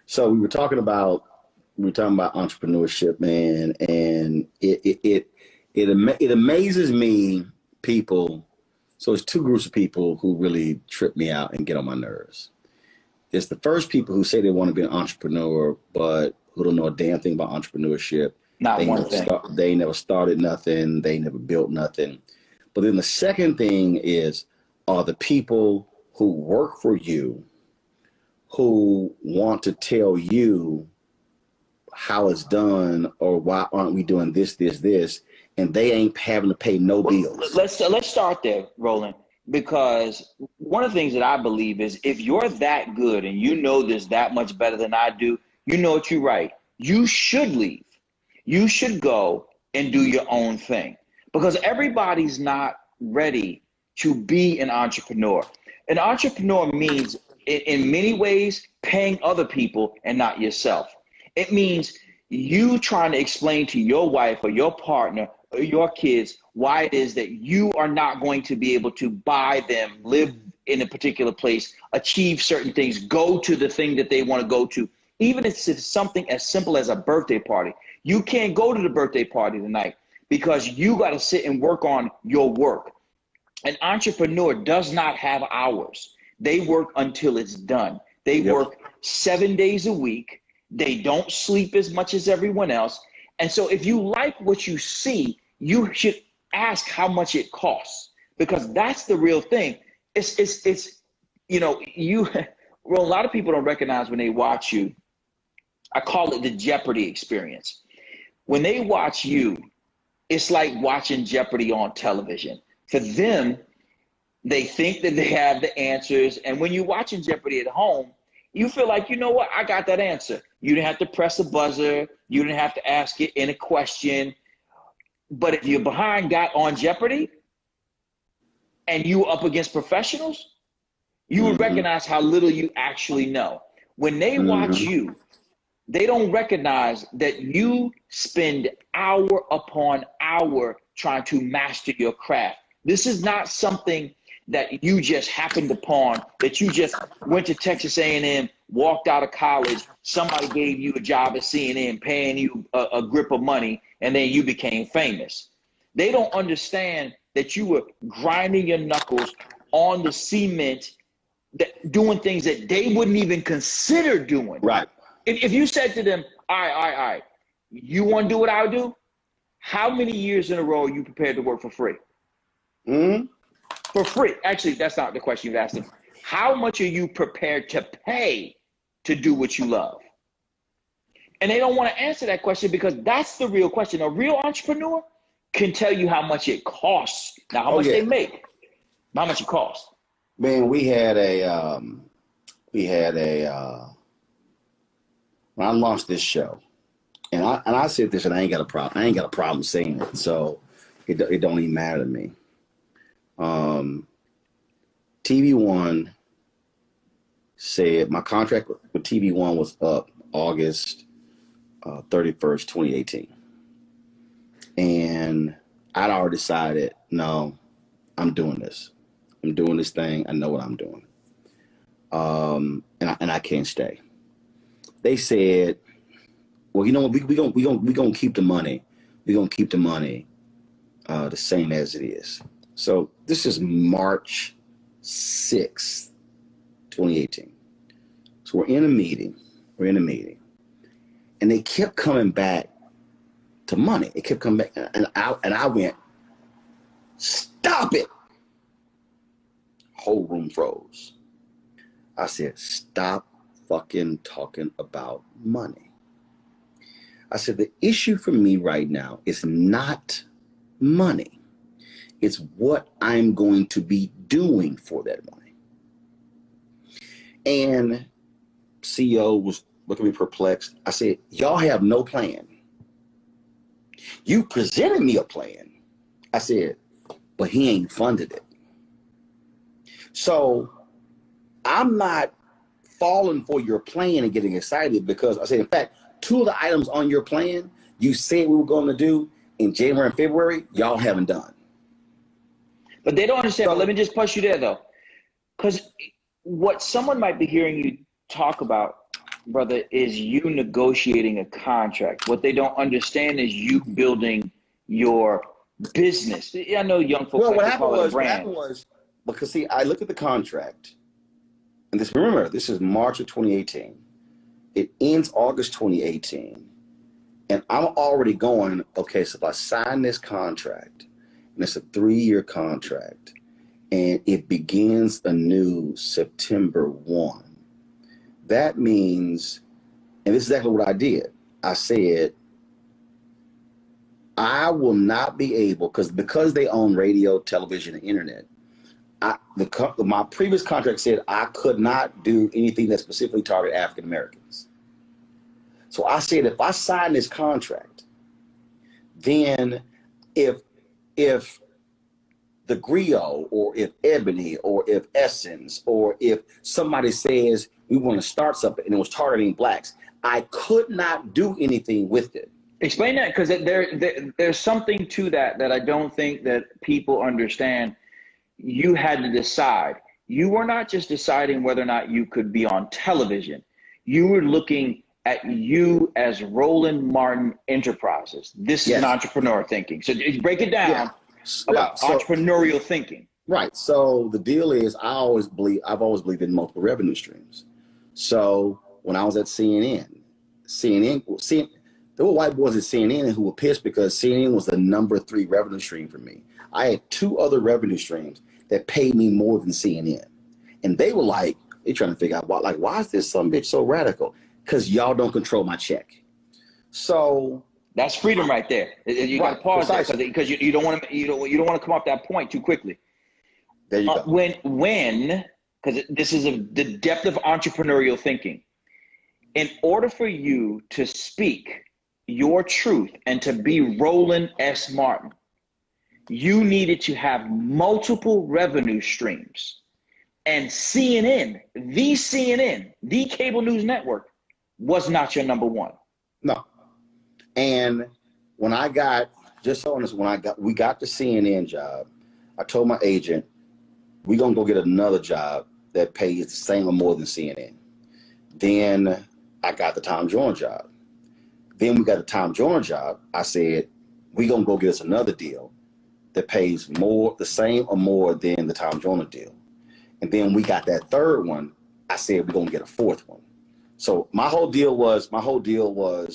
So we were talking about entrepreneurship, man, and it amazes me, people. So it's two groups of people who really trip me out and get on my nerves. It's the first people who say they want to be an entrepreneur, but who don't know a damn thing about entrepreneurship. Not one thing. They never started nothing. They never built nothing. But then the second thing are the people who work for you, who want to tell you how it's done, or why aren't we doing this, and they ain't having to pay no bills. Let's start there, Roland, because one of the things that I believe is, if you're that good and you know this that much better than I do, you know what you're right. You should leave. You should go and do your own thing, because everybody's not ready to be an entrepreneur. An entrepreneur means, in many ways, paying other people and not yourself. It means you trying to explain to your wife or your partner or your kids why it is that you are not going to be able to buy them, live in a particular place, achieve certain things, go to the thing that they want to go to. Even if it's something as simple as a birthday party. You can't go to the birthday party tonight because you got to sit and work on your work. An entrepreneur does not have hours. They work until it's done. They work 7 days a week. They don't sleep as much as everyone else. And so if you like what you see, you should ask how much it costs, because that's the real thing. It's well, a lot of people don't recognize when they watch you. I call it the Jeopardy experience. When they watch you, it's like watching Jeopardy on television. For them, they think that they have the answers. And when you're watching Jeopardy at home, you feel like, you know what, I got that answer. You didn't have to press a buzzer. You didn't have to ask it in a question. But if you're behind got on Jeopardy and you up against professionals, you would recognize how little you actually know. When they watch you, they don't recognize that you spend hour upon hour trying to master your craft. This is not something that you just happened upon, that you just went to Texas A&M, walked out of college, somebody gave you a job at CNN, paying you a grip of money, and then you became famous. They don't understand that you were grinding your knuckles on the cement, doing things that they wouldn't even consider doing. Right. If you said to them, all right, you want to do what I do? How many years in a row are you prepared to work for free? For free. Actually, that's not the question you've asked them. How much are you prepared to pay to do what you love? And they don't want to answer that question, because that's the real question. A real entrepreneur can tell you how much it costs. Now, how much they make, how much it costs. Man, when I launched this show, and I said this, and I ain't got a problem saying it, so it don't even matter to me. TV One said my contract with TV One was up August 31st, 2018. And I'd already decided, no, I'm doing this. I'm doing this thing. I know what I'm doing. And I can't stay. They said, well, you know what, we gonna keep the money. We're gonna keep the money the same as it is. So this is March 6th, 2018. So we're in a meeting. And they kept coming back to money. It kept coming back. And I went, stop it. Whole room froze. I said, stop fucking talking about money. I said, the issue for me right now is not money. It's what I'm going to be doing for that money. And CEO was looking at me perplexed. I said, y'all have no plan. You presented me a plan. I said, but he ain't funded it. So I'm not falling for your plan and getting excited, because I said, in fact, two of the items on your plan you said we were going to do in January and February, y'all haven't done. But they don't understand. But let me just push you there, though. Because what someone might be hearing you talk about brother, is you negotiating a contract. What they don't understand is you building your business. I know young folks Well, like to call it a brand. what happened was, because see, I looked at the contract, and remember, this is March of 2018. It ends August 2018. And I'm already going, okay, so if I sign this contract, and it's a 3-year contract, and it begins anew September 1, that means, and this is exactly what I did. I said, I will not be able, because they own radio, television, and internet, my previous contract said I could not do anything that specifically targeted African Americans. So I said, if I sign this contract, then if the Griot, or if Ebony, or if Essence, or if somebody says we want to start something and it was targeting blacks, I could not do anything with it. Explain that, because there's something to that I don't think that people understand. You had to decide. You were not just deciding whether or not you could be on television. You were looking at you as Roland Martin Enterprises. This is an entrepreneur thinking. So break it down about entrepreneurial thinking. Right. So the deal is, I've always believed in multiple revenue streams. So when I was at CNN, there were white boys at CNN who were pissed because CNN was the number 3 revenue stream for me. I had 2 other revenue streams that paid me more than CNN. And they were like, they're trying to figure out why is this some bitch so radical? Because y'all don't control my check. So that's freedom right there. You got to pause there, because you don't want to come off that point too quickly. There you go. When because this is the depth of entrepreneurial thinking. In order for you to speak your truth and to be Roland S. Martin, you needed to have multiple revenue streams. And CNN, the cable news network, was not your number 1. No. And when we got the CNN job, I told my agent, we're going to go get another job that pays the same or more than CNN. Then I got the Tom Joyner job. Then we got the Tom Joyner job. I said, we're going to go get us another deal that pays more, the same or more than the Tom Joyner deal. And then we got that third one. I said, we're going to get a 4th one. So my whole deal was,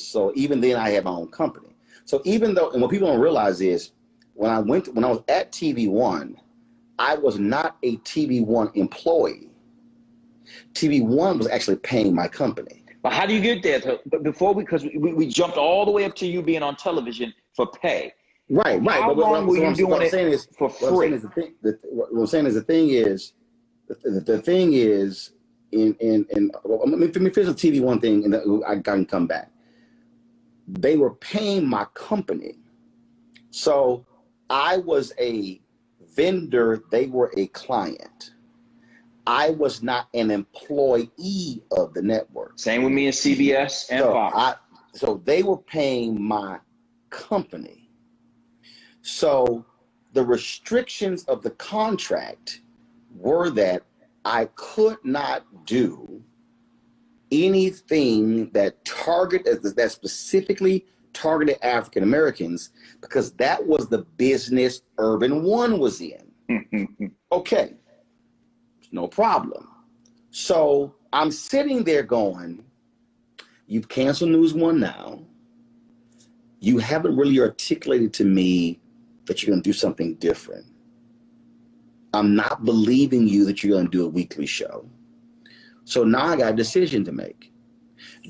so even then I had my own company. So even though, and what people don't realize is, when I was at TV One, I was not a TV One employee. TV One was actually paying my company. But how do you get there? But before because we jumped all the way up to you being on television for pay. Right. How long were you doing it for free? What I'm saying is the thing is, let me finish the TV One thing, and then I can come back. They were paying my company. So I was a vendor, they were a client. I was not an employee of the network. Same with me and CBS and Fox. So they were paying my company. So the restrictions of the contract were that I could not do anything that specifically targeted African Americans, because that was the business Urban One was in. Okay, no problem. So I'm sitting there going, you've canceled News One now. You haven't really articulated to me that you're going to do something different. I'm not believing you that you're going to do a weekly show. So now I got a decision to make.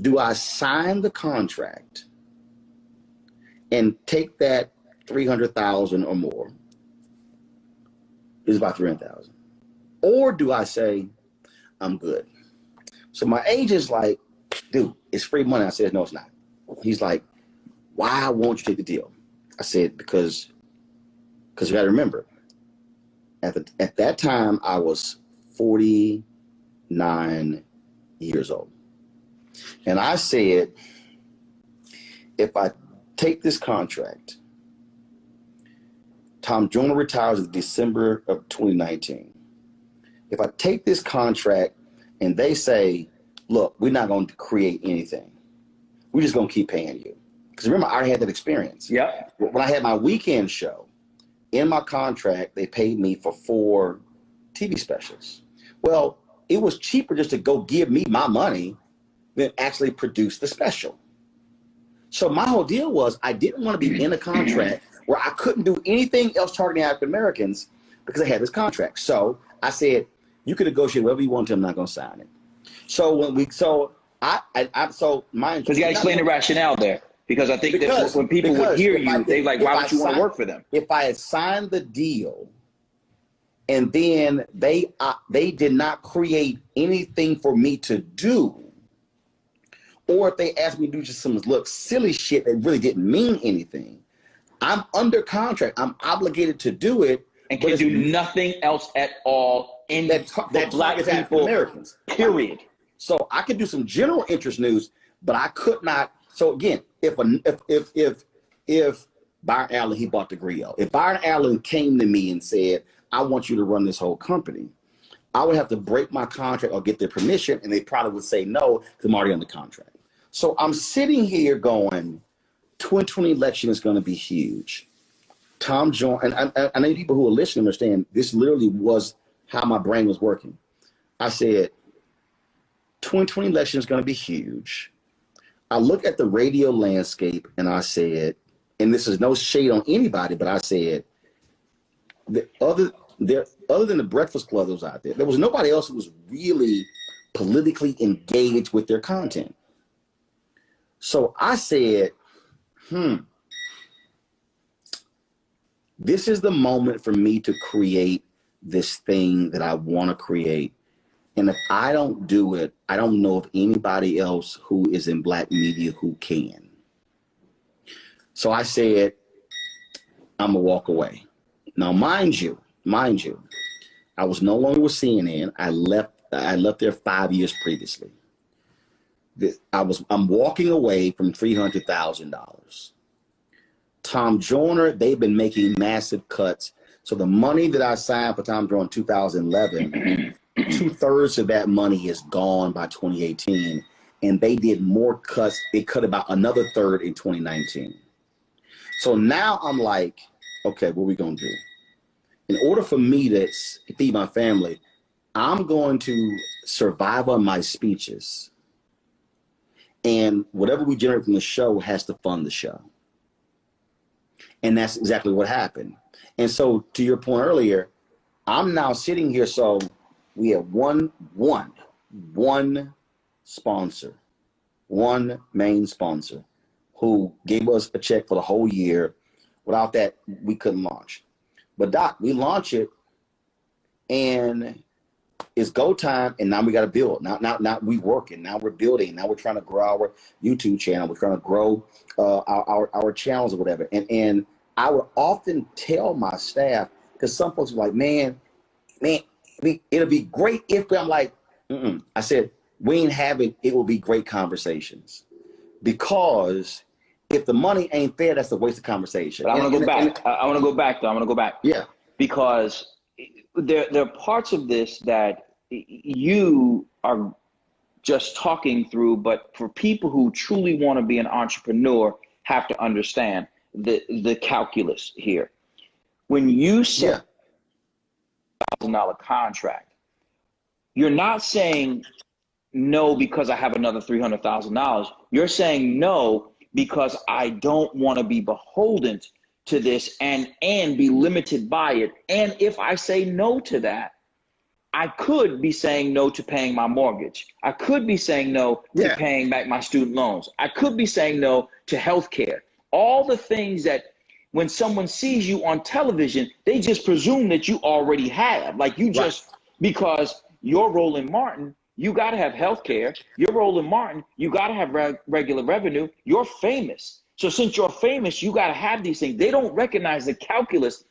Do I sign the contract and take that 300,000 or more? It's about 300,000. Or do I say, I'm good? So my agent's like, dude, it's free money. I said, no, it's not. He's like, why won't you take the deal? I said, because you got to remember, at that time, I was 49 years old. And I said, if I take this contract, Tom Joyner retires in December of 2019. If I take this contract and they say, look, we're not going to create anything. We're just going to keep paying you. Because remember, I already had that experience. Yeah. When I had my weekend show, in my contract, they paid me for 4 TV specials. Well, it was cheaper just to go give me my money than actually produce the special. So my whole deal was I didn't want to be in a contract where I couldn't do anything else targeting African Americans because I had this contract. So I said, you can negotiate whatever you want to, I'm not going to sign it. So when we, so mind Because you got to explain the rationale there. Because I think that when people would hear you, they like, why would you want to work for them? If I had signed the deal and then they did not create anything for me to do, or if they asked me to do just some silly shit that really didn't mean anything, I'm under contract. I'm obligated to do it. And can do nothing else at all in that Black people, Americans. Period. So I could do some general interest news, but I could not. So again, if Byron Allen, he bought the Griot. If Byron Allen came to me and said, I want you to run this whole company, I would have to break my contract or get their permission, and they probably would say no, because I'm already under contract. So I'm sitting here going, 2020 election is going to be huge. Tom Joyner, and I know people who are listening understand this literally was how my brain was working. I said, 2020 election is going to be huge. I look at the radio landscape and I said, and this is no shade on anybody, but I said, other than the Breakfast Club that was out there, there was nobody else who was really politically engaged with their content. So I said, this is the moment for me to create this thing that I want to create. And if I don't do it, I don't know of anybody else who is in Black media who can. So I said, I'm gonna walk away. Now, mind you, I was no longer with CNN. I left there 5 years previously. I'm walking away from $300,000. Tom Joyner, they've been making massive cuts. So the money that I signed for Tom Joyner in 2011, 2/3 of that money is gone by 2018. And they did more cuts. They cut about another third in 2019. So now I'm like, okay, what are we gonna do? In order for me to feed my family, I'm going to survive on my speeches. And whatever we generate from the show has to fund the show. And that's exactly what happened. And so to your point earlier, I'm now sitting here. So we have one sponsor, one main sponsor who gave us a check for the whole year. Without that, we couldn't launch. But Doc, we launch it and it's go time, and now we got to build. Now we working. Now we're building. Now we're trying to grow our YouTube channel. We're trying to grow our channels or whatever. And I would often tell my staff, because some folks were like, man, it'll be great if, I'm like, I said, we ain't having, it will be great conversations. Because if the money ain't there, that's a waste of conversation. But I want to go back. I want to go back, though. I want to go back. Yeah. Because there are parts of this that you are just talking through, but for people who truly want to be an entrepreneur, have to understand the calculus here. When you say $1,000 contract, you're not saying no because I have another $300,000. You're saying no because I don't want to be beholden to this and be limited by it. And if I say no to that, I could be saying no to paying my mortgage. I could be saying no to paying back my student loans. I could be saying no to healthcare. All the things that when someone sees you on television, they just presume that you already have. Like you just, because you're Roland Martin, you got to have healthcare. You're Roland Martin, you got to have regular revenue. You're famous. So since you're famous, you got to have these things. They don't recognize the calculus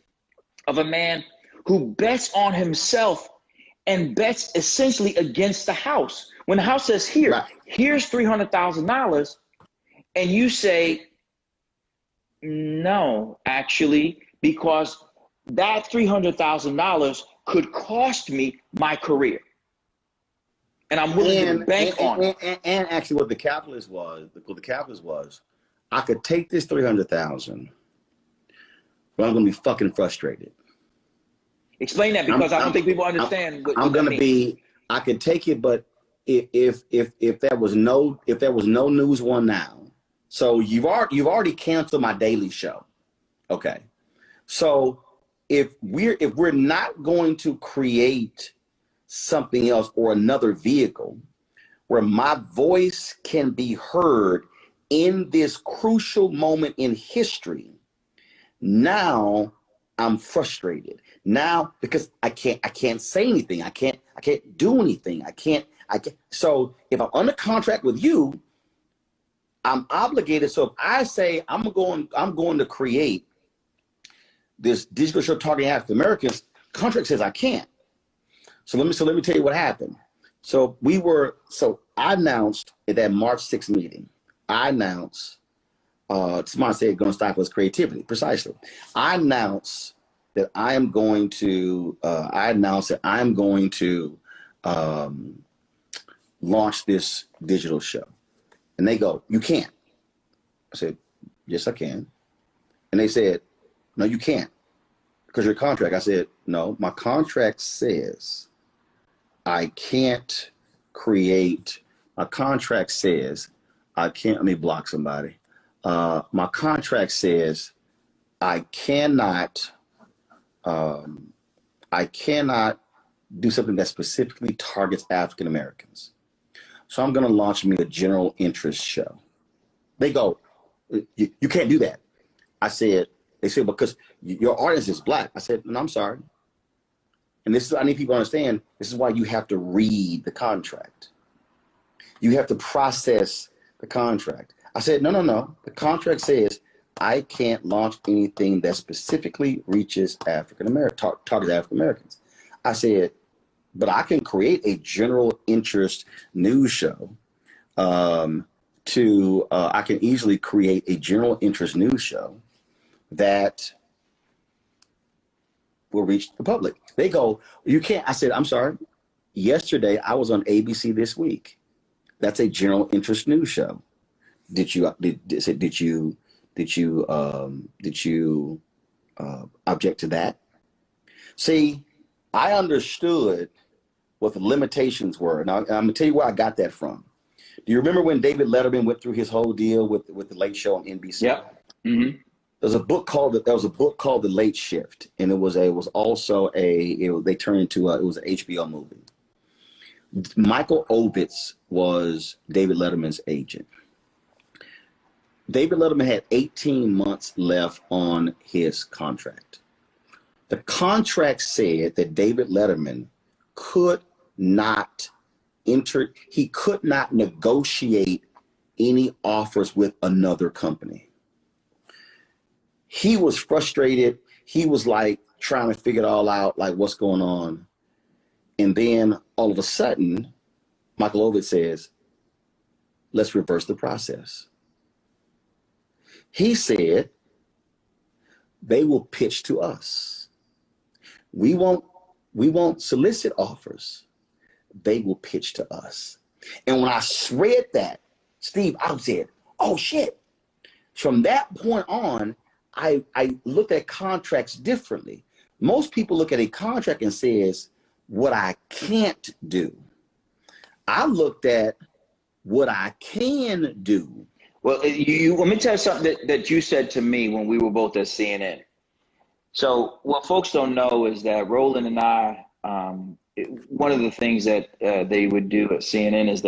of a man who bets on himself and bets essentially against the house. When the house says, here's $300,000, and you say, no, actually, because that $300,000 could cost me my career. and I'm willing to bank on it. And actually, what the calculus was, I could take this 300,000, but I'm gonna be fucking frustrated. Explain that, because I don't think people understand what I'm that gonna means. be. I could take it, but if there was no News One now, so you've already canceled my daily show, okay? So if we're not going to create something else or another vehicle where my voice can be heard in this crucial moment in history, now I'm frustrated. Now, because I can't say anything. I can't do anything. I can't. So if I'm under contract with you, I'm obligated. So if I say I'm going to create this digital show targeting African Americans, contract says I can't. So let me tell you what happened. So I announced at that March 6th meeting, somebody said going to stifle his creativity. Precisely. I announced that I'm going to launch this digital show. And they go, you can't. I said, yes, I can. And they said, no, you can't, because your contract. I said, no, my contract says I can't create. My contract says I can't. Let me block somebody. My contract says I cannot do something that specifically targets African Americans. So I'm going to launch me a general interest show. They go, you can't do that. They said, because your audience is black. I said, no, I'm sorry. And I need people to understand, this is why you have to read the contract. You have to process the contract. I said, no. The contract says I can't launch anything that specifically reaches African Americans, targets African Americans. I said, but I can create a general interest news show. I can easily create a general interest news show that will reach the public. They go, you can't. I said, I'm sorry. Yesterday I was on ABC This Week. That's a general interest news show. Did you object to that? See, I understood what the limitations were. Now, I'm gonna tell you where I got that from. Do you remember when David Letterman went through his whole deal with the Late Show on NBC? Yep. Mm-hmm. There was a book called The Late Shift, and it was turned into it was an HBO movie. Michael Ovitz was David Letterman's agent. David Letterman had 18 months left on his contract. The contract said that David Letterman could not negotiate any offers with another company. He was frustrated. He was like trying to figure it all out, like what's going on. And then all of a sudden, Michael Ovitz says, let's reverse the process. He said, they will pitch to us. We won't solicit offers. They will pitch to us. And when I read that, Steve, I said, oh shit. From that point on, I looked at contracts differently. Most people look at a contract and says, what I can't do. I looked at what I can do. Well, let me tell you something that you said to me when we were both at CNN. So what folks don't know is that Roland and I, one of the things that they would do at CNN is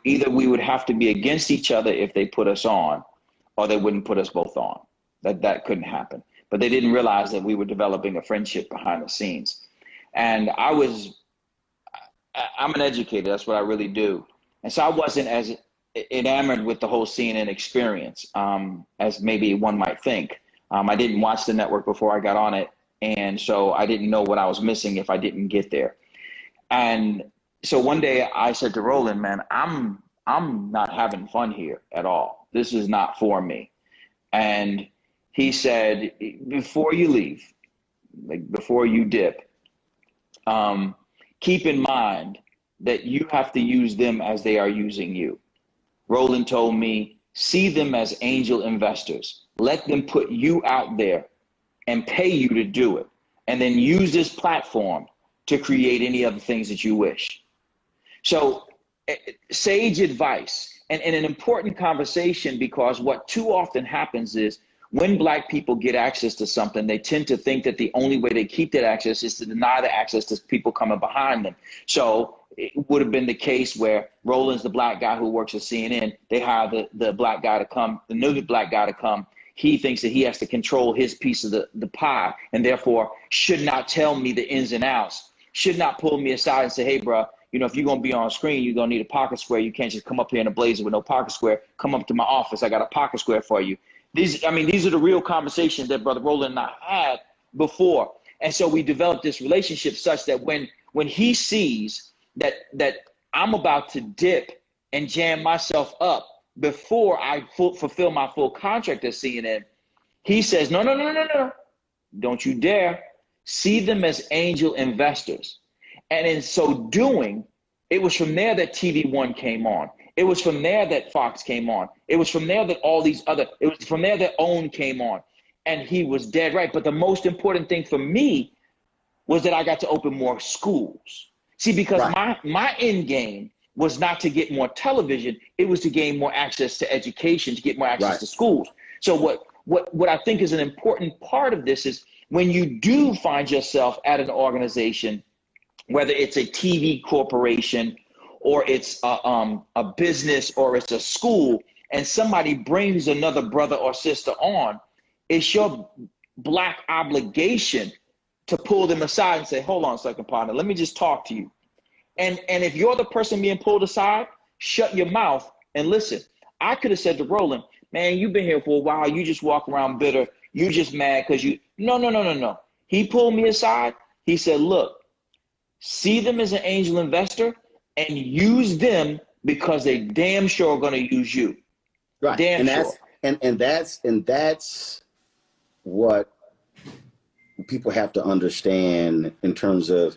either we would have to be against each other if they put us on, or they wouldn't put us both on. That couldn't happen. But they didn't realize that we were developing a friendship behind the scenes. And I'm an educator. That's what I really do. And so I wasn't as enamored with the whole CNN experience as maybe one might think. I didn't watch the network before I got on it. And so I didn't know what I was missing if I didn't get there. And so one day I said to Roland, man, I'm not having fun here at all. This is not for me. And he said, before you leave, like before you dip, keep in mind that you have to use them as they are using you. Roland told me, see them as angel investors. Let them put you out there and pay you to do it. And then use this platform to create any other things that you wish. So sage advice and an important conversation, because what too often happens is when Black people get access to something, they tend to think that the only way they keep that access is to deny the access to people coming behind them. So it would have been the case where Roland's the Black guy who works at CNN. They hire the Black guy to come, the new Black guy to come. He thinks that he has to control his piece of the pie, and therefore should not tell me the ins and outs, should not pull me aside and say, hey, bro, you know, if you're going to be on screen, you're going to need a pocket square. You can't just come up here in a blazer with no pocket square. Come up to my office. I got a pocket square for you. These are the real conversations that Brother Roland and I had before. And so we developed this relationship such that when he sees that I'm about to dip and jam myself up before I fulfill my full contract at CNN, he says, no. Don't you dare. See them as angel investors. And in so doing, it was from there that TV One came on. It was from there that Fox came on. It was from there that it was from there that OWN came on. And he was dead right. But the most important thing for me was that I got to open more schools. See, because my end game was not to get more television. It was to gain more access to education, to get more access to schools. So what I think is an important part of this is when you do find yourself at an organization, whether it's a TV corporation or it's a business or it's a school, and somebody brings another brother or sister on, it's your Black obligation to pull them aside and say, hold on a second, partner, let me just talk to you. And if you're the person being pulled aside, shut your mouth and listen. I could have said to Roland, man, you've been here for a while. You just walk around bitter. You just mad because you, no. He pulled me aside. He said, look, see them as an angel investor and use them because they damn sure are going to use you. Right. Damn and sure. That's what people have to understand in terms of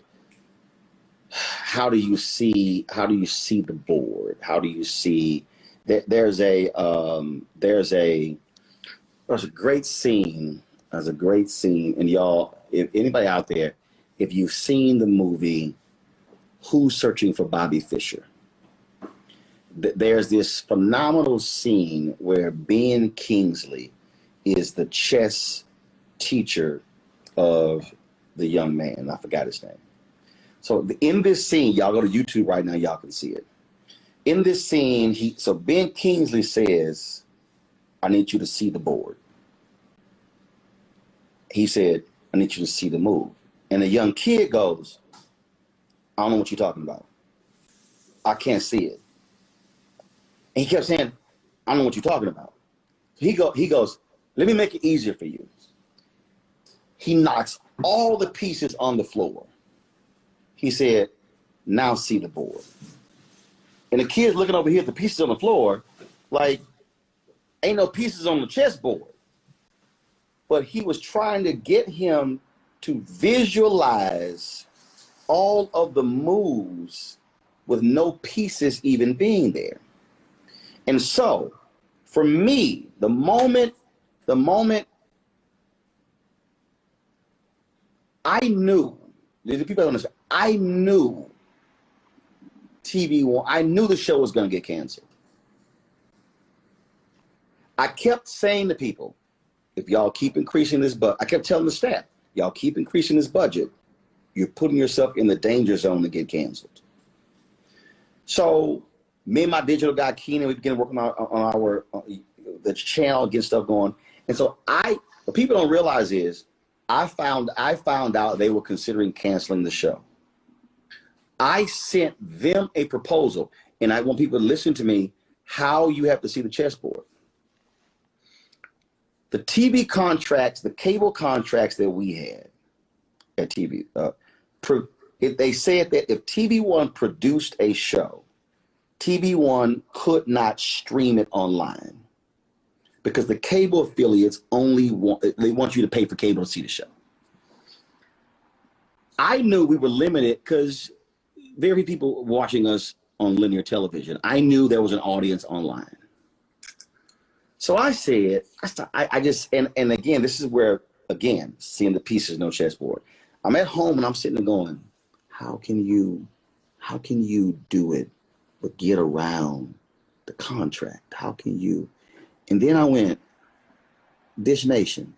how do you see the board? How do you see that there's a great scene, and y'all, if anybody out there, if you've seen the movie Who's Searching for Bobby Fischer, there's this phenomenal scene where Ben Kingsley is the chess teacher of the young man. I forgot his name. So in this scene, y'all go to YouTube right now, y'all can see it. In this scene, so Ben Kingsley says, I need you to see the board. He said, I need you to see the move. And the young kid goes, I don't know what you're talking about. I can't see it. And he kept saying, I don't know what you're talking about. He goes, let me make it easier for you. He knocks all the pieces on the floor. He said, now see the board. And the kid's looking over here at the pieces on the floor, like, ain't no pieces on the chessboard. But he was trying to get him to visualize all of the moves with no pieces even being there. And so, for me, the moment I knew, the people don't understand, I knew TV One, I knew the show was going to get canceled. I kept saying to people, if y'all keep increasing this, I kept telling the staff, y'all keep increasing this budget, you're putting yourself in the danger zone to get canceled. So me and my digital guy, Keenan, we began working on the channel, getting stuff going. And so what people don't realize is I found out they were considering canceling the show. I sent them a proposal, and I want people to listen to me, how you have to see the chessboard. The TV contracts, the cable contracts that we had at TV, they said that if TV One produced a show, TV One could not stream it online because the cable affiliates only want you to pay for cable to see the show. I knew we were limited because very few people watching us on linear television. I knew there was an audience online. So I said, I just, and again, this is where, again, seeing the pieces, no chessboard. I'm at home and I'm sitting there going, how can you do it, but get around the contract? How can you? And then I went, Dish Nation.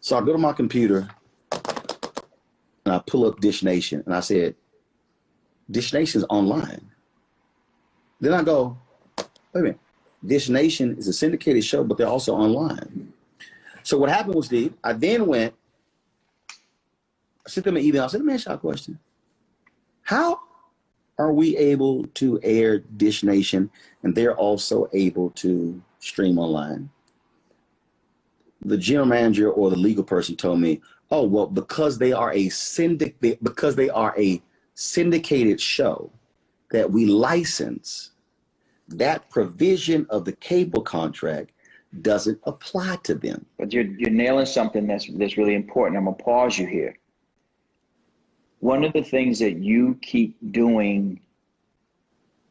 So I go to my computer and I pull up Dish Nation and I said, Dish Nation's online. Then I go, wait a minute. Dish Nation is a syndicated show, but they're also online. So what happened was, Steve, I then went, I sent them an email. I said, let me ask y'all a question. How are we able to air Dish Nation and they're also able to stream online? The general manager or the legal person told me, oh, well, because they are a syndicated show that we license, that provision of the cable contract doesn't apply to them. But you're nailing something that's really important. I'm gonna pause you here. One of the things that you keep doing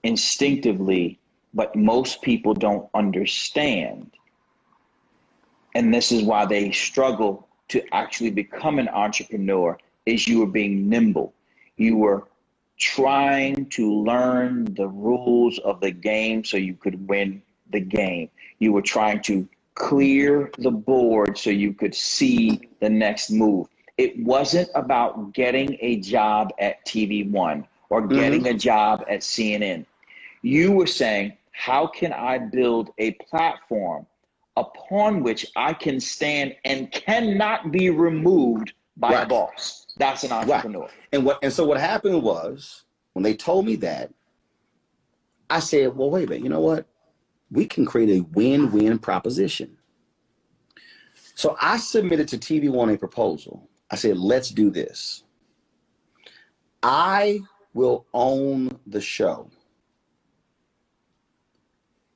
instinctively, but most people don't understand, and this is why they struggle to actually become an entrepreneur, is you were being nimble. You were trying to learn the rules of the game so you could win the game. You were trying to clear the board so you could see the next move. It wasn't about getting a job at TV One or getting a job at CNN. You were saying, how can I build a platform upon which I can stand and cannot be removed by a boss? That's an entrepreneur. Right. And so what happened was, when they told me that, I said, well, wait a minute, you know what? We can create a win-win proposition. So I submitted to TV One a proposal. I said, let's do this. I will own the show.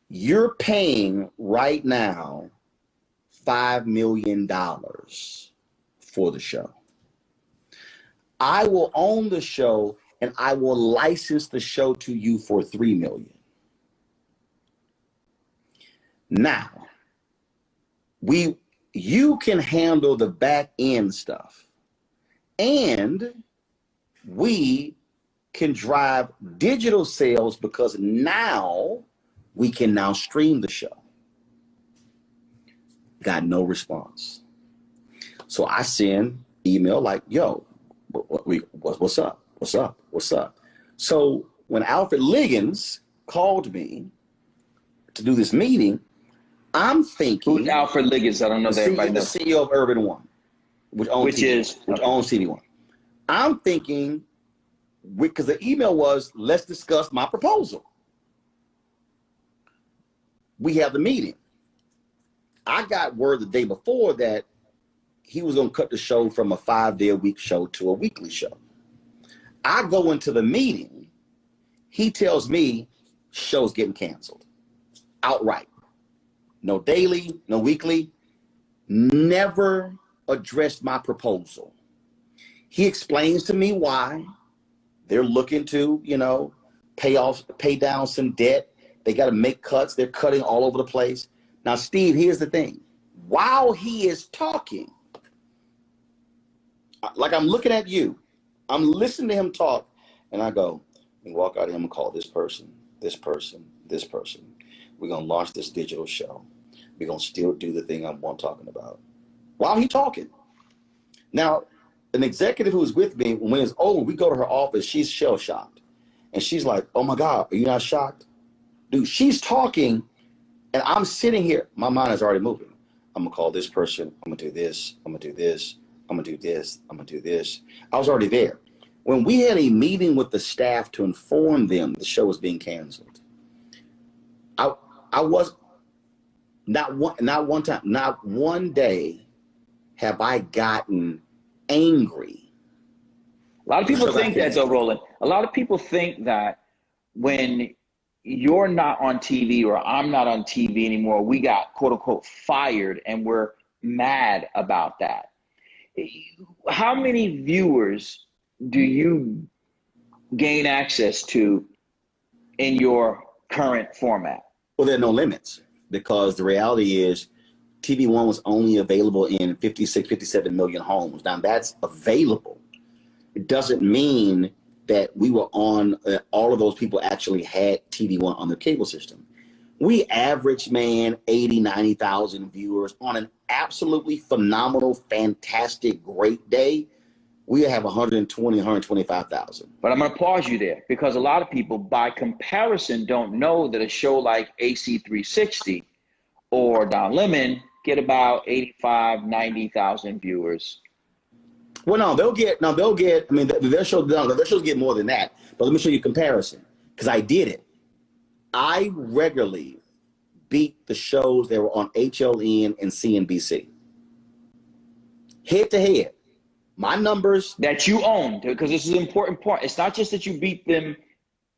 You're paying right now $5 million for the show. I will own the show and I will license the show to you for $3 million. Now, you can handle the back end stuff and we can drive digital sales because now we can now stream the show. Got no response. So I send email like, yo, what's up? What's up? What's up? So when Alfred Liggins called me to do this meeting, I'm thinking. Who's Alfred Liggins? I don't know that everybody knows. The CEO of Urban One, which owns TV One. I'm thinking, because the email was, let's discuss my proposal. We have the meeting. I got word the day before that he was going to cut the show from a 5-day-a-week show to a weekly show. I go into the meeting. He tells me show's getting canceled outright. No daily, no weekly. Never addressed my proposal. He explains to me why. They're looking to, pay down some debt. They got to make cuts. They're cutting all over the place. Now, Steve, here's the thing. While he is talking, like I'm looking at you, I'm listening to him talk, and I go, and walk out of him and call this person, this person, this person. We're going to launch this digital show. We're going to still do the thing I'm talking about. While he's talking. Now, an executive who was with me, when it's over, we go to her office, she's shell-shocked. And she's like, oh my God, are you not shocked? Dude, she's talking, and I'm sitting here. My mind is already moving. I'm going to call this person. I'm going to do this. I'm going to do this. I'm going to do this. I'm going to do this. I was already there. When we had a meeting with the staff to inform them the show was being canceled, I was not one day have I gotten angry. A lot of people think that though, Roland. A lot of people think that when you're not on TV or I'm not on TV anymore, we got quote unquote fired and we're mad about that. How many viewers do you gain access to in your current format? Well, there are no limits, because the reality is TV One was only available in 56, 57 million homes. Now that's available. It doesn't mean that we were on, all of those people actually had TV One on their cable system. We averaged, man, 80, 90,000 viewers on an absolutely phenomenal, fantastic, great day. We have 120, 125,000. But I'm going to pause you there, because a lot of people, by comparison, don't know that a show like AC360 or Don Lemon get about 85, 90,000 viewers. Well, no, they'll get, I mean, their shows get more than that. But let me show you a comparison, because I did it. I regularly beat the shows that were on HLN and CNBC. Head to head. My numbers. That you owned, because this is an important part. It's not just that you beat them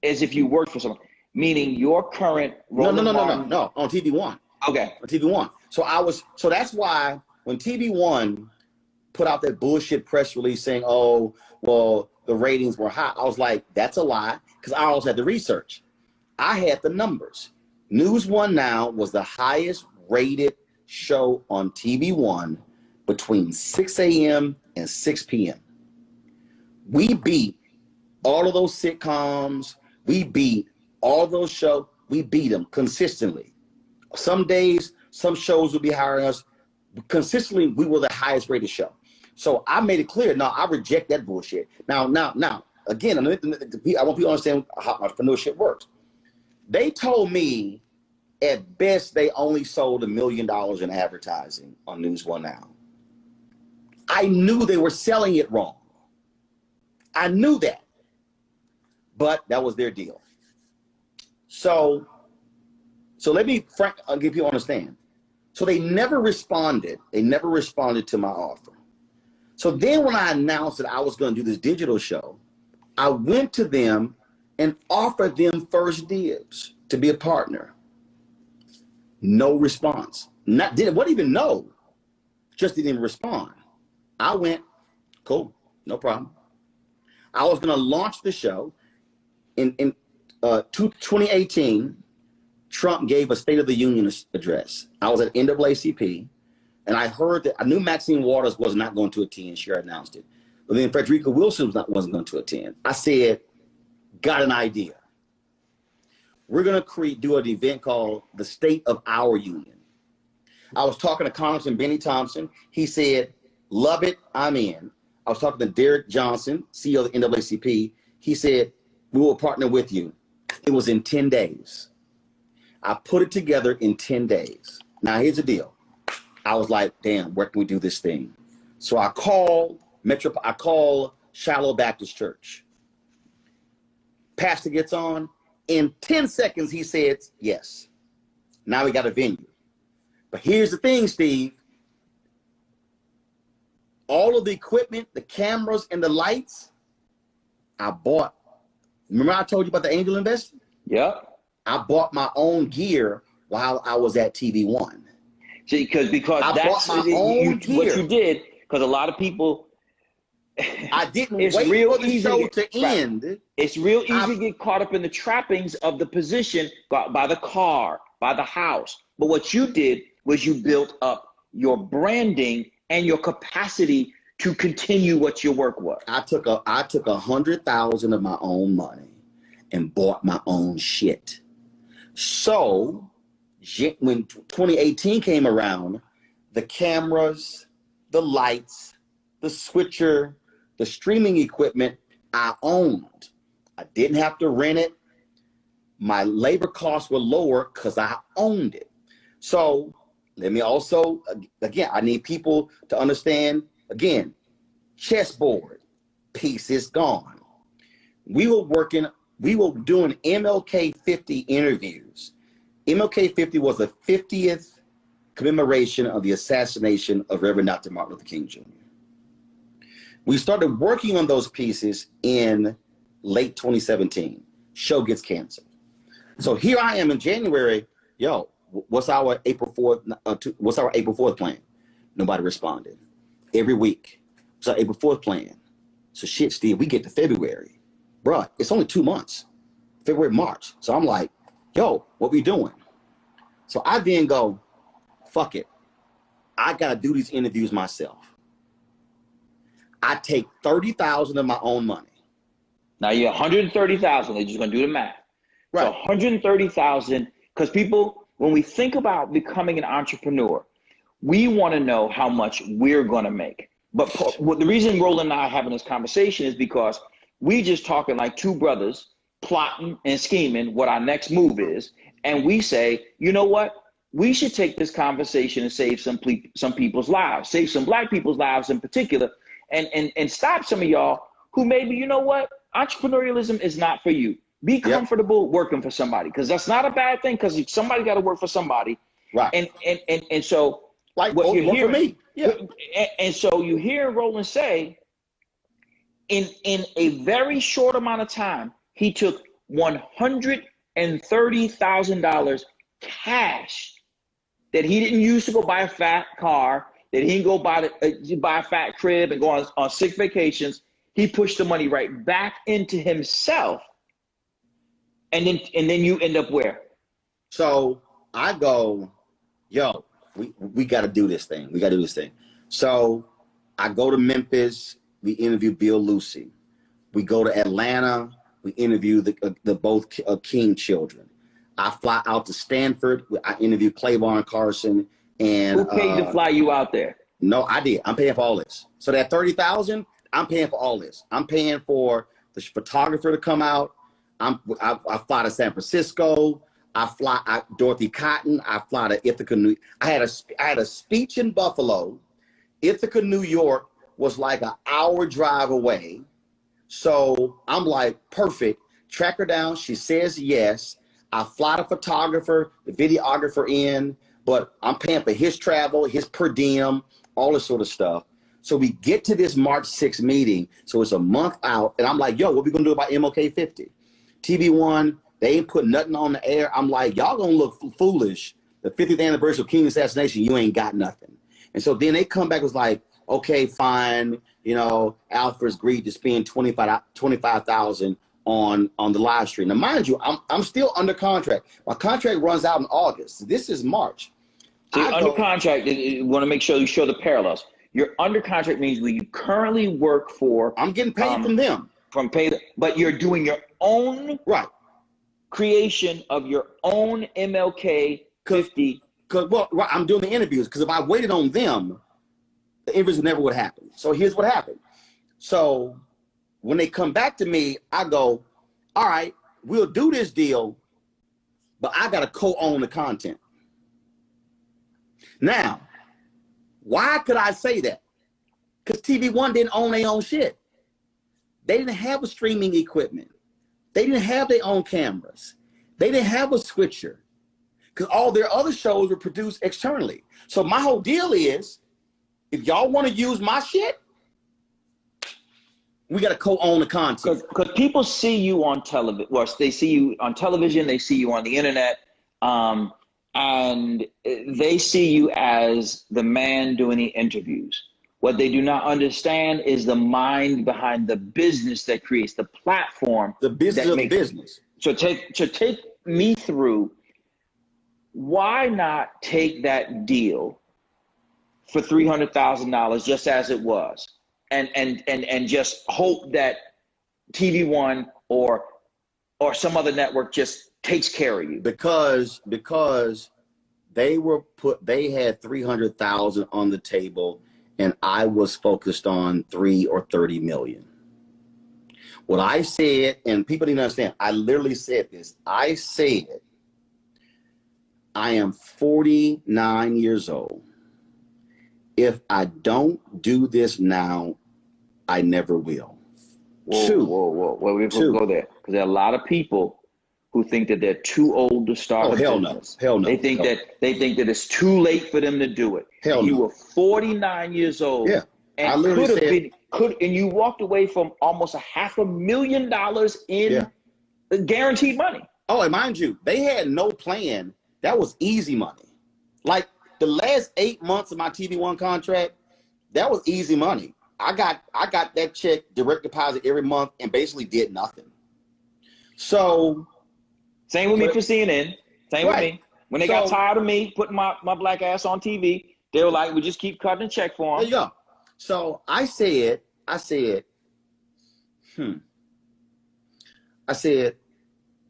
as if you worked for someone, meaning your current Roland No, on TV One. Okay. On TV One. So that's why when TV One put out that bullshit press release saying, oh, well, the ratings were high, I was like, that's a lie, because I also had the research. I had the numbers. News One Now was the highest rated show on TV One between 6 a.m. and 6 p.m. We beat all of those sitcoms. We beat all those shows. We beat them consistently. Some days, some shows would be hiring us. Consistently, we were the highest rated show. So I made it clear, no, I reject that bullshit. Now, again, I want people to understand how entrepreneurship works. They told me at best they only sold $1 million in advertising on News One Now. I knew they were selling it wrong. I knew that. But that was their deal. So let me I'll give you understand. So they never responded. They never responded to my offer. So then when I announced that I was going to do this digital show, I went to them and offered them first dibs to be a partner. No response. What even no? Just didn't even respond. I went, cool, no problem. I was going to launch the show in 2018. Trump gave a State of the Union address. I was at NAACP, and I heard that, I knew Maxine Waters was not going to attend. She announced it. But then Frederica Wilson wasn't going to attend. I said, got an idea. We're going to do an event called the State of Our Union. I was talking to Congressman Benny Thompson. He said, love it, I'm in. I was talking to Derek Johnson, CEO of the NAACP. He said, we will partner with you. It was in 10 days. I put it together in 10 days. Now, here's the deal. I was like, damn, where can we do this thing? So I called Shiloh Baptist Church. Pastor gets on. In 10 seconds, he said, yes. Now we got a venue. But here's the thing, Steve. All of the equipment, the cameras and the lights, I bought. Remember I told you about the angel investor? Yep. I bought my own gear while I was at TV One. See, because that's what you did, because a lot of people, I didn't wait for the show to end. Right. It's real easy to get caught up in the trappings of the position by the car, by the house. But what you did was you built up your branding and your capacity to continue what your work was. I took $100,000 of my own money and bought my own shit. So when 2018 came around, the cameras, the lights, the switcher, the streaming equipment, I owned. I didn't have to rent it. My labor costs were lower because I owned it. So let me also, again, I need people to understand, again, chessboard, piece is gone. We were doing MLK 50 interviews. MLK 50 was the 50th commemoration of the assassination of Reverend Dr. Martin Luther King Jr. We started working on those pieces in late 2017. Show gets canceled. So here I am in January. Yo, what's our April 4th plan? Nobody responded. Every week, what's our April 4th plan? So shit, Steve, we get to February. bruh, it's only 2 months, February, March. So I'm like, yo, what we doing? So I then go, fuck it. I got to do these interviews myself. I take $30,000 of my own money. Now you're 130,000. They're just going to do the math. Right. So 130,000, because people, when we think about becoming an entrepreneur, we want to know how much we're going to make. But the reason Roland and I are having this conversation is because we just talking like two brothers plotting and scheming what our next move is. And we say, you know what? We should take this conversation and save some people's lives, save some Black people's lives in particular, and stop some of y'all who maybe, you know what? Entrepreneurialism is not for you. Be comfortable working for somebody, because that's not a bad thing, because somebody got to work for somebody. Right. And so like what you're hearing, for me. Yeah. And so you hear Roland say, in a very short amount of time, he took $130,000 cash that he didn't use to go buy a fat car, that he didn't go buy a fat crib and go on 6 vacations. He pushed the money right back into himself. And then you end up where? So I go, yo, we got to do this thing. We got to do this thing. So I go to Memphis. We interview Bill Lucy. We go to Atlanta. We interview the both King children. I fly out to Stanford. I interview Claiborne Carson. And who paid to fly you out there? No, I did. I'm paying for all this. So that $30,000, I'm paying for all this. I'm paying for the photographer to come out. I fly to San Francisco. I fly Dorothy Cotton. I fly to Ithaca, New. I had a speech in Buffalo. Ithaca, New York was like an hour drive away. So I'm like, perfect. Track her down. She says yes. I fly the photographer, the videographer in, but I'm paying for his travel, his per diem, all this sort of stuff. So we get to this March 6th meeting. So it's a month out. And I'm like, yo, what we going to do about MLK 50? TV1, they ain't put nothing on the air. I'm like, y'all going to look foolish. The 50th anniversary of King's assassination, you ain't got nothing. And so then they come back, was like, okay, fine. You know, Alfred's agreed to spend $25,000 on the live stream. Now, mind you, I'm still under contract. My contract runs out in August. This is March. So under contract, you want to make sure you show the parallels. Your under contract means where you currently work for. I'm getting paid from them. But you're doing your own creation of your own MLK 50. Well, I'm doing the interviews, because if I waited on them, the interviews never would happen. So here's what happened. So when they come back to me, I go, all right, we'll do this deal, but I got to co-own the content. Now, why could I say that? Because TV1 didn't own their own shit. They didn't have a streaming equipment. They didn't have their own cameras. They didn't have a switcher, because all their other shows were produced externally. So my whole deal is, if y'all want to use my shit, we got to co-own the content. Because people see you on television. Well, they see you on television. They see you on the internet. And they see you as the man doing the interviews. What they do not understand is the mind behind the business that creates the platform. The business of the business. So take me through, why not take that deal for $300,000 just as it was, and just hope that TV1 or some other network just takes care of you? Because they had $300,000 on the table, and I was focused on 3 or 30 million. What I said, and people didn't understand, I literally said this. I said, I am 49 years old. If I don't do this now, I never will. Whoa, we're going to go there. Because there are a lot of people who think that they're too old to start a business. Hell no. They think that it's too late for them to do it. You were 49 years old. Yeah. And I literally and you walked away from almost $500,000 in guaranteed money. Oh, and mind you, they had no plan. That was easy money. Like the last 8 months of my TV1 contract, that was easy money. I got that check direct deposit every month and basically did nothing. So same with me for CNN. Same with me. When they got tired of me putting my black ass on TV, they were like, we just keep cutting a check for them. There you go. So I said,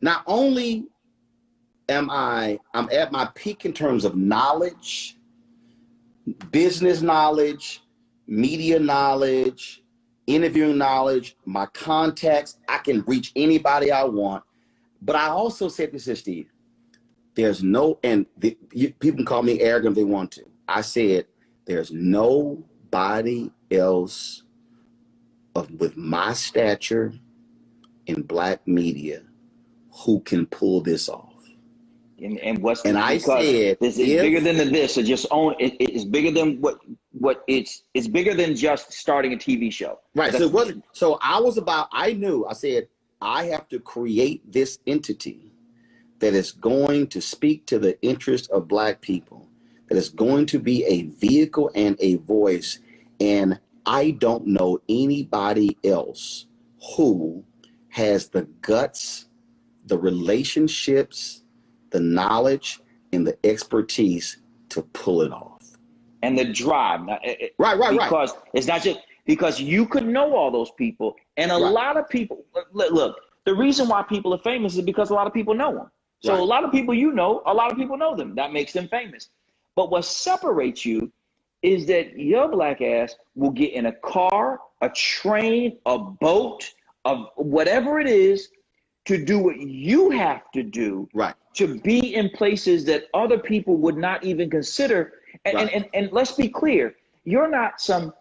not only I'm at my peak in terms of knowledge, business knowledge, media knowledge, interviewing knowledge, my contacts, I can reach anybody I want. But I also said this to Steve, there's no, and people can call me arrogant if they want to. I said, there's nobody else with my stature in black media who can pull this off. And I said, this is bigger than this. So just own it. It's bigger than what it's bigger than just starting a TV show. Right. So it wasn't. So I said, I have to create this entity that is going to speak to the interest of black people, that is going to be a vehicle and a voice. And I don't know anybody else who has the guts, the relationships, the knowledge, and the expertise to pull it off. And the drive. Right. Because it's not just because you could know all those people. And a lot of people, look, the reason why people are famous is because a lot of people know them. So a lot of people a lot of people know them. That makes them famous. But what separates you is that your black ass will get in a car, a train, a boat, of whatever it is to do what you have to do to be in places that other people would not even consider. And let's be clear, you're not some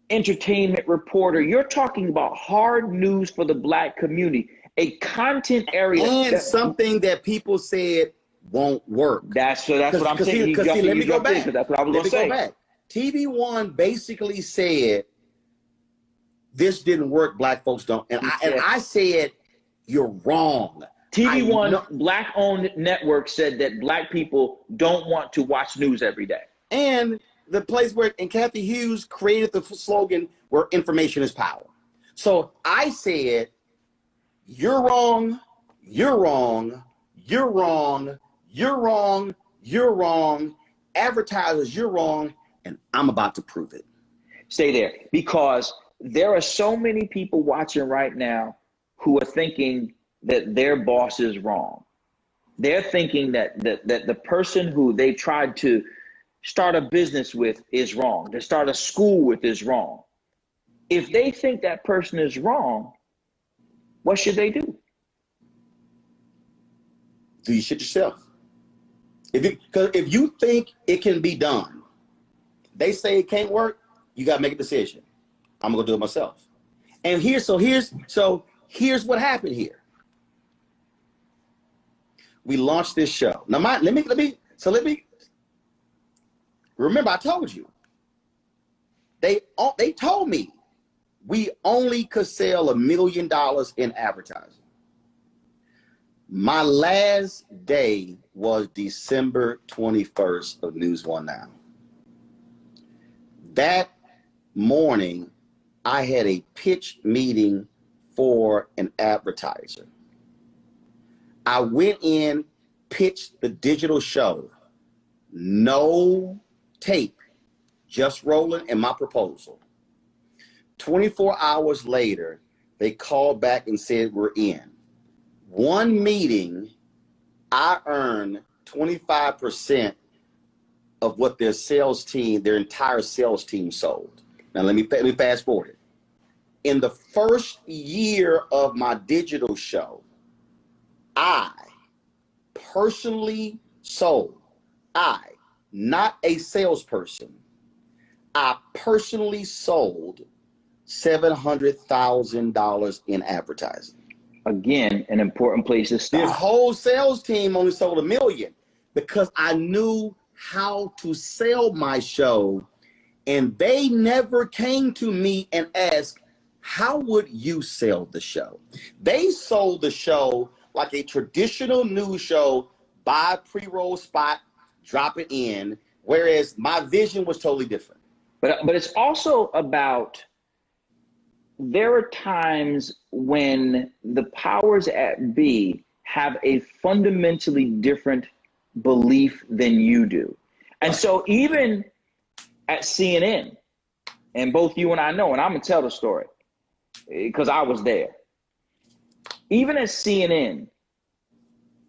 entertainment reporter. You're talking about hard news for the black community, a content area. And something that people said won't work. That's what I'm saying. Let me go back. That's what I was going to say. Go back. TV One basically said, this didn't work, black folks don't. And I said, you're wrong. TV One, black-owned network, said that black people don't want to watch news every day. And the place where, and Kathy Hughes created the slogan where information is power. So I said, you're wrong, you're wrong, you're wrong, you're wrong, you're wrong, advertisers, you're wrong, and I'm about to prove it. Stay there, because there are so many people watching right now who are thinking that their boss is wrong. They're thinking that the person who they tried to start a business with is wrong, to start a school with is wrong. If they think that person is wrong, what should they do? Do you shit yourself? Because if you think it can be done, they say it can't work, you got to make a decision. I'm gonna do it myself. And here's what happened here. We launched this show. Now, let me. Remember, I told you. They told me we only could sell $1 million in advertising. My last day was December 21st of News One Now. That morning, I had a pitch meeting for an advertiser. I went in, pitched the digital show, no tape, just Roland and my proposal. 24 hours later, they called back and said, we're in. One meeting, I earned 25% of what their entire sales team sold. Now let me fast forward it. In the first year of my digital show, I personally sold, not a salesperson, I personally sold $700,000 in advertising. Again, an important place to start. This whole sales team only sold $1 million because I knew how to sell my show, and they never came to me and asked, how would you sell the show? They sold the show like a traditional news show, buy a pre-roll spot, drop it in, whereas my vision was totally different. But it's also about there are times when the powers at be have a fundamentally different belief than you do. And so even at CNN, and both you and I know, and I'm gonna tell the story because I was there. Even at CNN,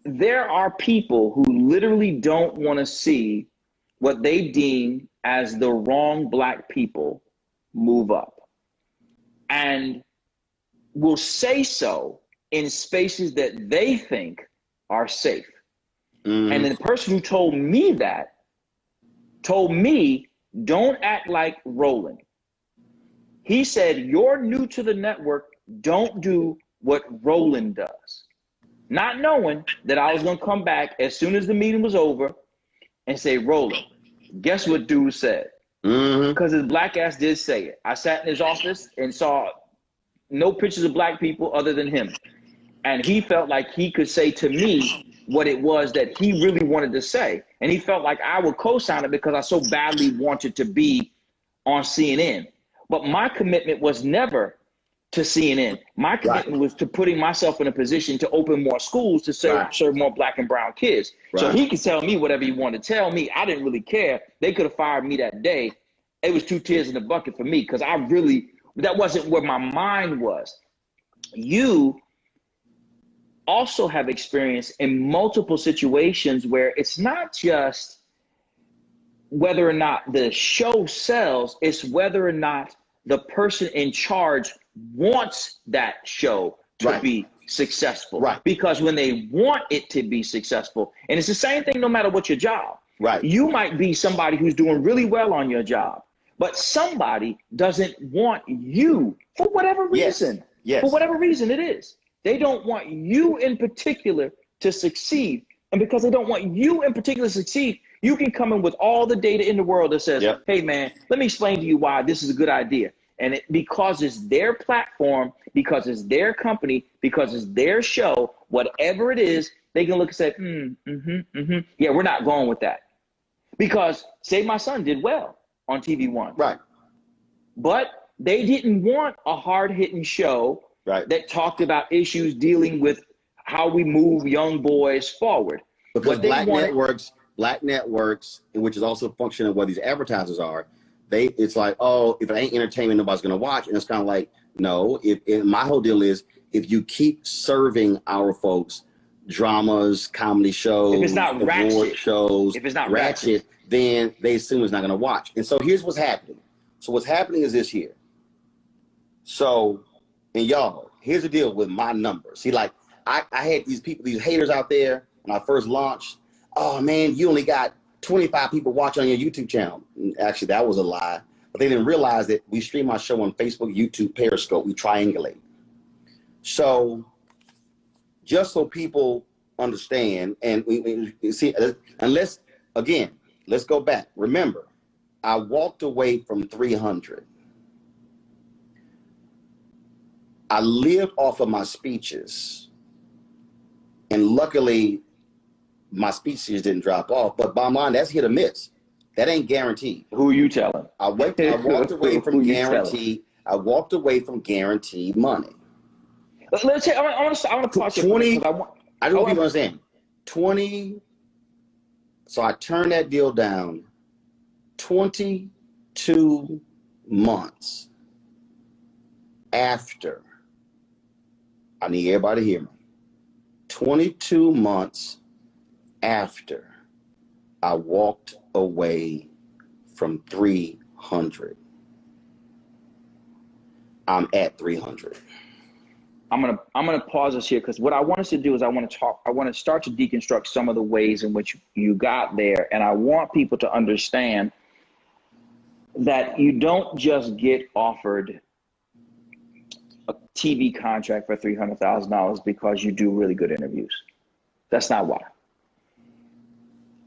there are people who literally don't want to see what they deem as the wrong Black people move up, and will say so in spaces that they think are safe. And the person who told me that told me, don't act like Roland. He said, you're new to the network, don't do what Roland does. Not knowing that I was gonna come back as soon as the meeting was over and say, Roland, guess what dude said? Because his Black ass did say it. I sat in his office and saw no pictures of Black people other than him. And he felt like he could say to me what it was that he really wanted to say. And he felt like I would co-sign it because I so badly wanted to be on CNN. But my commitment was never to CNN. My commitment was to putting myself in a position to open more schools to serve more Black and brown kids. So he could tell me whatever he wanted to tell me. I didn't really care. They could have fired me that day. It was 2 tears in the bucket for me because that wasn't where my mind was. You also have experience in multiple situations where it's not just whether or not the show sells, it's whether or not the person in charge wants that show to be successful. Because when they want it to be successful, and it's the same thing no matter what your job. You might be somebody who's doing really well on your job, but somebody doesn't want you for whatever reason. For whatever reason it is. They don't want you in particular to succeed. And because they don't want you in particular to succeed, you can come in with all the data in the world that says, hey man, let me explain to you why this is a good idea. And because it's their platform, because it's their company, because it's their show, whatever it is, they can look and say, yeah, we're not going with that. Because Save My Son did well on TV One. But they didn't want a hard-hitting show that talked about issues dealing with how we move young boys forward. Because black networks, which is also a function of what these advertisers are, it's like, oh, if it ain't entertainment, nobody's gonna watch. And it's kind of like, no, my whole deal is, if you keep serving our folks dramas, comedy shows, if it's not award ratchet, shows, if it's not ratchet, then they assume it's not gonna watch. And so here's what's happening. So what's happening is this here. So, and y'all, here's the deal with my numbers. See, like I had these people, these haters out there when I first launched. Oh man, you only got 25 people watching on your YouTube channel. And actually, that was a lie. But they didn't realize that we stream our show on Facebook, YouTube, Periscope. We triangulate. So just so people understand, and we see, unless, again, let's go back. Remember, I walked away from 300. I lived off of my speeches, and luckily my speeches didn't drop off, but bottom line, that's hit or miss. That ain't guaranteed. Who are you telling? I walked away from guaranteed. I walked away from guaranteed money. Let's say I want to pause 20. I don't know if you understand. 20. So I turned that deal down. 22 months after. I need everybody to hear me. 22 months after I walked away from 300. I'm at 300. I'm gonna pause us here because what I want us to do is I want to start to deconstruct some of the ways in which you got there, and I want people to understand that you don't just get offered a TV contract for $300,000 because you do really good interviews. That's not why.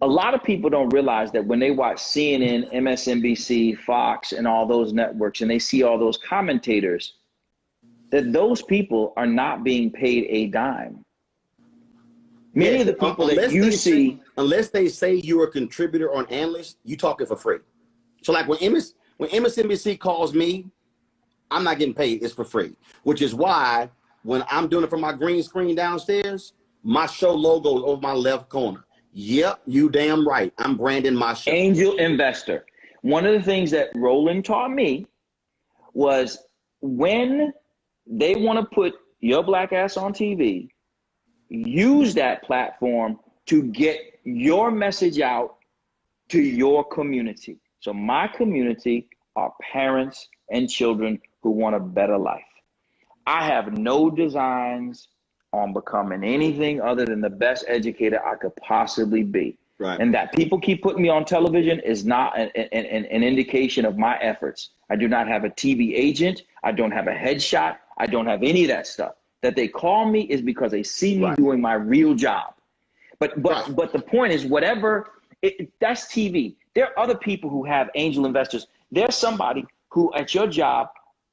A lot of people don't realize that when they watch CNN, MSNBC, Fox, and all those networks, and they see all those commentators, that those people are not being paid a dime. Many of the people that you see, unless they say you're a contributor or an analyst, you talking for free. So like when MSNBC calls me I'm not getting paid. It's for free, which is why when I'm doing it from my green screen downstairs, my show logo is over my left corner. Yep, you damn right. I'm branding my show. Angel investor. One of the things that Roland taught me was when they want to put your black ass on TV, use that platform to get your message out to your community. So my community are parents and children who want a better life. I have no designs on becoming anything other than the best educator I could possibly be. Right. And that people keep putting me on television is not an indication of my efforts. I do not have a TV agent. I don't have a headshot. I don't have any of that stuff. That they call me is because they see me doing my real job. But the point is, whatever, that's TV. There are other people who have angel investors. There's somebody who at your job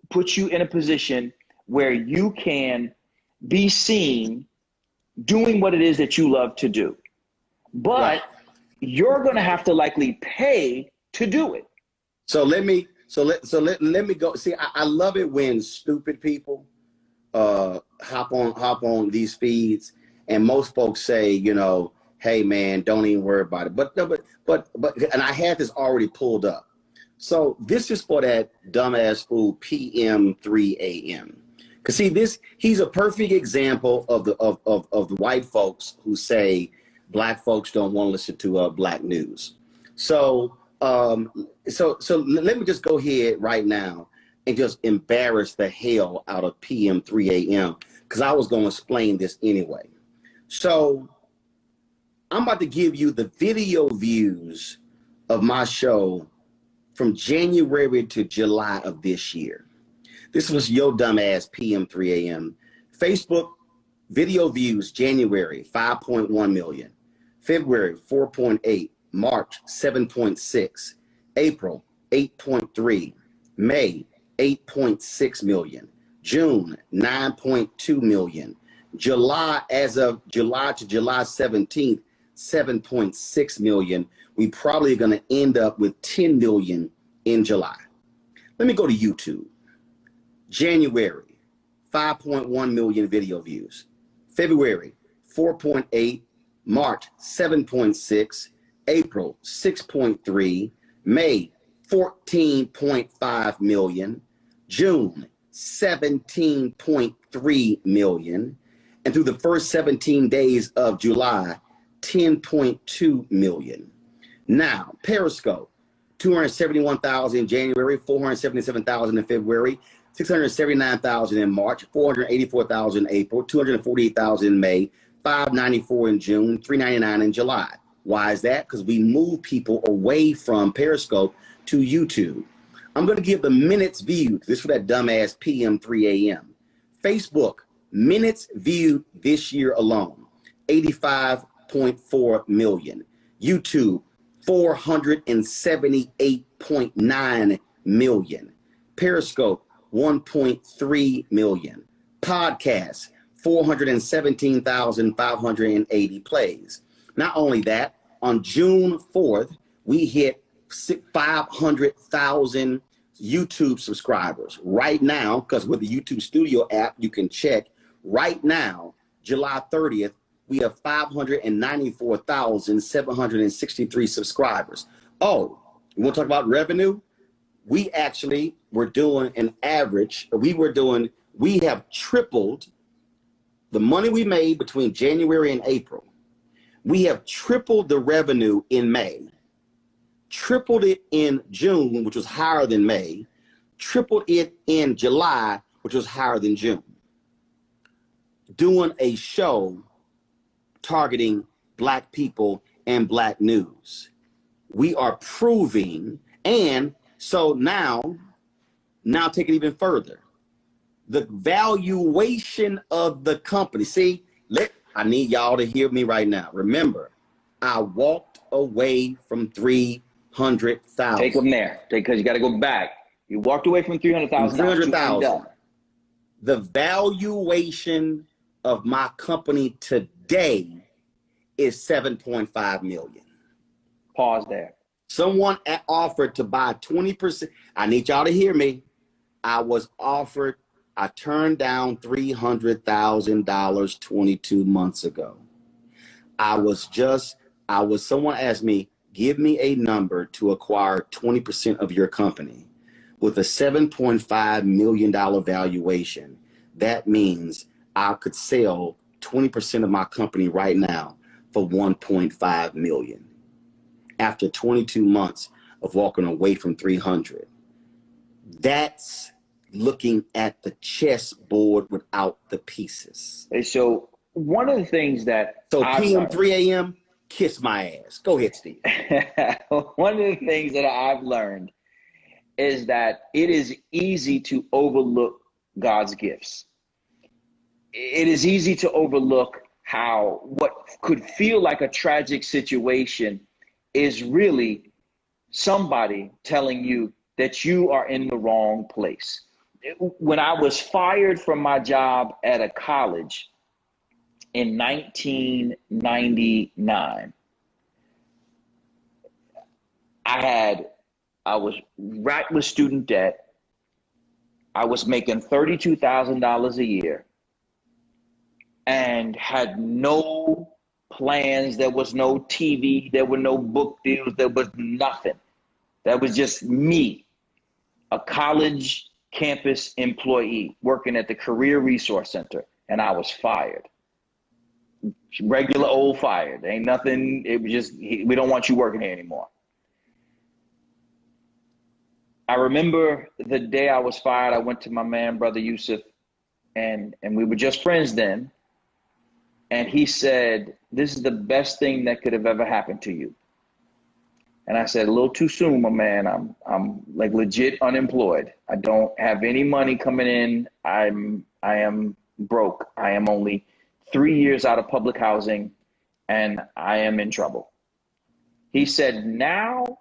puts you in a position where you can be seen doing what it is that you love to do. But you're going to have to likely pay to do it. So let me go. See, I love it when stupid people hop on these feeds, and most folks say, you know, hey man, don't even worry about it. But and I had this already pulled up. So this is for that dumbass fool PM 3 AM. Cause see, he's a perfect example of the white folks who say black folks don't want to listen to black news. So let me just go ahead right now and just embarrass the hell out of PM 3 AM because I was going to explain this anyway. So I'm about to give you the video views of my show from January to July of this year. This was your dumbass PM 3 AM. Facebook video views January 5.1 million, February 4.8, March 7.6, April 8.3, May 8.6 million, June 9.2 million, July, as of July to July 17th, 7.6 million. We probably going to end up with 10 million in July. Let me go to YouTube. January, 5.1 million video views. February, 4.8. March, 7.6. April, 6.3. May, 14.5 million. June, 17.3 million. And through the first 17 days of July, 10.2 million. Now, Periscope, 271,000 in January, 477,000 in February, 679,000 in March, 484,000 in April, 248,000 in May, 594 in June, 399 in July. Why is that? Because we move people away from Periscope to YouTube. I'm going to give the minutes viewed. This for that dumbass PM 3 AM. Facebook, minutes viewed this year alone, 85.4 million. YouTube, 478.9 million. Periscope, 1.3 million. Podcasts, 417,580 plays. Not only that, on June 4th, we hit 500,000 YouTube subscribers. Right now, because with the YouTube Studio app, you can check. Right now, July 30th, we have 594,763 subscribers. Oh, you want to talk about revenue? We actually were doing an average. We have tripled the money we made between January and April. We have tripled the revenue in May, tripled it in June, which was higher than May, tripled it in July, which was higher than June. Doing a show targeting black people and black news. We are proving, and so now take it even further. The valuation of the company. See, I need y'all to hear me right now. Remember, I walked away from 300,000. Take them there, because you got to go back. You walked away from 300,000. 300,000. The valuation of my company today is 7.5 million. Pause there. Someone offered to buy 20%. I need y'all to hear me. I turned down $300,000 22 months ago. Someone asked me, give me a number to acquire 20% of your company with a $7.5 million valuation. That means I could sell 20% of my company right now for $1.5 million after 22 months of walking away from 300. That's looking at the chessboard without the pieces. So one of the things that PM, 3 a.m., kiss my ass. Go ahead, Steve. One of the things that I've learned is that it is easy to overlook God's gifts. It is easy to overlook how what could feel like a tragic situation is really somebody telling you that you are in the wrong place. When I was fired from my job at a college in 1999, I was racked with student debt. I was making $32,000 a year and had no plans. There was no TV. There were no book deals. There was nothing. That was just me, a college campus employee working at the Career Resource Center, and I was fired. Regular old fired. Ain't nothing. It was just, we don't want you working here anymore. I remember the day I was fired, I went to my man, Brother Yusuf, and we were just friends then. And he said, this is the best thing that could have ever happened to you. And I said, a little too soon, my man. I'm like legit unemployed. I don't have any money coming in. I am broke. I am only 3 years out of public housing, and I am in trouble. He said, now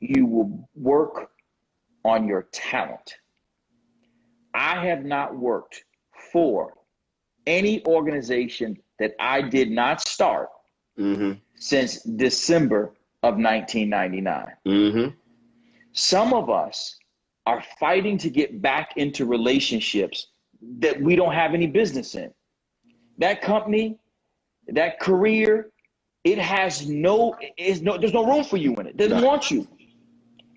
you will work on your talent. I have not worked for any organization that I did not start since December of 1999. Some of us are fighting to get back into relationships that we don't have any business in. That company, that career, there's no room for you in it. It doesn't want you.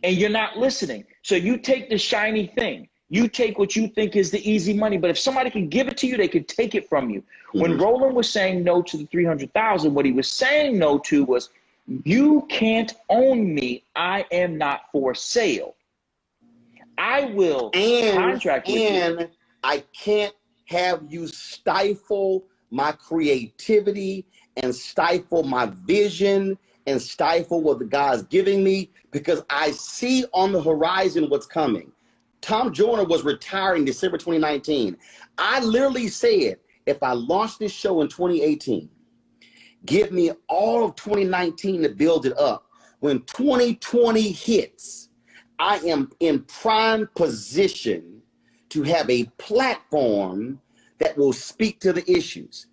And you're not listening. So you take the shiny thing. You take what you think is the easy money. But if somebody can give it to you, they can take it from you. When Roland was saying no to the 300,000, what he was saying no to was, you can't own me. I am not for sale. I will contract with you. And I can't have you stifle my creativity and stifle my vision and stifle what the God's giving me, because I see on the horizon what's coming. Tom Joyner was retiring December 2019. I literally said, if I launch this show in 2018, give me all of 2019 to build it up. When 2020 hits, I am in prime position to have a platform that will speak to the issues.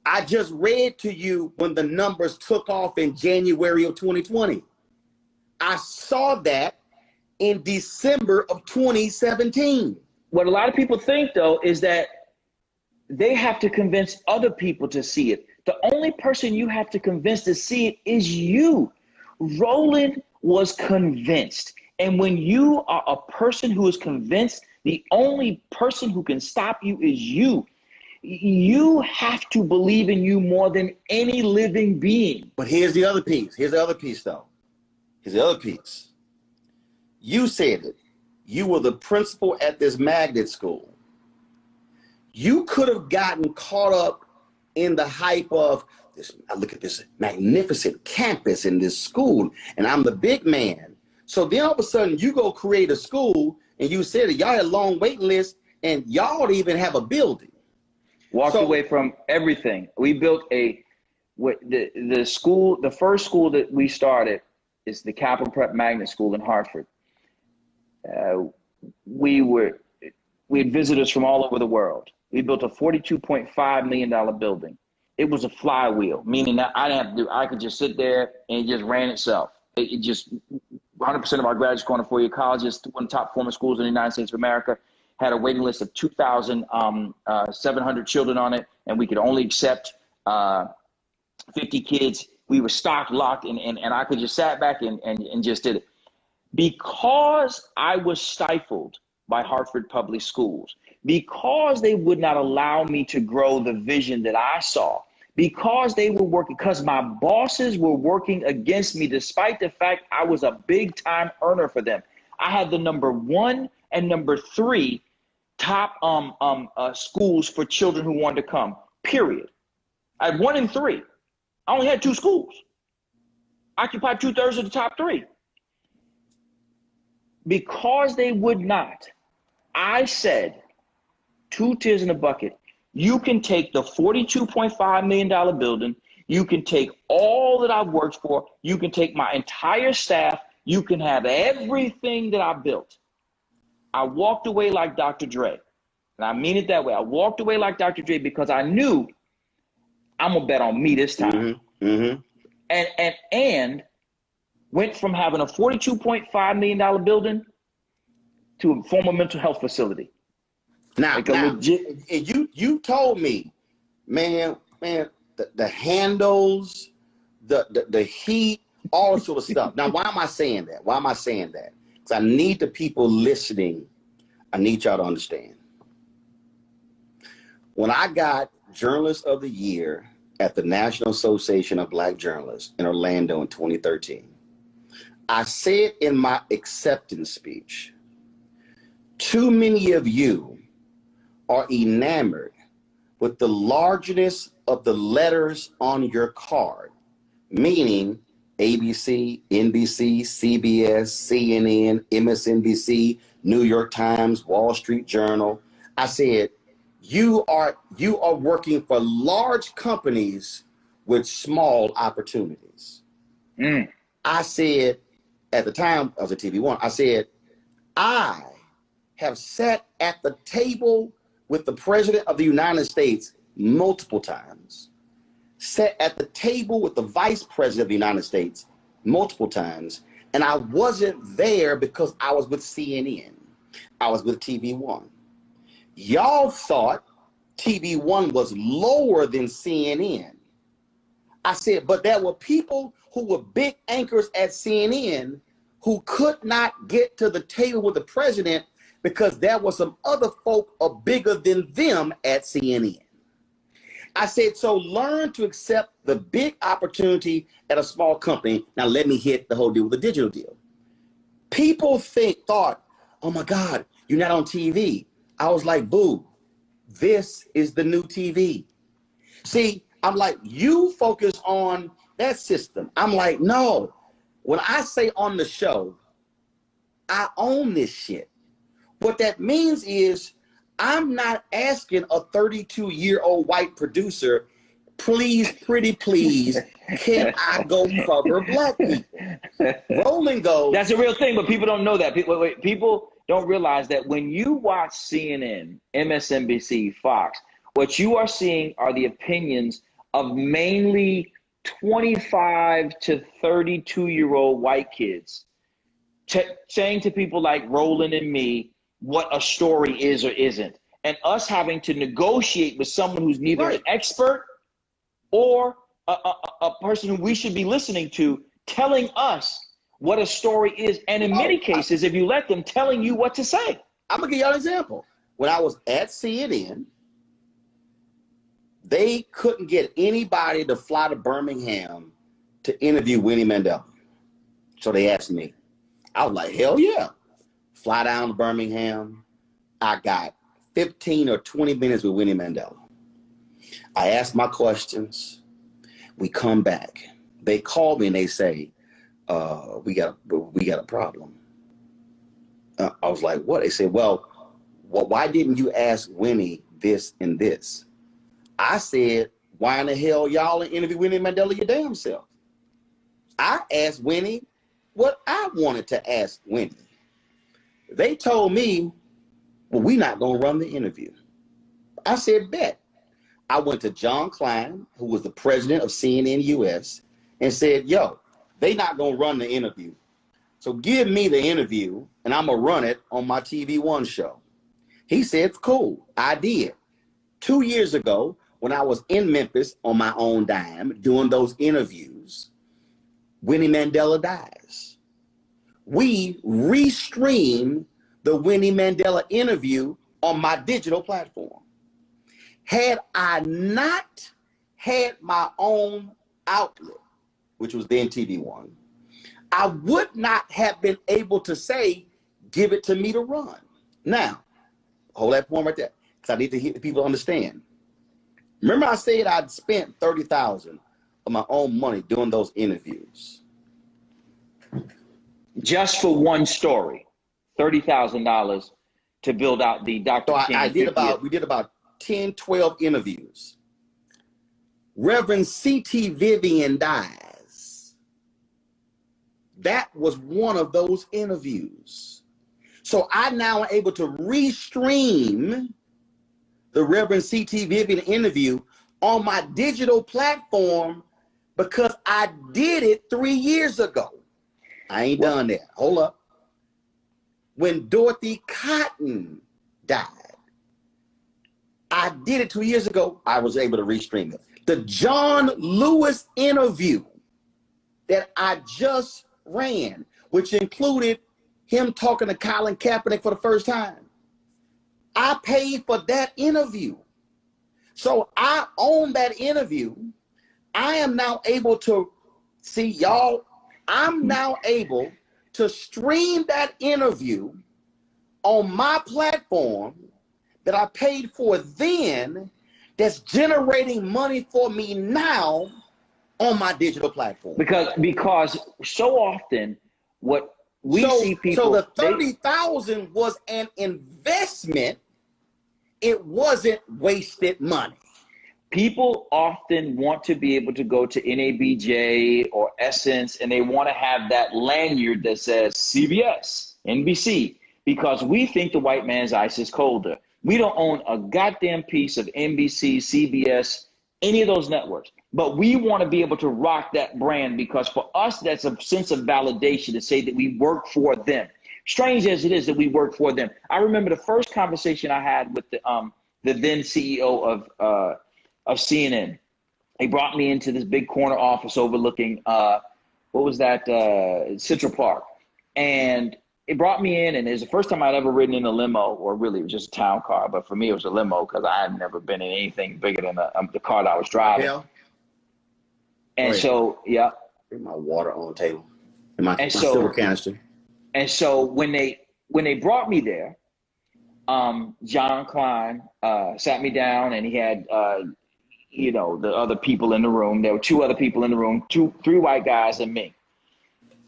I just read to you when the numbers took off in January of 2020. I saw that in December of 2017. What a lot of people think, though, is that they have to convince other people to see it. The only person you have to convince to see it is you. Roland was convinced. And when you are a person who is convinced, the only person who can stop you is you. You have to believe in you more than any living being. But here's the other piece. Here's the other piece, though. Here's the other piece. You said it. You were the principal at this magnet school. You could have gotten caught up in the hype of this. I look at this magnificent campus in this school, and I'm the big man. So then all of a sudden you go create a school, and you said that y'all had a long waiting list, and y'all don't even have a building. Walked away from everything. We built the school. The first school that we started is the Capital Prep Magnet School in Hartford. We had visitors from all over the world. We built a $42.5 million building. It was a flywheel, meaning that I didn't have to do. I could just sit there and it just ran itself. It just 100% of our graduates going to four-year colleges, one of the top performing schools in the United States of America, had a waiting list of 2,700 children on it, and we could only accept 50 kids. We were stocked, locked, and I could just sat back and just did it. Because I was stifled by Hartford Public Schools, because they would not allow me to grow the vision that I saw, because they were working, because my bosses were working against me, despite the fact I was a big time earner for them. I had the number 1 and number 3 top schools for children who wanted to come, period. I had 1 and 3. I only had 2 schools. Occupied 2/3 of the top 3. Because they would not, I said, 2 tears in a bucket. You can take the $42.5 million building. You can take all that I've worked for. You can take my entire staff. You can have everything that I built. I walked away like Dr. Dre. And I mean it that way. I walked away like Dr. Dre because I knew I'm going to bet on me this time. And went from having a $42.5 million building to a former mental health facility. Now, you told me, man, the handles, the heat, all sort of stuff. Now, why am I saying that? Why am I saying that? Because I need the people listening, I need y'all to understand. When I got Journalist of the Year at the National Association of Black Journalists in Orlando in 2013, I said in my acceptance speech, too many of you are enamored with the largeness of the letters on your card, meaning ABC, NBC, CBS, CNN, MSNBC, New York Times, Wall Street Journal. I said, you are working for large companies with small opportunities. I said, at the time I was at TV1, I said, I have sat at the table with the President of the United States multiple times, sat at the table with the Vice President of the United States multiple times, and I wasn't there because I was with CNN. I was with TV1. Y'all thought TV1 was lower than CNN. I said, but there were people who were big anchors at CNN who could not get to the table with the president because there were some other folk bigger than them at CNN. I said, so learn to accept the big opportunity at a small company. Now let me hit the whole deal with the digital deal. People thought, oh my God, you're not on TV. I was like, boo, this is the new TV. See, I'm like, you focus on that system. I'm like, no, when I say on the show, I own this shit. What that means is I'm not asking a 32-year-old white producer, please, pretty please, can I go cover black people? Roland goes. That's a real thing, but people don't know that. People don't realize that when you watch CNN, MSNBC, Fox, what you are seeing are the opinions of mainly 25 to 32-year-old white kids saying to people like Roland and me what a story is or isn't, and us having to negotiate with someone who's neither an expert or a person who we should be listening to telling us what a story is, and in many cases, if you let them, telling you what to say. I'm gonna give y'all an example. When I was at CNN, they couldn't get anybody to fly to Birmingham to interview Winnie Mandela. So they asked me. I was like, hell yeah. Fly down to Birmingham. I got 15 or 20 minutes with Winnie Mandela. I asked my questions. We come back. They call me and they say, we got a problem. I was like, what? They said, well, why didn't you ask Winnie this and this? I said, why in the hell y'all interview Winnie Mandela your damn self? I asked Winnie what I wanted to ask Winnie. They told me, well, we're not going to run the interview. I said, bet. I went to John Klein, who was the president of CNN US, and said, yo, they not going to run the interview. So give me the interview and I'm going to run it on my TV1 show. He said, cool. I did. 2 years ago, when I was in Memphis on my own dime doing those interviews, Winnie Mandela dies. We restreamed the Winnie Mandela interview on my digital platform. Had I not had my own outlet, which was then TV1, I would not have been able to say, give it to me to run. Now, hold that point right there, because I need to hear the people understand. Remember I said I'd spent $30,000 of my own money doing those interviews. Just for one story, $30,000 to build out the Dr. So King. we did about 10, 12 interviews. Reverend C.T. Vivian dies. That was one of those interviews. So I now am able to restream the Reverend C.T. Vivian interview on my digital platform because I did it 3 years ago. I ain't done that. Hold up. When Dorothy Cotton died, I did it 2 years ago. I was able to restream it. The John Lewis interview that I just ran, which included him talking to Colin Kaepernick for the first time, I paid for that interview. So I own that interview. I am now able to see y'all. I'm now able to stream that interview on my platform that I paid for then, that's generating money for me now on my digital platform. Because so often what we see people. So the 30,000 was an investment. It wasn't wasted money. People often want to be able to go to NABJ or Essence, and they want to have that lanyard that says CBS, NBC, because we think the white man's ice is colder. We don't own a goddamn piece of NBC, CBS, any of those networks. But we want to be able to rock that brand because for us, that's a sense of validation to say that we work for them. Strange as it is that we work for them. I remember the first conversation I had with the then CEO of CNN. He brought me into this big corner office overlooking, Central Park. And it brought me in, and it was the first time I'd ever ridden in a limo, or really it was just a town car, but for me it was a limo because I had never been in anything bigger than the car that I was driving. Yeah. And so, yeah. Here's my water on the table. And my silver canister. And so when they brought me there, John Klein sat me down, and he had the other people in the room. There were two other people in the room, three white guys and me.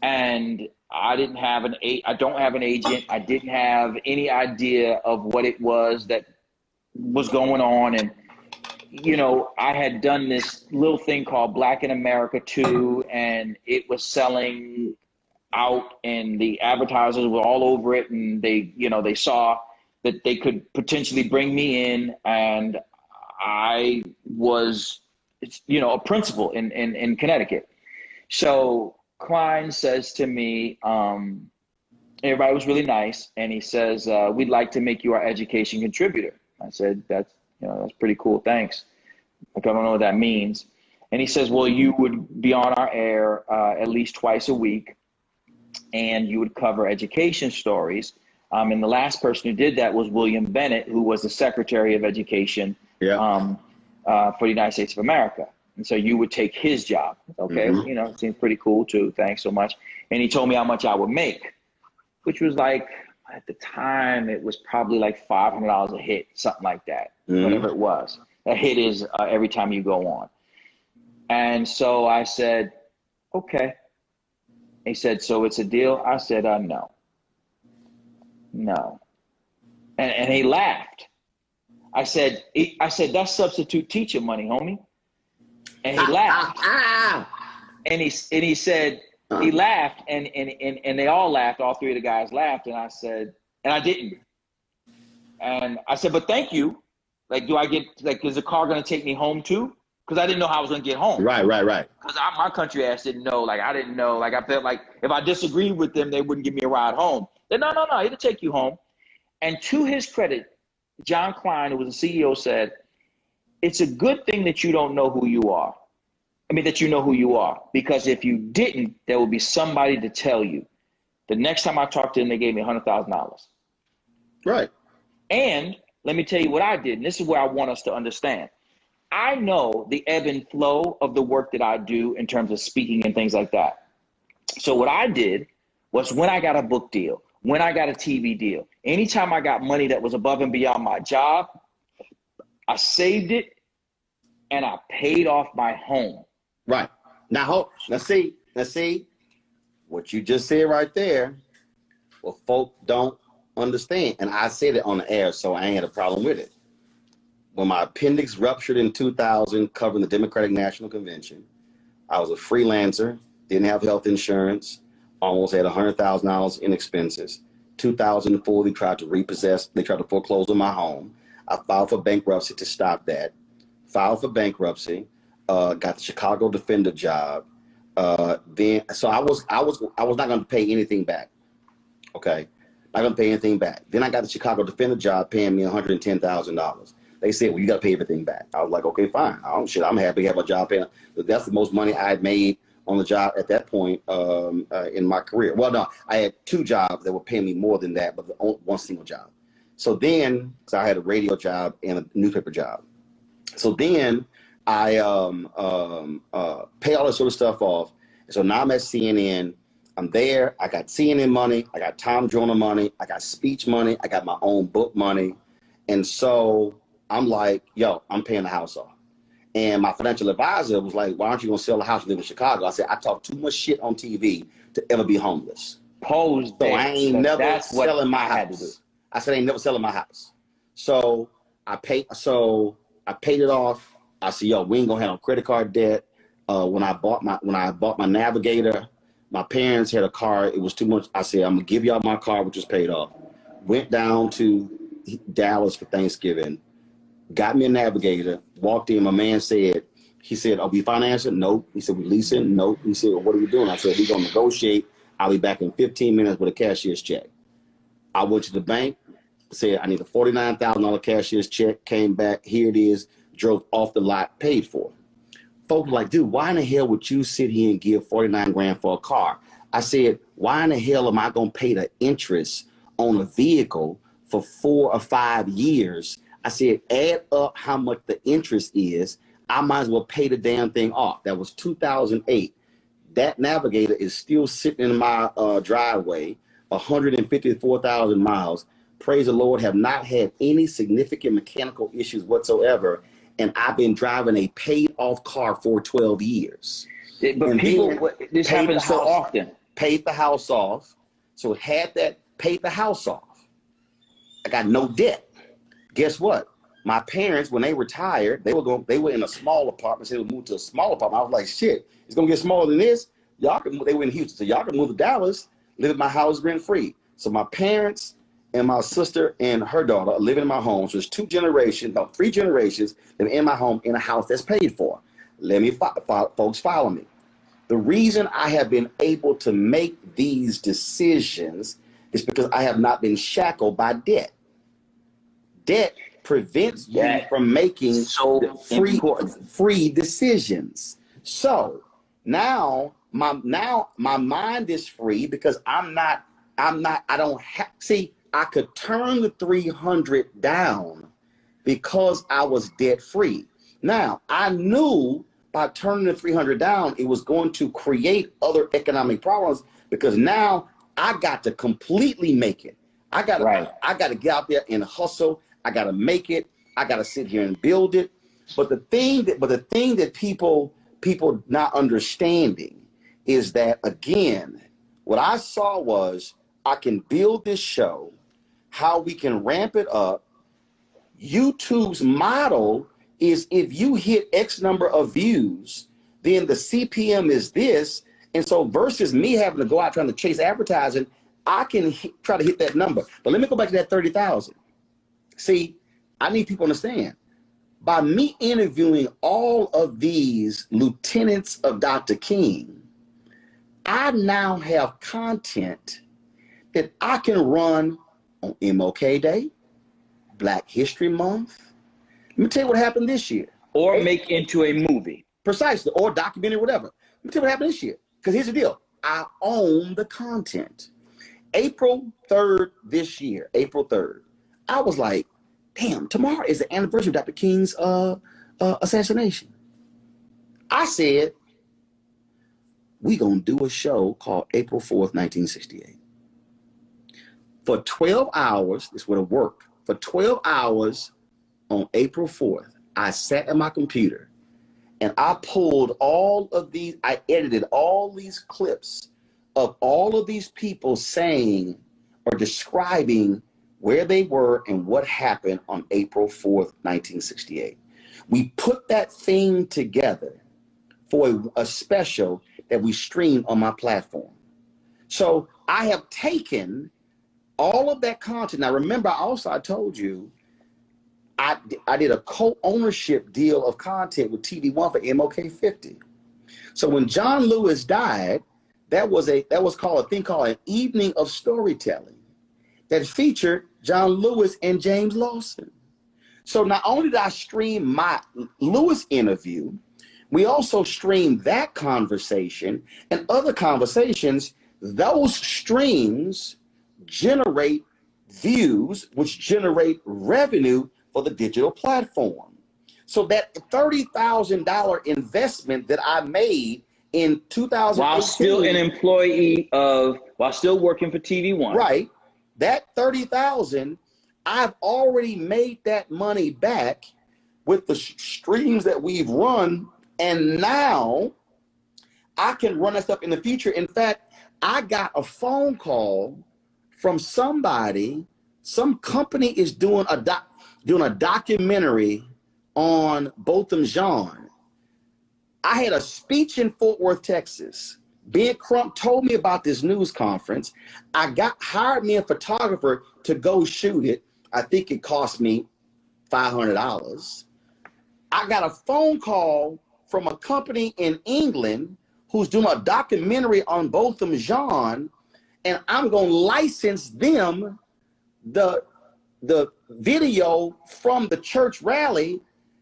And I don't have an agent. I didn't have any idea of what it was that was going on. And, I had done this little thing called Black in America 2, and it was selling out, and the advertisers were all over it. And they saw that they could potentially bring me in, and I was, a principal in Connecticut. So Klein says to me, everybody was really nice, and he says, we'd like to make you our education contributor. I said, that's pretty cool, thanks. Like, I don't know what that means. And he says, well, you would be on our air at least twice a week, and you would cover education stories. And the last person who did that was William Bennett, who was the Secretary of Education for the United States of America. And so you would take his job. Okay, it seems pretty cool too. Thanks so much. And he told me how much I would make, which was like, at the time, it was probably like $500 a hit, something like that, whatever it was. A hit is every time you go on. And so I said, okay. He said, so it's a deal? I said, no. No. And he laughed. I said, that's substitute teacher money, homie. And he laughed. And he said, he laughed, and they all laughed. All three of the guys laughed. And I said, and I didn't. And I said, but thank you. Like, do I get, like, is the car going to take me home too? because I didn't know how I was going to get home. Right. Because my country ass didn't know. Like, I didn't know. Like, I felt like if I disagreed with them, they wouldn't give me a ride home. Then, no, it'll take you home. And to his credit, John Klein, who was the CEO, said, it's a good thing that you don't know who you are. I mean, that you know who you are. Because if you didn't, there would be somebody to tell you. The next time I talked to them, they gave me $100,000. Right. And let me tell you what I did. And this is where I want us to understand. I know the ebb and flow of the work that I do in terms of speaking and things like that. So what I did was, when I got a book deal, when I got a TV deal, anytime I got money that was above and beyond my job, I saved it and I paid off my home. Right. Now see what you just said right there. Well, folk don't understand. And I said it on the air, so I ain't had a problem with it. When my appendix ruptured in 2000, covering the Democratic National Convention, I was a freelancer, didn't have health insurance, almost had $100,000 in expenses. 2004, they tried to foreclose on my home. I filed for bankruptcy to stop that. Filed for bankruptcy, got the Chicago Defender job. So I was not going to pay anything back. Okay, not going to pay anything back. Then I got the Chicago Defender job, paying me $110,000. They said, well, you got to pay everything back. I was like, okay, fine. I'm happy to have a job paying. That's the most money I had made on the job at that point in my career. Well, no, I had two jobs that were paying me more than that, but one single job. So then, because I had a radio job and a newspaper job. So then I pay all this sort of stuff off. And so now I'm at CNN. I'm there. I got CNN money. I got Tom Joyner money. I got speech money. I got my own book money. And so I'm like, yo, I'm paying the house off. And my financial advisor was like, why aren't you going to sell the house and live in Chicago? I said, I talk too much shit on TV to ever be homeless. So I ain't never selling my house. I said, I ain't never selling my house. So I paid it off. I said, yo, we ain't gonna have no credit card debt. When I bought my Navigator, my parents had a car. It was too much. I said, I'm gonna give y'all my car, which was paid off. Went down to Dallas for Thanksgiving, got me a Navigator, walked in. My man said, are we financing? Nope. He said, we leasing? Nope. He said, well, what are we doing? I said, we're gonna negotiate. I'll be back in 15 minutes with a cashier's check. I went to the bank, said, I need a $49,000 cashier's check, came back, here it is, drove off the lot, paid for it. Folks were like, dude, why in the hell would you sit here and give 49 grand for a car? I said, why in the hell am I going to pay the interest on a vehicle for 4 or 5 years? I said, add up how much the interest is. I might as well pay the damn thing off. That was 2008. That Navigator is still sitting in my driveway, 154,000 miles. Praise the Lord, have not had any significant mechanical issues whatsoever. And I've been driving a paid off car for 12 years. But and people, this happens so often. Paid the house off. So paid the house off. I got no debt. Guess what? My parents, when they retired, they were in a small apartment. So they would move to a small apartment. I was like, shit, it's gonna get smaller than this. They were in Houston, so y'all can move to Dallas, live in my house rent free. So my parents and my sister and her daughter are living in my home. So there's 3 generations living in my home in a house that's paid for. Let me, folks, follow me. The reason I have been able to make these decisions is because I have not been shackled by debt. Debt prevents you from making free decisions. So now my mind is free because I could turn the 300 down because I was debt free. Now I knew by turning the 300 down, it was going to create other economic problems because now I got to completely make it. I got to get out there and hustle. I got to make it. I got to sit here and build it. But the thing that people not understanding is that, again, what I saw was I can build this show, how we can ramp it up. YouTube's model is if you hit X number of views, then the CPM is this. And so versus me having to go out trying to chase advertising, I can try to hit that number. But let me go back to that 30,000. See, I need people to understand. by me interviewing all of these lieutenants of Dr. King, I now have content that I can run on MLK Day, Black History Month. Let me tell you what happened this year. Or make into a movie. Precisely, or documentary, whatever. Let me tell you what happened this year. Because here's the deal. I own the content. April 3rd this year, April 3rd, I was like, damn, tomorrow is the anniversary of Dr. King's assassination. I said, we gonna do a show called April 4th, 1968. For 12 hours, this would have worked. For 12 hours on April 4th, I sat at my computer and I pulled all of these, I edited all these clips of all of these people saying or describing where they were and what happened on April 4th, 1968. We put that thing together for a special that we streamed on my platform. So I have taken all of that content. Now remember, I told you, I did a co-ownership deal of content with TV1 for MLK 50. So when John Lewis died, that was called a thing called an evening of storytelling that featured John Lewis and James Lawson. So not only did I stream my Lewis interview, we also streamed that conversation and other conversations. Those streams generate views, which generate revenue for the digital platform. So that $30,000 investment that I made in 2018, while still an employee while still working for TV1, right? That $30,000, I've already made that money back with the streams that we've run, and now I can run that stuff in the future. In fact, I got a phone call from somebody. Some company is doing a documentary on Botham Jean. I had a speech in Fort Worth, Texas. Ben Crump told me about this news conference. I hired me a photographer to go shoot it. I think it cost me $500. I got a phone call from a company in England who's doing a documentary on Botham Jean, and I'm going to license them the video from the church rally,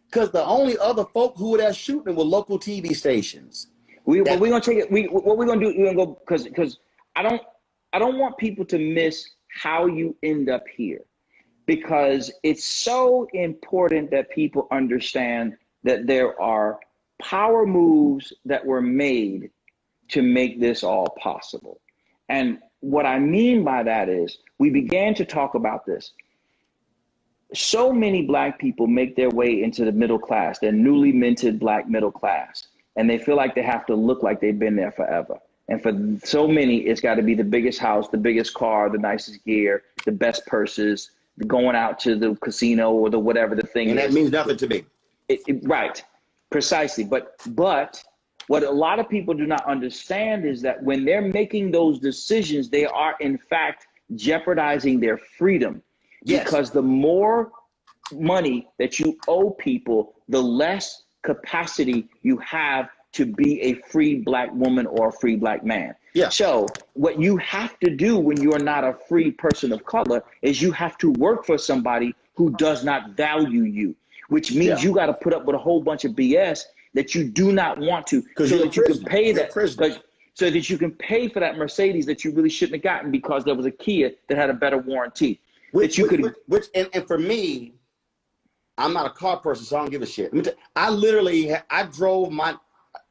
because the only other folk who were there shooting were local TV stations. We're gonna take it. What we're gonna do? We're gonna go because I don't want people to miss how you end up here, because it's so important that people understand that there are power moves that were made to make this all possible. And what I mean by that is we began to talk about this. So many Black people make their way into the middle class, they're newly minted Black middle class, and they feel like they have to look like they've been there forever. And for so many, it's got to be the biggest house, the biggest car, the nicest gear, the best purses, going out to the casino or the whatever the thing is. And that means nothing to me. Right, precisely. But what a lot of people do not understand is that when they're making those decisions, they are in fact jeopardizing their freedom. Yes. Because the more money that you owe people, the less capacity you have to be a free Black woman or a free Black man. Yeah. So what you have to do when you are not a free person of color is you have to work for somebody who does not value you, which means you got to put up with a whole bunch of BS that you do not want to, so that you can pay that, so that you can pay for that Mercedes that you really shouldn't have gotten because there was a Kia that had a better warranty. And for me, I'm not a car person, so I don't give a shit. I drove my,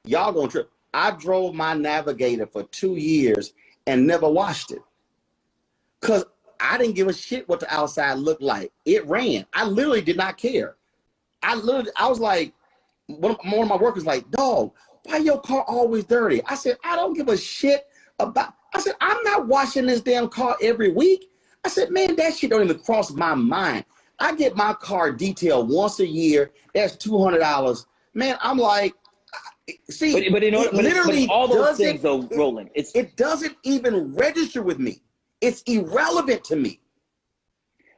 y'all gonna trip. I drove my Navigator for 2 years and never washed it, because I didn't give a shit what the outside looked like. It ran. I literally did not care. I was like, one of my workers like, dog, why your car always dirty? I said, I don't give a shit about, I said, I'm not washing this damn car every week. I said, man, that shit don't even cross my mind. I get my car detailed once a year. That's $200. Man, I'm like, see, but all those things though, Roland, it doesn't even register with me. It's irrelevant to me.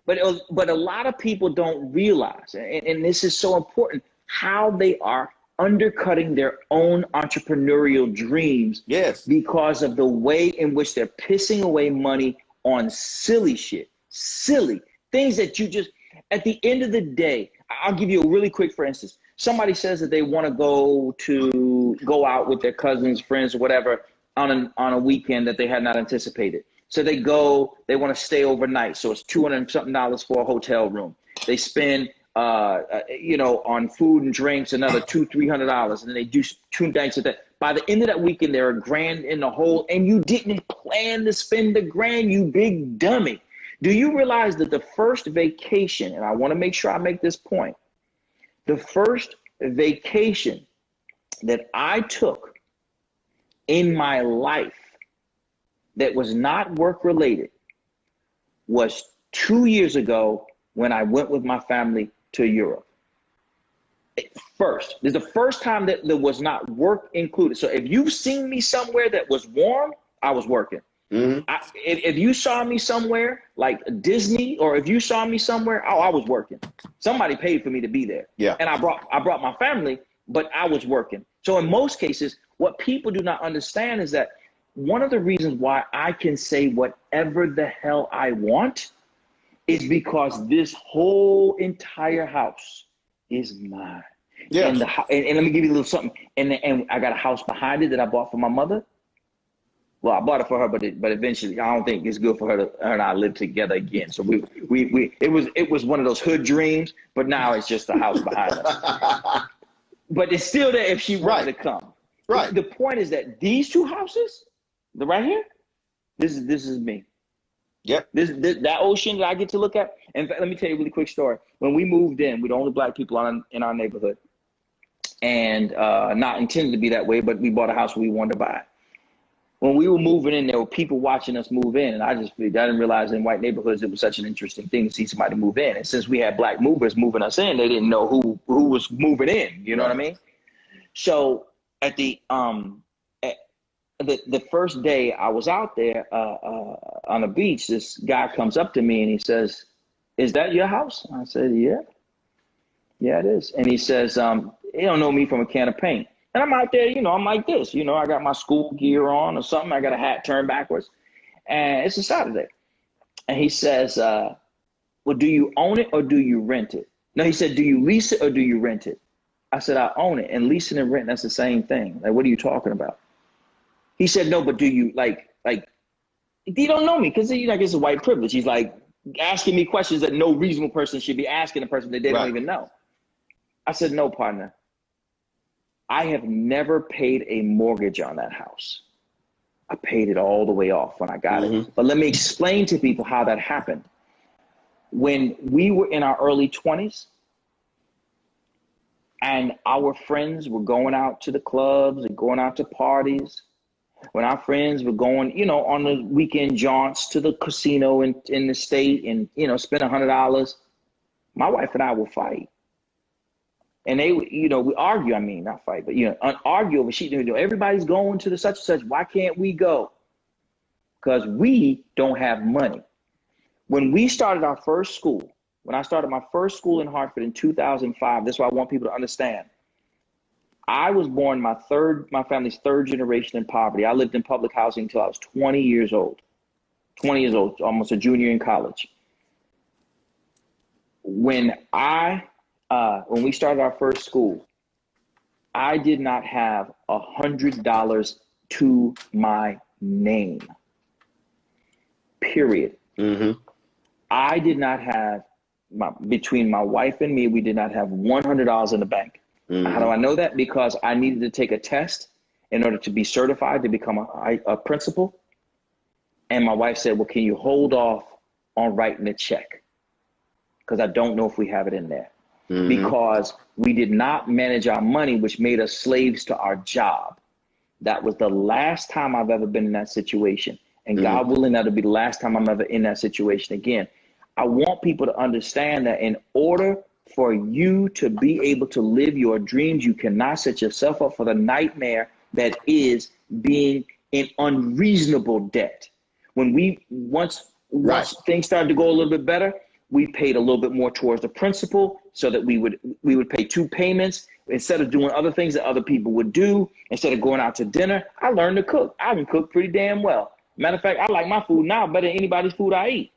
but a lot of people don't realize, and this is so important, how they are undercutting their own entrepreneurial dreams. Yes. Because of the way in which they're pissing away money on silly shit, silly things that you just, at the end of the day, I'll give you a really quick, for instance, somebody says that they want to go out with their cousins, friends, or whatever on a weekend that they had not anticipated. So they want to stay overnight. So it's $200 and something for a hotel room. They spend, on food and drinks, another $200-300. And then they do 2 nights of that. By the end of that weekend, they're $1,000 in the hole, and you didn't plan to spend $1,000, you big dummy. Do you realize that the first vacation, and I want to make sure I make this point, the first vacation that I took in my life that was not work related was 2 years ago when I went with my family to Europe. This is the first time that there was not work included. So if you've seen me somewhere that was warm, I was working. Mm-hmm. If you saw me somewhere like Disney, or if you saw me somewhere, I was working. Somebody paid for me to be there. Yeah. And I brought my family, but I was working. So in most cases, what people do not understand is that one of the reasons why I can say whatever the hell I want is because this whole entire house is mine. Yeah. And let me give you a little something. And I got a house behind it that I bought for my mother. Well, I bought it for her, but eventually I don't think it's good for her and I live together again. So it was one of those hood dreams, but now it's just a house behind us. But it's still there if she wanted to come. Right. The point is that these 2 houses, the right here, this is me. Yep. That ocean that I get to look at. In fact, let me tell you a really quick story. When we moved in, we're the only Black people in our neighborhood, and not intended to be that way, but we bought a house we wanted to buy. When we were moving in, there were people watching us move in, and I didn't realize in white neighborhoods it was such an interesting thing to see somebody move in. And since we had Black movers moving us in, they didn't know who was moving in. You know what I mean? So at the first day I was out there on the beach, this guy comes up to me and he says, "Is that your house?" I said, "Yeah, it is." And he says, "He don't know me from a can of paint." And I'm out there, I'm like this, I got my school gear on or something. I got a hat turned backwards, and it's a Saturday. And he says, "Well, do you own it or do you rent it?" No, he said, "Do you lease it or do you rent it?" I said, "I own it." And leasing and renting, that's the same thing. Like, what are you talking about? He said, "No, but do you like, you don't know me," because it's a white privilege. He's like asking me questions that no reasonable person should be asking a person that they don't even know. I said, "No, partner. I have never paid a mortgage on that house. I paid it all the way off when I got it. But let me explain to people how that happened. When we were in our early 20s and our friends were going out to the clubs and going out to parties, when our friends were going, on the weekend jaunts to the casino in the state and, spend $100, my wife and I will fight. And they, we argue, not fight, but, argue over shit. Everybody's going to the such and such. Why can't we go? Because we don't have money. When we started our first school, when I started my first school in Hartford in 2005, that's what I want people to understand. I was born my family's 3rd generation in poverty. I lived in public housing until I was 20 years old, almost a junior in college. When we started our first school, I did not have $100 to my name, period. Mm-hmm. I did not have, between my wife and me, we did not have $100 in the bank. Mm-hmm. How do I know that? Because I needed to take a test in order to be certified to become a principal. And my wife said, "Well, can you hold off on writing a check? Because I don't know if we have it in there." Mm-hmm. Because we did not manage our money, which made us slaves to our job. That was the last time I've ever been in that situation. And God willing, that'll be the last time I'm ever in that situation again. I want people to understand that in order for you to be able to live your dreams, you cannot set yourself up for the nightmare that is being in unreasonable debt. Once things started to go a little bit better, we paid a little bit more towards the principal so that we would pay 2 payments instead of doing other things that other people would do. Instead of going out to dinner, I learned to cook. I can cook pretty damn well. Matter of fact, I like my food now better than anybody's food I eat.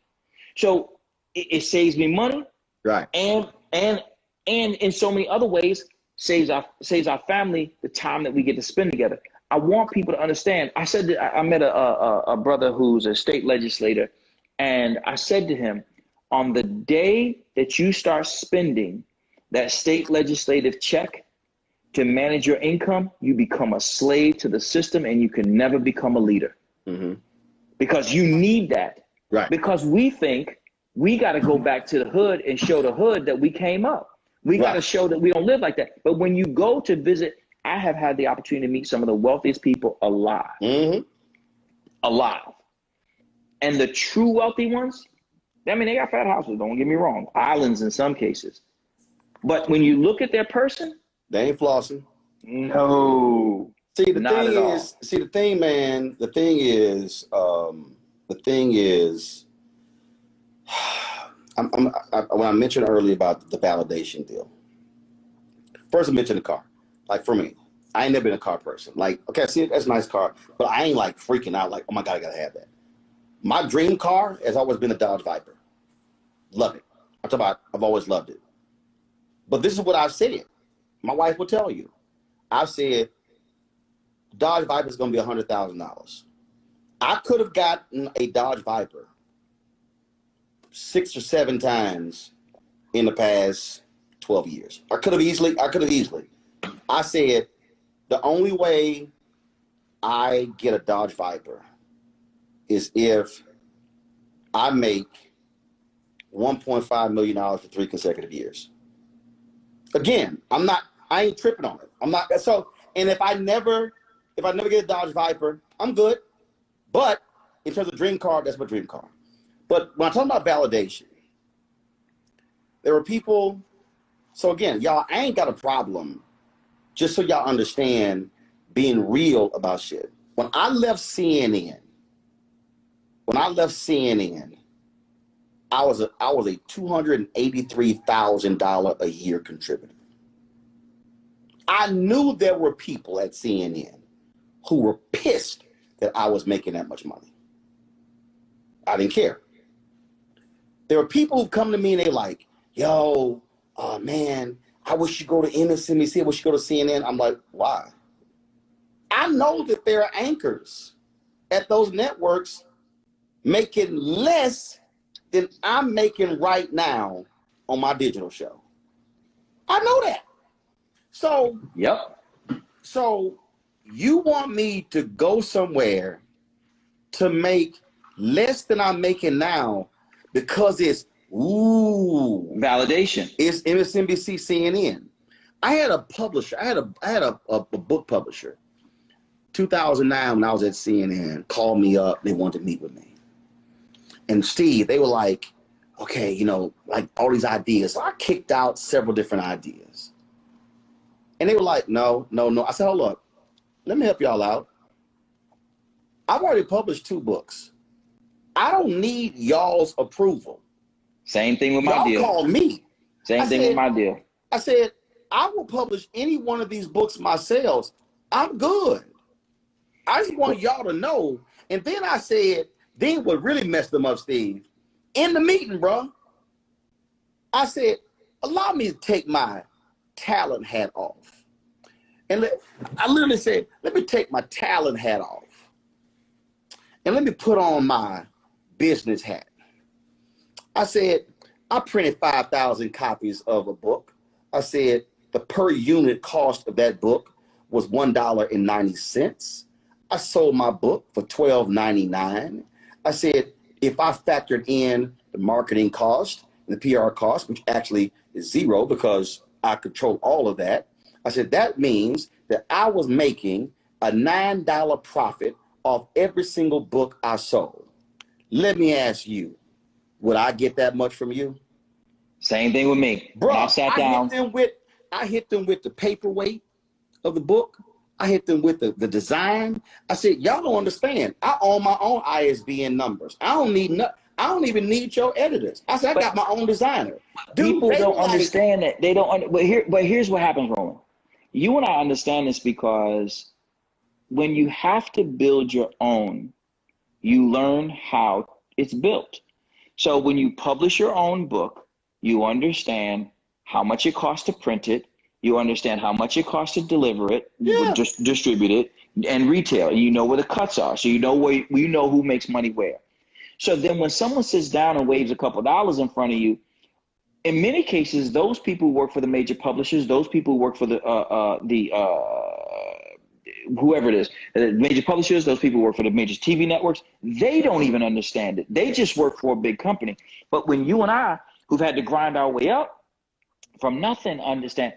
So it saves me money, right? And in so many other ways, saves our family the time that we get to spend together. I want people to understand. I said that I met a brother who's a state legislator, and I said to him, on the day that you start spending that state legislative check to manage your income, you become a slave to the system and you can never become a leader. Mm-hmm. Because you need that. Right. Because we think we got to go back to the hood and show the hood that we came up. We got to show that we don't live like that. But when you go to visit, I have had the opportunity to meet some of the wealthiest people alive. Mm-hmm. Alive. And the true wealthy ones, I mean, they got fat houses, don't get me wrong. Islands in some cases. But when you look at their person, they ain't flossing. No. See, the thing is, when I mentioned earlier about the validation deal, first I mentioned the car. Like for me, I ain't never been a car person. Like, okay, I see that's a nice car, but I ain't like freaking out like, oh my God, I gotta have that. My dream car has always been a Dodge Viper. Love it. I've always loved it. But this is what I've said. My wife will tell you. I've said, Dodge Viper is going to be $100,000. I could have gotten a Dodge Viper 6 or 7 times in the past 12 years. I could have easily. I said, the only way I get a Dodge Viper is if I make $1.5 million for 3 consecutive years. Again, I ain't tripping on it. I'm not. So, and if I never get a Dodge Viper, I'm good. But in terms of dream car, that's my dream car. But when I'm talking about validation, there were people. So again, y'all, I ain't got a problem. Just so y'all understand, being real about shit. When I left CNN, I was a $283,000 a year contributor. I knew there were people at CNN who were pissed that I was making that much money. I didn't care. There were people who come to me and they like, yo, man, I wish you go to MSNBC, I wish you go to CNN. I'm like, why? I know that there are anchors at those networks making less than I'm making right now on my digital show. I know that. So, yep. So you want me to go somewhere to make less than I'm making now because it's validation. It's MSNBC, CNN. I had a publisher. I had a book publisher. 2009 when I was at CNN, called me up. They wanted to meet with me. And Steve, they were like, okay, like all these ideas. So I kicked out several different ideas. And they were like, no. I said, hold up. Let me help y'all out. I've already published 2 books. I don't need y'all's approval. Same thing with my deal. Y'all call me. Same thing with my deal. I said, I will publish any one of these books myself. I'm good. I just want y'all to know. And then I said, then what really messed them up, Steve, in the meeting, bro, I said, allow me to take my talent hat off. And I literally said, let me take my talent hat off. And let me put on my business hat. I said, I printed 5,000 copies of a book. I said, the per unit cost of that book was $1.90. I sold my book for $12.99. I said, if I factored in the marketing cost and the PR cost, which actually is zero because I control all of that, I said, that means that I was making a $9 profit off every single book I sold. Let me ask you, would I get that much from you? Same thing with me. Bro, I sat down. I hit them with the paperweight of the book. I hit them with the design. I said, y'all don't understand. I own my own ISBN numbers. I don't need nothing. I don't even need your editors. I said, I got my own designer. Dude, people don't understand that. They don't. But here's what happens, Roland. You and I understand this because when you have to build your own, you learn how it's built. So when you publish your own book, you understand how much it costs to print it. You understand how much it costs to deliver it, just distribute it, and retail. And you know where the cuts are, so you know who makes money where. So then when someone sits down and waves a couple of dollars in front of you, in many cases, those people who work for the major publishers, those people who work for the whoever it is, the major publishers, those people who work for the major TV networks, they don't even understand it. They just work for a big company. But when you and I, who've had to grind our way up from nothing, understand,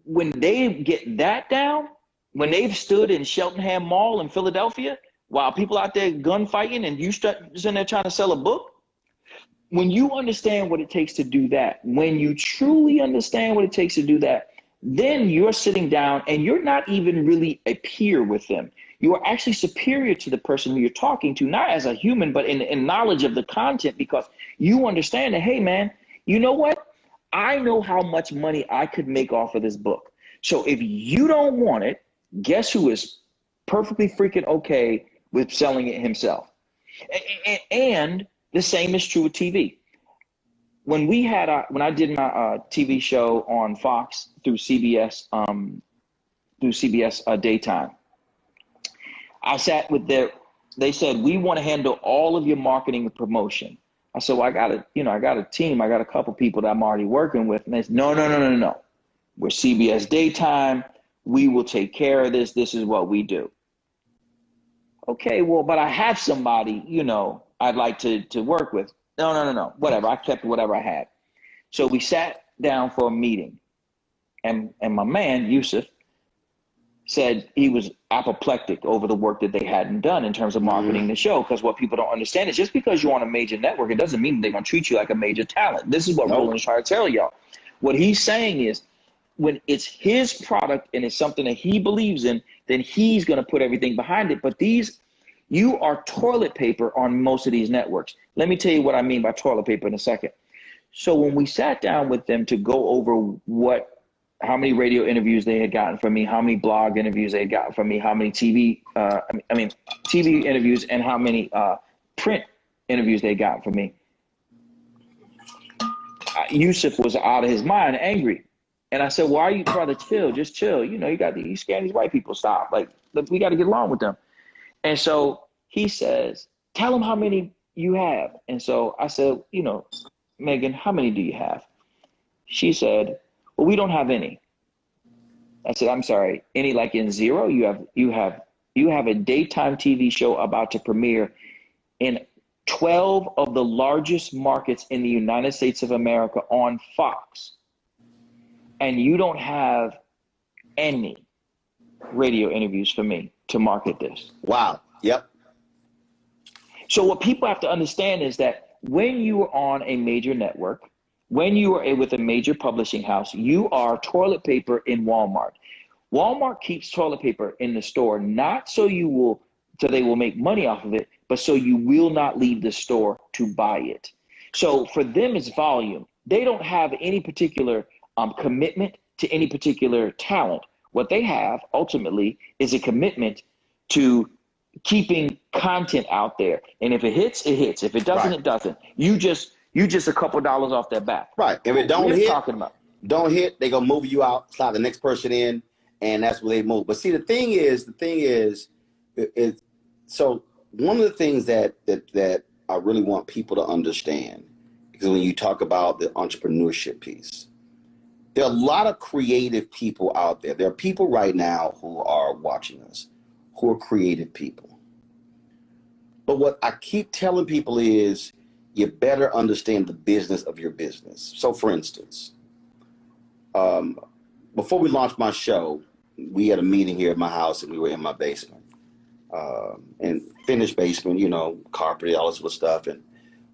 when they get that down, when they've stood in Cheltenham Mall in Philadelphia while people out there gunfighting and you sitting there trying to sell a book, when you understand what it takes to do that, when you truly understand what it takes to do that, then you're sitting down and you're not even really a peer with them. You are actually superior to the person who you're talking to, not as a human, but in knowledge of the content, because you understand that, hey, man, you know what? I know how much money I could make off of this book. So if you don't want it, guess who is perfectly freaking okay with selling it himself? And the same is true with TV. When I did my TV show on Fox through CBS daytime, I sat with they said, we want to handle all of your marketing and promotion. I said, well, I got a team. I got a couple people that I'm already working with. And they said, no. We're CBS daytime. We will take care of this. This is what we do. Okay, well, but I have somebody, I'd like to work with. No. Whatever. I kept whatever I had. So we sat down for a meeting, and my man, Yusuf, said he was apoplectic over the work that they hadn't done in terms of marketing the show. Because what people don't understand is just because you're on a major network, it doesn't mean they're going to treat you like a major talent. This is what Roland's trying to tell y'all. What he's saying is, when it's his product and it's something that he believes in, then he's going to put everything behind it. But you are toilet paper on most of these networks. Let me tell you what I mean by toilet paper in a second. So when we sat down with them to go over how many radio interviews they had gotten from me, how many blog interviews they had gotten from me, how many TV interviews, and how many print interviews they got from me, Yusuf was out of his mind, angry. And I said, why are you, brother, chill, just chill. You got you scaring these white people, stop. Like, we got to get along with them. And so he says, tell them how many you have. And so I said, Megan, how many do you have? She said, well, we don't have any. I said, I'm sorry, any like in zero? You have a daytime TV show about to premiere in 12 of the largest markets in the United States of America on Fox. And you don't have any radio interviews for me to market this. Wow. Yep. So what people have to understand is that when you are on a major network, when you are with a major publishing house, you are toilet paper in Walmart. Walmart keeps toilet paper in the store, not so they will make money off of it, but so you will not leave the store to buy it. So for them, it's volume. They don't have any particular commitment to any particular talent. What they have ultimately is a commitment to keeping content out there. And if it hits, it hits. If it doesn't, It doesn't. You just a couple of dollars off their back. Right. If it don't hit, they're gonna move you out, slide the next person in, and that's where they move. But see, the thing is, so one of the things that I really want people to understand, because when you talk about the entrepreneurship piece, there are a lot of creative people out there. There are people right now who are watching us who are creative people. But what I keep telling people is you better understand the business of your business. So for instance, before we launched my show, we had a meeting here at my house and we were in my basement. And finished basement, carpet, all this sort of stuff. And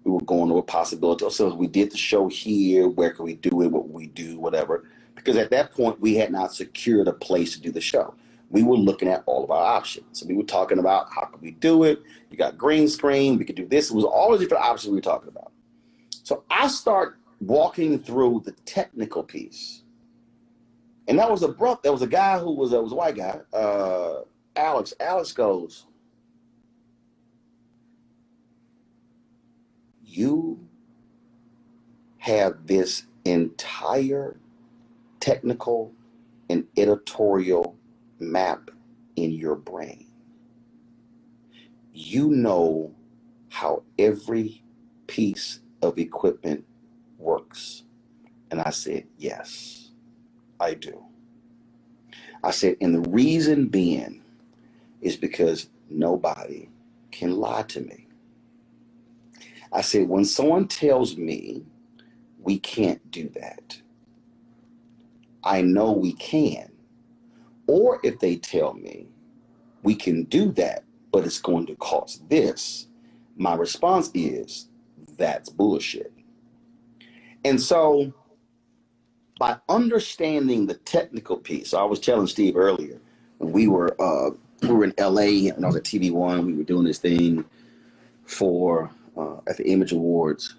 we were going over possibilities. So we did the show here. Where could we do it? What would we do? Whatever. Because at that point, we had not secured a place to do the show. we were looking at all of our options. So we were talking about how could we do it? You got green screen, we could do this. It was all the different options we were talking about. So I start walking through the technical piece. And that was a guy who was a white guy, Alex. Alex goes, you have this entire technical and editorial map in your brain. You know how every piece of equipment works. And I said, yes, I do. I said, and the reason being is because nobody can lie to me. I said, when someone tells me we can't do that, I know we can. Or if they tell me we can do that, but it's going to cost this, my response is, that's bullshit. And so by understanding the technical piece, I was telling Steve earlier, when we were in LA and I was at TV One, we were doing this thing for at the Image Awards,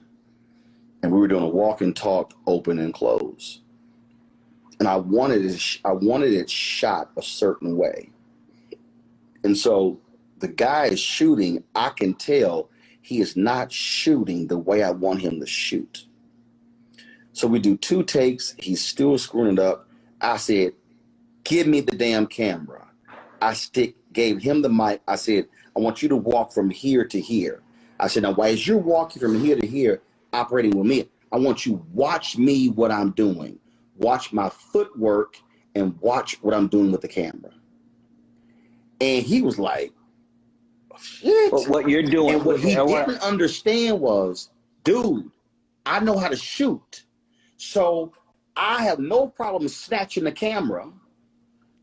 and we were doing a walk and talk, open and close. And I wanted it shot a certain way. And so the guy is shooting, I can tell he is not shooting the way I want him to shoot. So we do 2 takes, he's still screwing it up. I said, give me the damn camera. Gave him the mic. I said, I want you to walk from here to here. I said, now, as you're walking from here to here, operating with me, I want you to watch me what I'm doing. Watch my footwork and watch what I'm doing with the camera. And he was like, shit. But what you're doing. And what he didn't understand was, dude, I know how to shoot. So I have no problem snatching the camera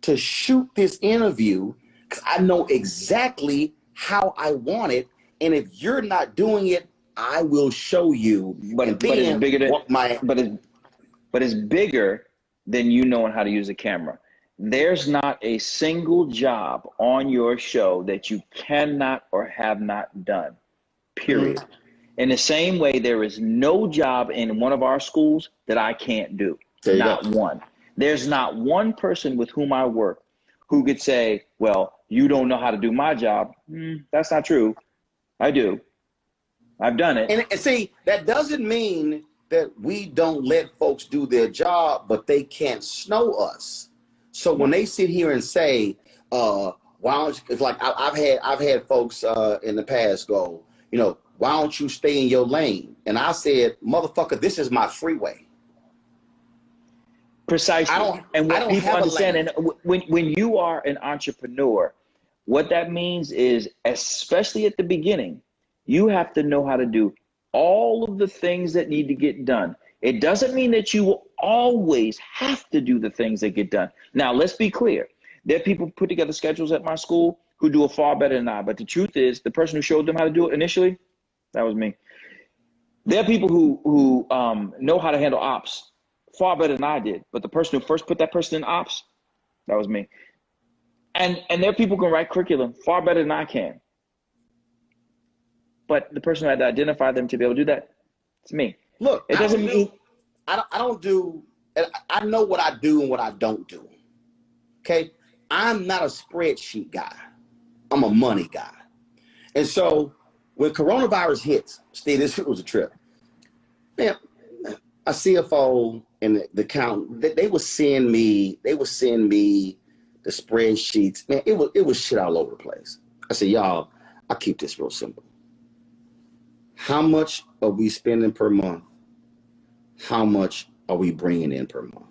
to shoot this interview because I know exactly how I want it. And if you're not doing it, I will show you. But it's bigger than you knowing how to use a camera. There's not a single job on your show that you cannot or have not done, period. Mm-hmm. In the same way, there is no job in one of our schools that I can't do. Not one. There's not one person with whom I work who could say, well, you don't know how to do my job. That's not true. I do. I've done it. And see, that doesn't mean that we don't let folks do their job, but they can't snow us. So when they sit here and say, why don't you, it's like I've had folks in the past go, why don't you stay in your lane? And I said, motherfucker, this is my freeway. Precisely. And what people understand, and when you are an entrepreneur, what that means is, especially at the beginning, you have to know how to do all of the things that need to get done. It doesn't mean that you will always have to do the things that get done. Now, let's be clear. There are people who put together schedules at my school who do it far better than I. But the truth is, the person who showed them how to do it initially, that was me. There are people who know how to handle ops far better than I did. But the person who first put that person in ops, that was me. And there are people who can write curriculum far better than I can. But the person who had to identify them to be able to do that, it's me. Look, it doesn't mean I don't do. I know what I do and what I don't do. Okay, I'm not a spreadsheet guy. I'm a money guy. And so when coronavirus hits, Steve, this was a trip. Man, a CFO and the account, they would send me the spreadsheets. Man, it was shit all over the place. I said, y'all, I'll keep this real simple. How much are we spending per month? How much are we bringing in per month?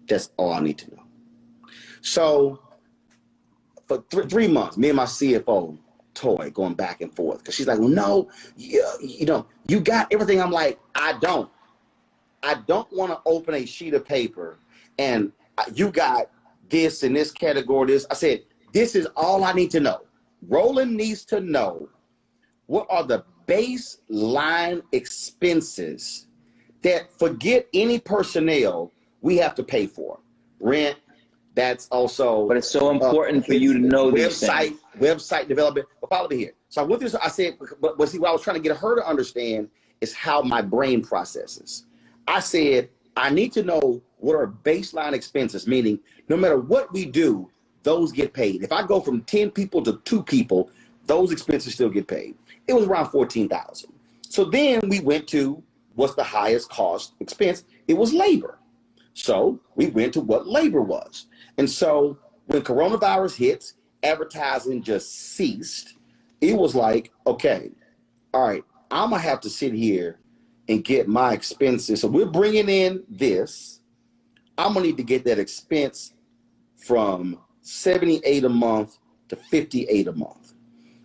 That's all I need to know. So for 3 months, me and my CFO, Toy, going back and forth. Because she's like, well, no, you got everything. I'm like, I don't want to open a sheet of paper and you got this in this category, this. I said, this is all I need to know. Roland needs to know what are the baseline expenses that, forget any personnel, we have to pay for. Rent, That's also, But it's so important for you to know these things. Website development. But follow me here. So I went through. I said, but see, what I was trying to get her to understand is how my brain processes. I said, I need to know what are baseline expenses, meaning no matter what we do, those get paid. If I go from 10 people to 2 people, those expenses still get paid. It was around 14,000. So then we went to what's the highest cost expense? It was labor. So we went to what labor was. And so when coronavirus hits, advertising just ceased. It was like, okay, all right, I'm gonna have to sit here and get my expenses. So we're bringing in this. I'm gonna need to get that expense from 78 a month to 58 a month.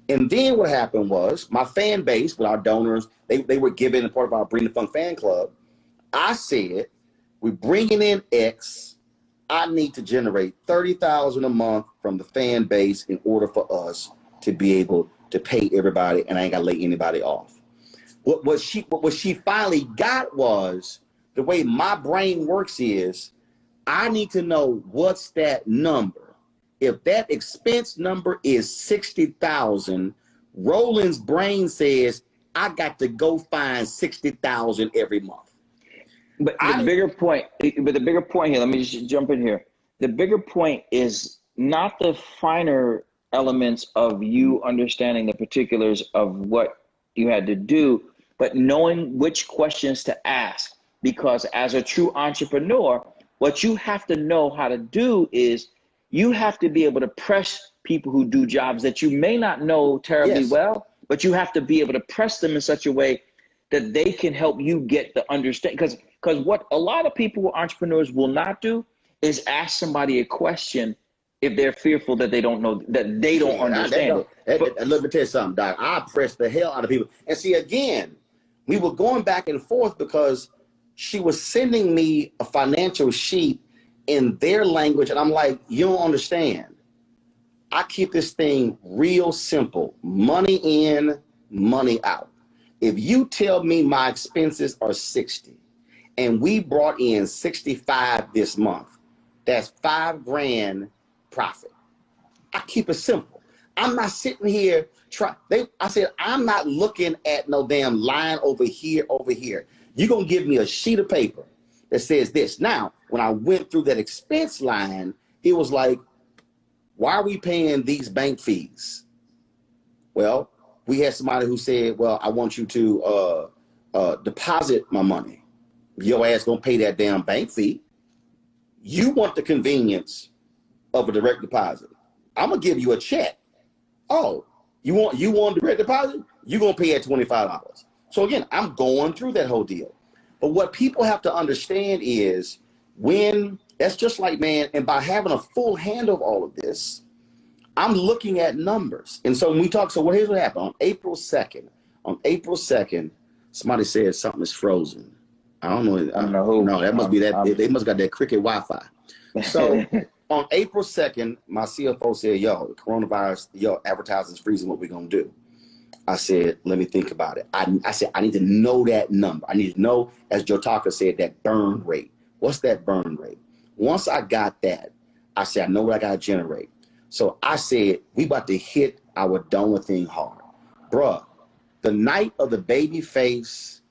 And then what happened was my fan base with our donors, they were given a part of our Bring the Fun fan club. I said, we're bringing in X. I need to generate 30,000 a month from the fan base in order for us to be able to pay everybody, and I ain't gotta lay anybody off. What she finally got was, the way my brain works is, I need to know what's that number. If that expense number is 60,000, Roland's brain says, I got to go find 60,000 every month. But the bigger point here, let me just jump in here. The bigger point is not the finer elements of you understanding the particulars of what you had to do, but knowing which questions to ask. Because as a true entrepreneur, what you have to know how to do is you have to be able to press people who do jobs that you may not know terribly well, but you have to be able to press them in such a way that they can help you get the understanding. Because what a lot of people who are entrepreneurs will not do is ask somebody a question if they're fearful that they don't know, that they don't understand it. Let me tell you something, Doc. I pressed the hell out of people. And see, again, we were going back and forth because she was sending me a financial sheet in their language. And I'm like, you don't understand. I keep this thing real simple. Money in, money out. If you tell me my expenses are 60 and we brought in 65 this month, that's $5,000 profit. I keep it simple. I'm not sitting here I said, I'm not looking at no damn line over here. You're going to give me a sheet of paper that says this. Now, when I went through that expense line, it was like, why are we paying these bank fees? Well, we had somebody who said, well, I want you to deposit my money. Your ass gonna pay that damn bank fee. You want the convenience of a direct deposit. I'm gonna give you a check. Oh, you want direct deposit? You're gonna pay at $25. So again, I'm going through that whole deal. But what people have to understand is that's just like, man, and by having a full handle of all of this, I'm looking at numbers. And so when we talk, here's what happened. On April 2nd, somebody said something is frozen. I don't know who. No, that must be that. They must got that cricket Wi-Fi. So on April 2nd, my CFO said, yo, coronavirus, advertising's freezing, what we gonna do? I said, let me think about it. I said, I need to know that number. I need to know, as Joe Tucker said, that burn rate. What's that burn rate? Once I got that, I said, I know what I gotta generate. So I said, we about to hit our donor thing hard. Bruh, the night of the Babyface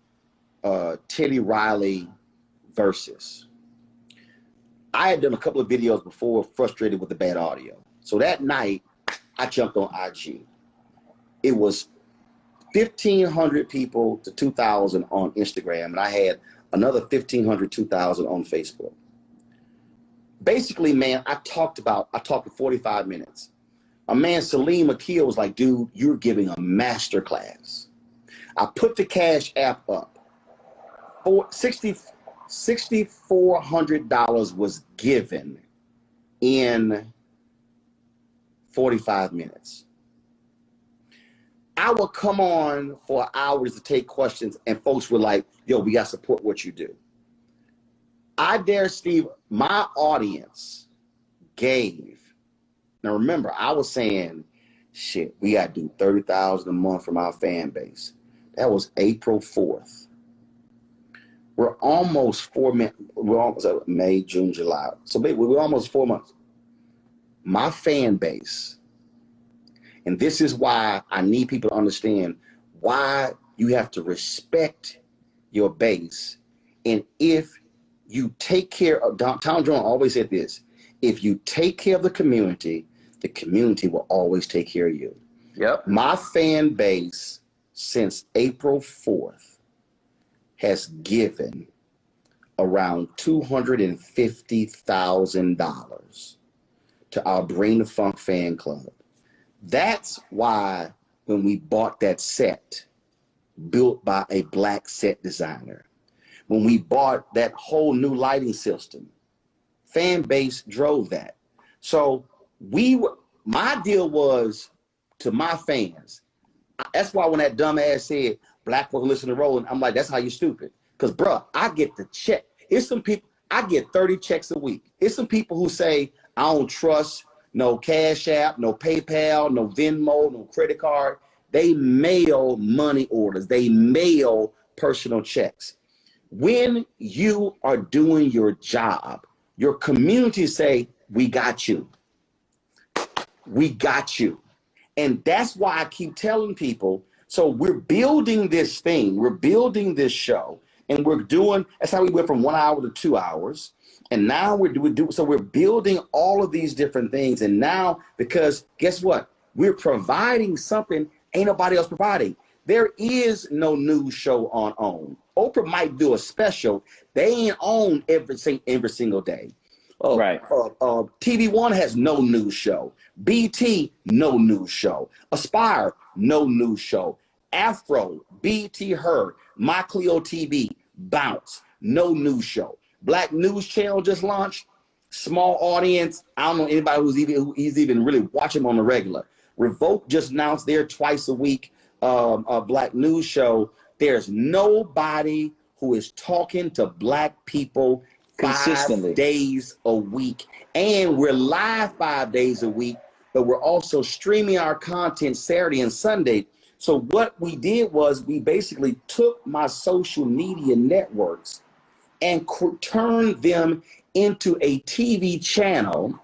Teddy Riley versus, I had done a couple of videos before, frustrated with the bad audio. So that night, I jumped on IG. It was 1,500 people to 2,000 on Instagram, and I had another 1,500, 2,000 on Facebook. Basically, man, I talked for 45 minutes. A man, Salim Akil, was like, dude, you're giving a master class. I put the Cash App up. $6,400 was given in 45 minutes. I would come on for hours to take questions, and folks were like, yo, we got to support what you do. I dare Steve, my audience gave. Now remember, I was saying, shit, we got to do 30,000 a month from our fan base. That was April 4th. We're almost 4 months. We're almost May, June, July. So we're almost 4 months. my fan base, and this is why I need people to understand why you have to respect your base. And if you take care of, Tom Jones always said this, if you take care of the community will always take care of you. Yep. My fan base since April 4th has given around $250,000 to our Bring the Funk fan club. That's why when we bought that set built by a black set designer, when we bought that whole new lighting system, fan base drove that. So my deal was to my fans. That's why when that dumbass said black folk listen to Roland, I'm like, that's how you stupid. Because, bruh, I get the check. It's some people, I get 30 checks a week. It's some people who say, I don't trust no Cash App, no PayPal, no Venmo, no credit card. They mail money orders. They mail personal checks. When you are doing your job, your community say, we got you. We got you. And that's why I keep telling people, so we're building this thing, we're building this show, and we're doing, that's how we went from 1 hour to 2 hours. And now so we're building all of these different things. And now, because guess what? We're providing something ain't nobody else providing. There is no news show on OWN. Oprah might do a special. They ain't on every single day. Right. TV One has no news show. BT, no news show. Aspire, no news show. Afro, BT Her, My Clio TV, Bounce, no news show. Black News Channel just launched. Small audience. I don't know anybody who's even really watching on the regular. Revolt just announced their twice a week Black News show. There's nobody who is talking to Black people consistently 5 days a week. And we're live 5 days a week, but we're also streaming our content Saturday and Sunday. So what we did was we basically took my social media networks and turned them into a TV channel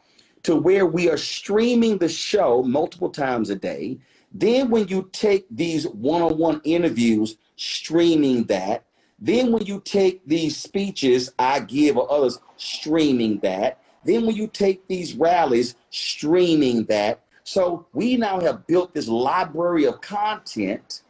to where we are streaming the show multiple times a day. Then when you take these one-on-one interviews, streaming that. Then when you take these speeches I give or others, streaming that. Then when you take these rallies, streaming that. So we now have built this library of content.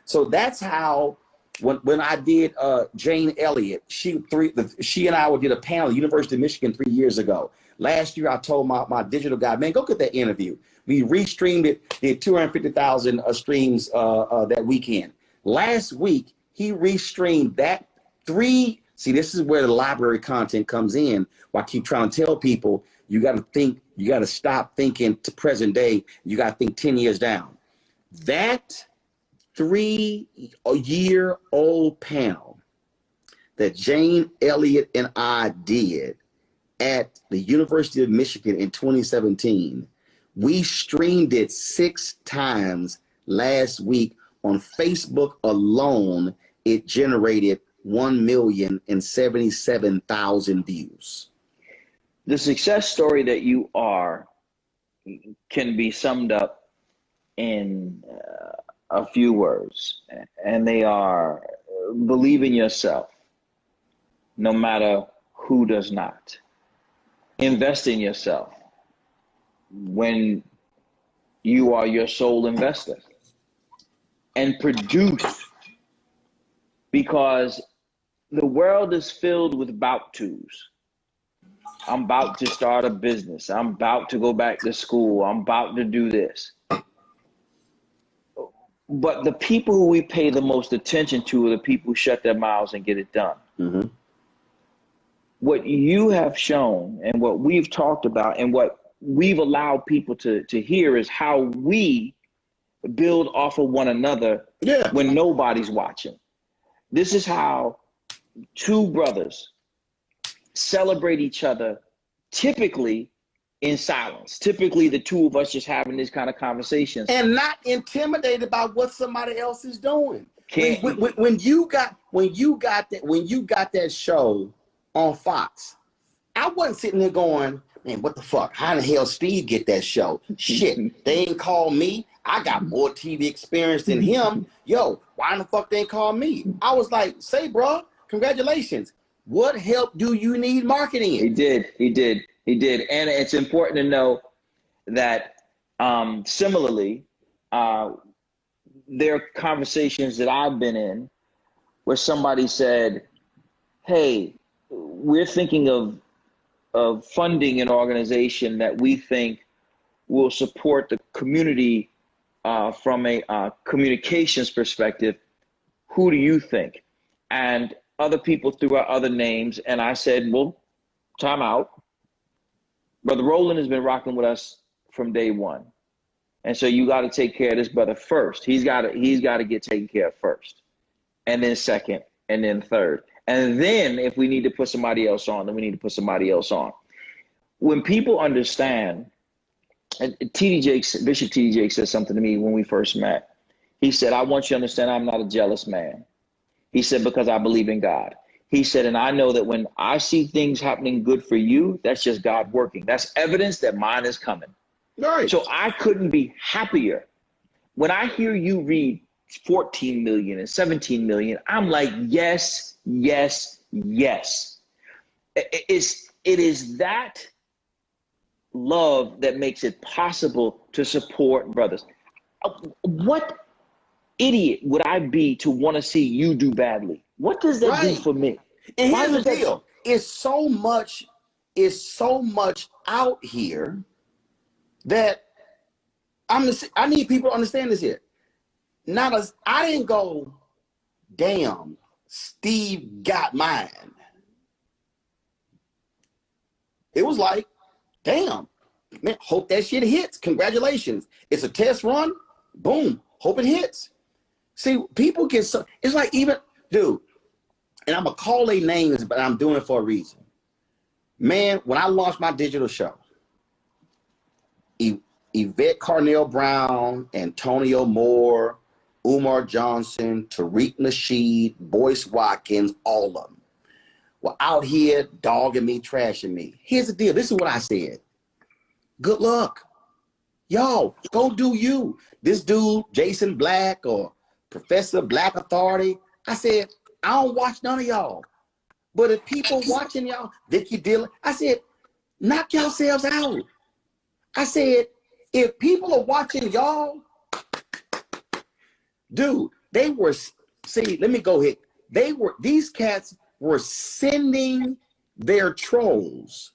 So that's how, when I did Jane Elliott, she and I did a panel at the University of Michigan 3 years ago. Last year, I told my digital guy, man, go get that interview. We restreamed it, did 250,000 streams that weekend. Last week, he restreamed that see, this is where the library content comes in. Where I keep trying to tell people, you got to think, you got to stop thinking to present day. You got to think 10 years down. That 3-year-old panel that Jane Elliott and I did at the University of Michigan in 2017, we streamed it 6 times last week. On Facebook alone, it generated 1,077,000 views. The success story that you are can be summed up in a few words, and they are: believe in yourself, no matter who does not. Invest in yourself when you are your sole investor. And produce, because the world is filled with about tos. I'm about to start a business. I'm about to go back to school. I'm about to do this. But the people who we pay the most attention to are the people who shut their mouths and get it done. Mm-hmm. What you have shown and what we've talked about and what we've allowed people to hear is how we build off of one another when nobody's watching. This is how two brothers celebrate each other, typically in silence. Typically the two of us just having this kind of conversations. And not intimidated by what somebody else is doing. When you got that show on Fox, I wasn't sitting there going, Man, what the fuck? How the hell Steve get that show? Shit, they ain't call me. I got more TV experience than him. Yo, why in the fuck they ain't call me? I was like, say, bro, congratulations. What help do you need marketing in? He did. And it's important to know that similarly, there are conversations that I've been in where somebody said, hey, we're thinking of funding an organization that we think will support the community from a communications perspective. Who do you think? And other people threw out other names, and I said, well, time out. Brother Roland has been rocking with us from day one. And so you got to take care of this brother first. He's got to get taken care of first, and then second, and then third. And then if we need to put somebody else on, then we need to put somebody else on. When people understand, and Bishop T.D. Jakes said something to me when we first met. He said, I want you to understand I'm not a jealous man. He said, because I believe in God. He said, and I know that when I see things happening good for you, that's just God working. That's evidence that mine is coming. Right. So I couldn't be happier. When I hear you read 14 million and 17 million, I'm like, yes, yes, yes. It is that love that makes it possible to support brothers. What idiot would I be to want to see you do badly? What does that do for me? And here's the deal. It's so much out here that I need people to understand this here. I didn't go, damn, Steve got mine. It was like, damn, man, hope that shit hits. Congratulations. It's a test run. Boom. Hope it hits. See, people get so, it's like even, dude, and I'm going to call their names, but I'm doing it for a reason. Man, when I launched my digital show, Yvette Carnell Brown, Antonio Moore, Umar Johnson, Tariq Nasheed, Boyce Watkins, all of them were out here dogging me, trashing me. Here's the deal. This is what I said. Good luck. Y'all, go do you. This dude, Jason Black or Professor Black Authority, I said, I don't watch none of y'all. But if people watching y'all, Vicky Dillon, I said, knock yourselves out. I said, if people are watching y'all, dude, they were, see, let me go ahead. These cats were sending their trolls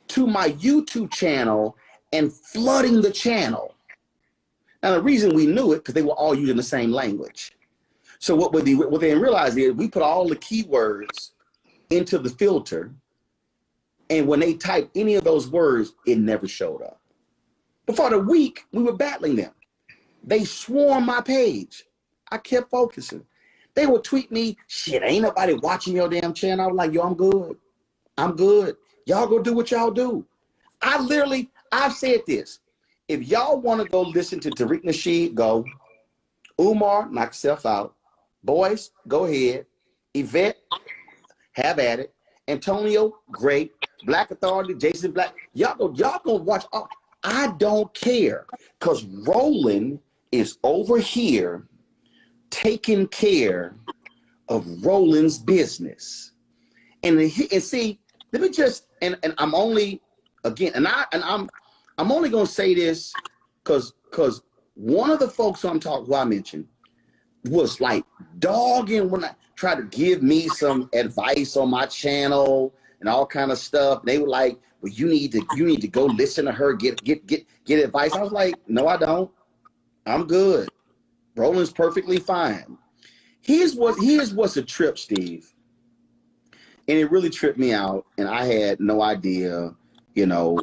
to my YouTube channel and flooding the channel. Now, the reason we knew it, because they were all using the same language. So what they didn't realize is we put all the keywords into the filter, and when they typed any of those words, it never showed up. But for the week, we were battling them. They swarmed my page. I kept focusing. They would tweet me, shit, ain't nobody watching your damn channel. I was like, yo, I'm good. I'm good. Y'all go do what y'all do. I've said this. If y'all want to go listen to Tariq Nasheed, go. Umar, knock yourself out. Boyce, go ahead. Yvette, have at it. Antonio, great. Black Authority, Jason Black. Y'all go watch. I don't care, because Roland is over here taking care of Roland's business. And see, let me just, and I'm only, again, I'm only gonna say this because one of the folks who I mentioned was like dogging when I tried to give me some advice on my channel and all kind of stuff. They were like, well, you need to go listen to her, get advice. I was like, no, I don't. I'm good. Roland's perfectly fine. Here's what's a trip, Steve. And it really tripped me out, and I had no idea, you know.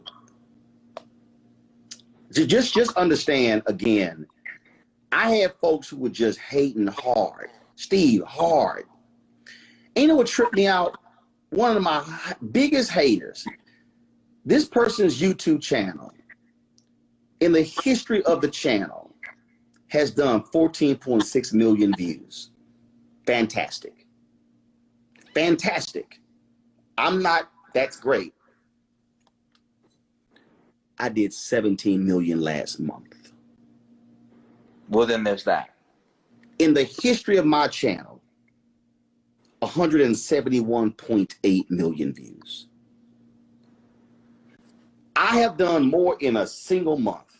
Just understand, again, I had folks who were just hating hard. Steve, hard. And you know what tripped me out? One of my biggest haters, this person's YouTube channel, in the history of the channel, has done 14.6 million views. Fantastic. Fantastic. That's great. I did 17 million last month. Well, then there's that. In the history of my channel, 171.8 million views. I have done more in a single month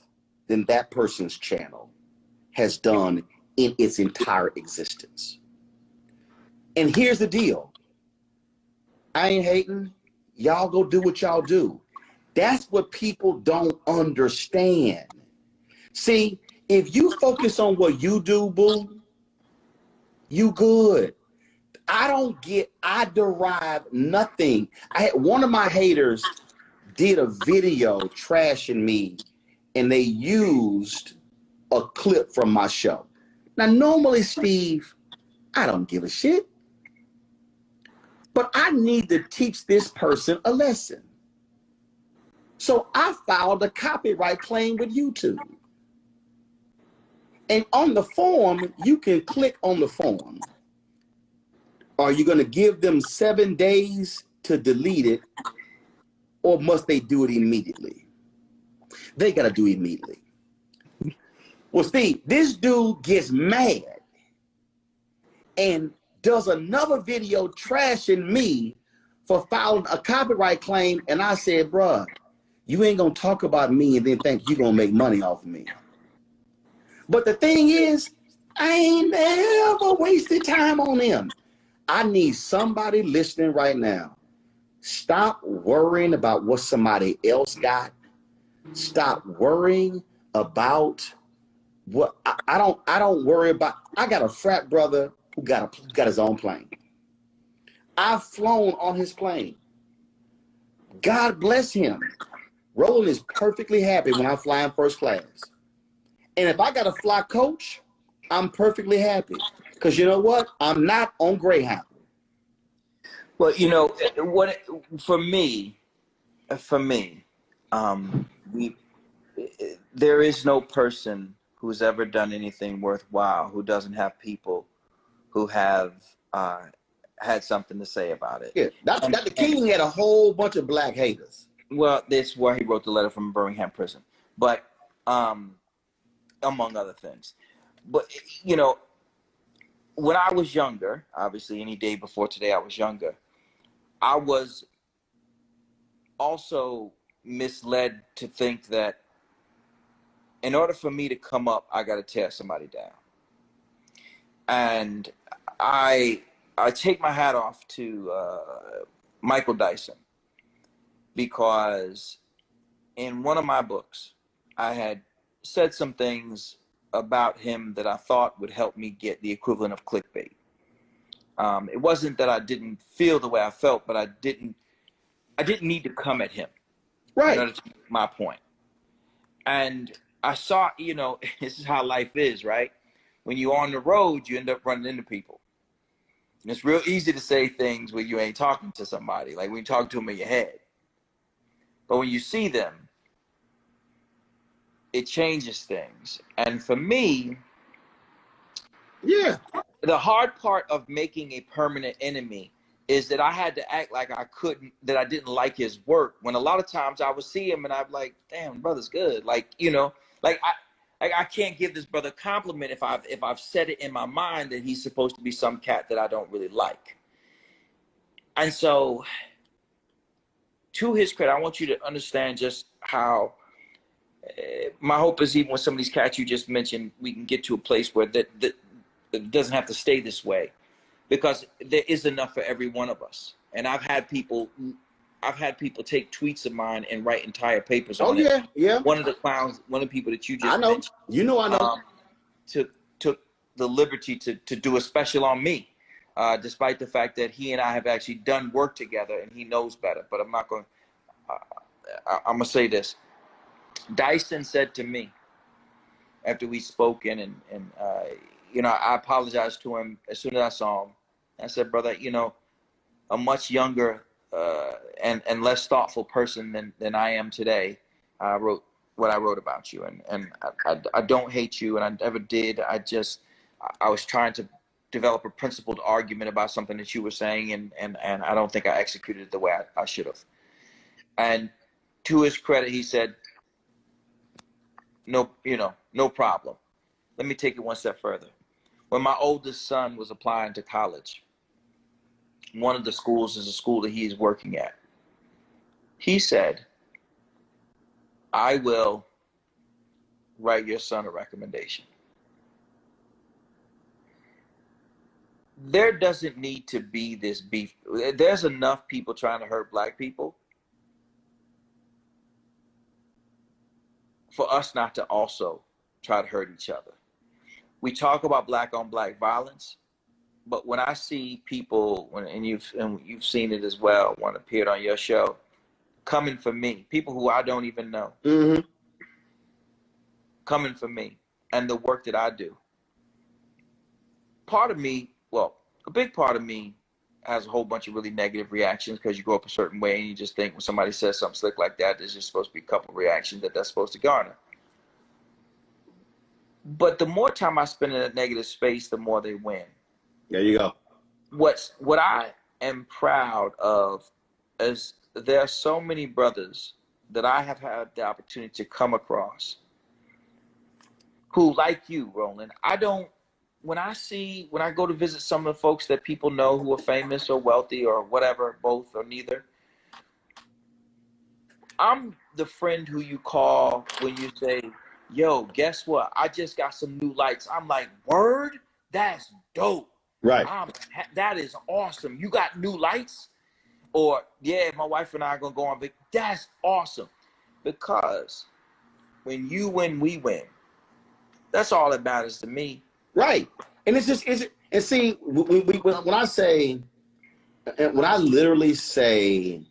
than that person's channel has done in its entire existence. And here's the deal. I ain't hating. Y'all go do what y'all do. That's what people don't understand. See, if you focus on what you do, boo, you good. I derive nothing. One of my haters did a video trashing me, and they used a clip from my show. Now, normally, Steve, I don't give a shit. But I need to teach this person a lesson. So I filed a copyright claim with YouTube. And on the form, you can click on the form. Are you going to give them 7 days to delete it, or must they do it immediately? They got to do it immediately. Well, Steve, this dude gets mad and does another video trashing me for filing a copyright claim. And I said, bruh, you ain't going to talk about me and then think you're going to make money off of me. But the thing is, I ain't never wasted time on him. I need somebody listening right now. Stop worrying about what somebody else got. Stop worrying about what I don't worry about. I got a frat brother who got his own plane. I've flown on his plane. God bless him. Roland is perfectly happy when I fly in first class. And if I got a fly coach, I'm perfectly happy. Because you know what? I'm not on Greyhound. Well, you know, for me, there is no person who's ever done anything worthwhile who doesn't have people who have had something to say about it. Yeah, Dr. King had a whole bunch of black haters. Well, that's why he wrote the letter from Birmingham prison, but among other things. But you know, when I was younger, obviously any day before today I was younger, I was also misled to think that in order for me to come up, I got to tear somebody down. And I take my hat off to Michael Dyson, because in one of my books, I had said some things about him that I thought would help me get the equivalent of clickbait. It wasn't that I didn't feel the way I felt, but I didn't need to come at him. Right. In order to make my point. And I saw, you know, this is how life is, right? When you're on the road, you end up running into people. And it's real easy to say things when you ain't talking to somebody, like when you talk to them in your head. But when you see them, it changes things. And for me, yeah, the hard part of making a permanent enemy is that I had to act like that I didn't like his work, when a lot of times I would see him and I'm like, damn, brother's good. Like, you know, like I can't give this brother a compliment if I've said it in my mind that he's supposed to be some cat that I don't really like. And so, to his credit, I want you to understand just how my hope is, even with some of these cats you just mentioned, we can get to a place where that it doesn't have to stay this way, because there is enough for every one of us. And I've had people take tweets of mine and write entire papers on it. Oh yeah. One of the people that you just I know. mentioned, I know. Took the liberty to do a special on me, despite the fact that he and I have actually done work together and he knows better. But I'm not going. I'm gonna say this. Dyson said to me after we spoke and you know, I apologized to him as soon as I saw him. I said, brother, you know, a much younger and less thoughtful person than I am today, I wrote what I wrote about you, and I don't hate you, and I never did. I was trying to develop a principled argument about something that you were saying, and I don't think I executed it the way I should have. And to his credit, he said, no, no problem. Let me take it one step further. When my oldest son was applying to college, one of the schools is a school that he's working at. He said, I will write your son a recommendation. There doesn't need to be this beef. There's enough people trying to hurt black people for us not to also try to hurt each other. We talk about black on black violence, but when I see people, and you've seen it as well, when it appeared on your show, coming for me, people who I don't even know, coming for me and the work that I do. Part of me, well, a big part of me has a whole bunch of really negative reactions because you grow up a certain way and you just think when somebody says something slick like that, there's just supposed to be a couple of reactions that's supposed to garner. But the more time I spend in a negative space, the more they win. There you go. What I am proud of is there are so many brothers that I have had the opportunity to come across who, like you, Roland, when I go to visit some of the folks that people know who are famous or wealthy or whatever, both or neither, I'm the friend who you call when you say, yo, guess what? I just got some new lights. I'm like, word? That's dope. Right. That is awesome. You got new lights? Or, yeah, my wife and I are going to go on vacation. That's awesome. Because when you win, we win. That's all that matters to me. Right. And it's just, and see, when I say, when I literally say,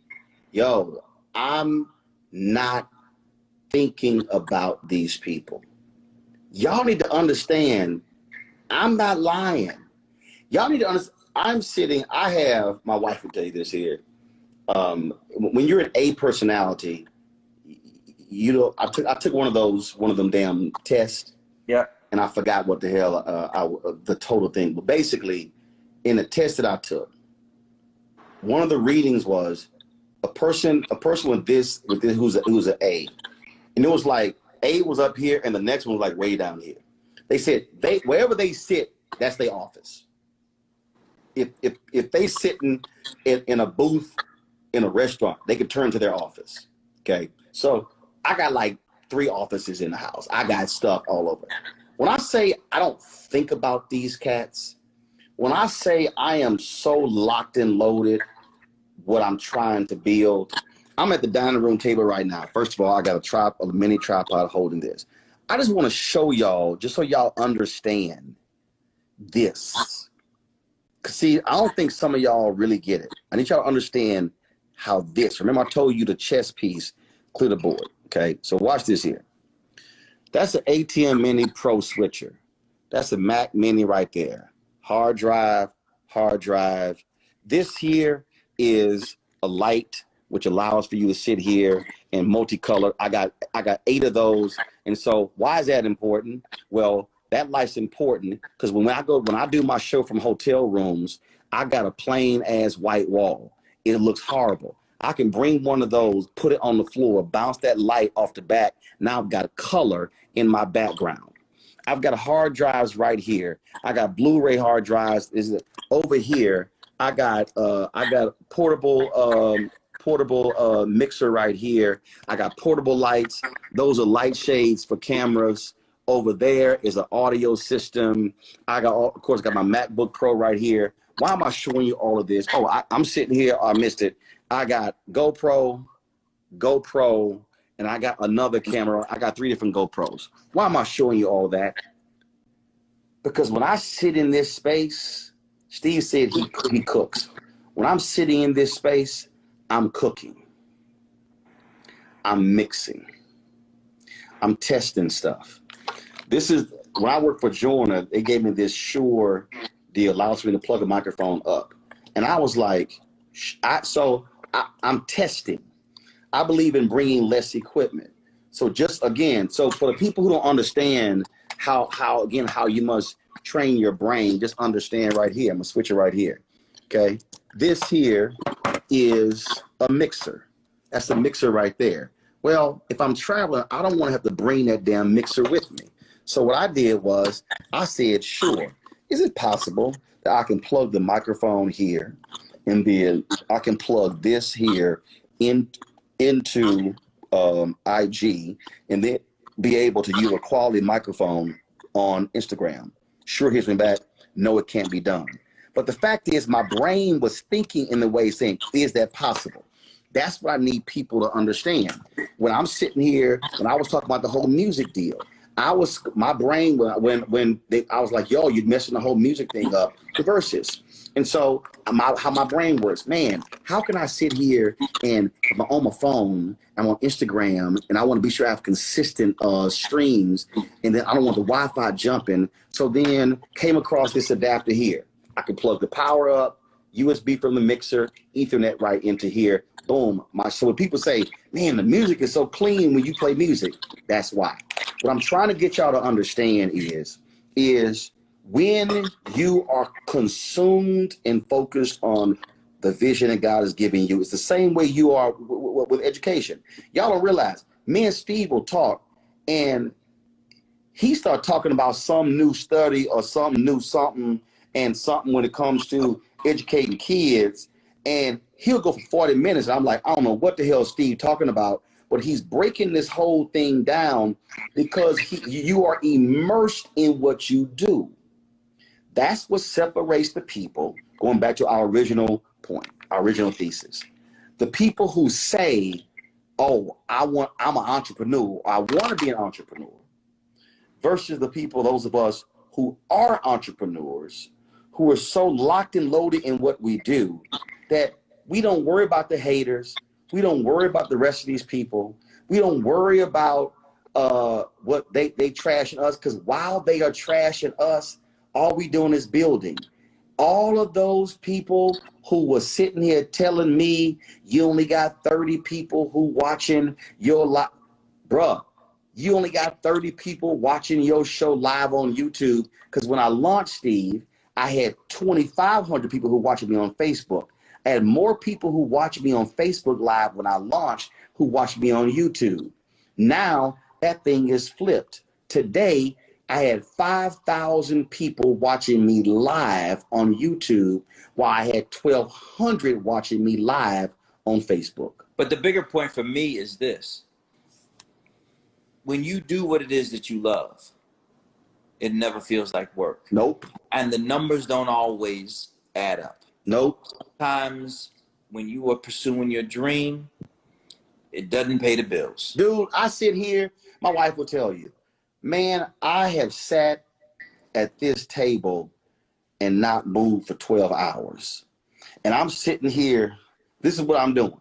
yo, I'm not thinking about these people. Y'all need to understand, I'm not lying. Y'all need to understand, I have, my wife will tell you this here. When you're an A personality, I took one of them damn tests. Yeah. And I forgot what the hell, the total thing. But basically, in the test that I took, one of the readings was a person with this who's an A. And it was like A was up here and the next one was like way down here. They said wherever they sit, that's their office. If they sitting in a booth in a restaurant, they could turn to their office. Okay. So I got like 3 offices in the house. I got stuff all over. When I say I don't think about these cats, when I say I am so locked and loaded what I'm trying to build, I'm at the dining room table right now. First of all, I got a mini tripod holding this. I just want to show y'all, just so y'all understand this. See, I don't think some of y'all really get it. I need y'all to understand how this, remember I told you the chess piece, clear the board, okay? So watch this here. That's an ATM Mini Pro switcher. That's a Mac Mini right there. Hard drive. This here is a light, which allows for you to sit here in multicolor. I got 8 of those. And so why is that important? Well, that light's important because when I do my show from hotel rooms, I got a plain ass white wall. It looks horrible. I can bring one of those, put it on the floor, bounce that light off the back. Now I've got color in my background. I've got hard drives right here. I got Blu-ray hard drives over here. I got portable mixer right here. I got portable lights. Those are light shades for cameras. Over there is an audio system. Of course, got my MacBook Pro right here. Why am I showing you all of this? Oh, I'm sitting here. I missed it. I got GoPro, and I got another camera. I got 3 different GoPros. Why am I showing you all that? Because when I sit in this space, Steve said he cooks. When I'm sitting in this space, I'm cooking. I'm mixing. I'm testing stuff. This is, when I worked for Jorna, they gave me this Shure deal, allows me to plug a microphone up. And I was like, I'm testing. I believe in bringing less equipment. So just again, so for the people who don't understand how you must train your brain, just understand right here. I'm gonna switch it right here. Okay. This here is a mixer. That's a mixer right there. Well, if I'm traveling, I don't want to have to bring that damn mixer with me. So what I did was I said, sure, is it possible that I can plug the microphone here and then I can plug this here into IG and then be able to use a quality microphone on Instagram? Sure, here's me back. No, it can't be done. But the fact is, my brain was thinking in the way saying, is that possible? That's what I need people to understand. When I'm sitting here, when I was talking about the whole music deal, my brain I was like, yo, you're messing the whole music thing up, the verses. And so how my brain works, man, how can I sit here and I'm on my phone, I'm on Instagram, and I want to be sure I have consistent streams, and then I don't want the Wi-Fi jumping. So then came across this adapter here. I could plug the power up, USB from the mixer, Ethernet right into here. Boom. So when people say, man, the music is so clean when you play music, that's why. What I'm trying to get y'all to understand is when you are consumed and focused on the vision that God has given you, it's the same way you are with education. Y'all don't realize, me and Steve will talk, and he start talking about some new study or some new something and something when it comes to educating kids, and he'll go for 40 minutes. And I'm like, I don't know what the hell Steve talking about, but he's breaking this whole thing down because you are immersed in what you do. That's what separates the people, going back to our original point, our original thesis. The people who say, oh, I'm an entrepreneur, I want to be an entrepreneur, versus the people, those of us who are entrepreneurs, who are so locked and loaded in what we do that we don't worry about the haters. We don't worry about the rest of these people. We don't worry about what they trashing us, because while they are trashing us, all we doing is building. All of those people who were sitting here telling me you only got 30 people who watching your live, bruh, you only got 30 people watching your show live on YouTube. Because when I launched Steve, I had 2,500 people who watched me on Facebook. I had more people who watched me on Facebook Live when I launched who watched me on YouTube. Now that thing is flipped. Today, I had 5,000 people watching me live on YouTube, while I had 1,200 watching me live on Facebook. But the bigger point for me is this. When you do what it is that you love, it never feels like work. Nope. And the numbers don't always add up. Nope. Sometimes when you are pursuing your dream, it doesn't pay the bills. Dude, I sit here, my wife will tell you, man, I have sat at this table and not moved for 12 hours. And I'm sitting here, this is what I'm doing.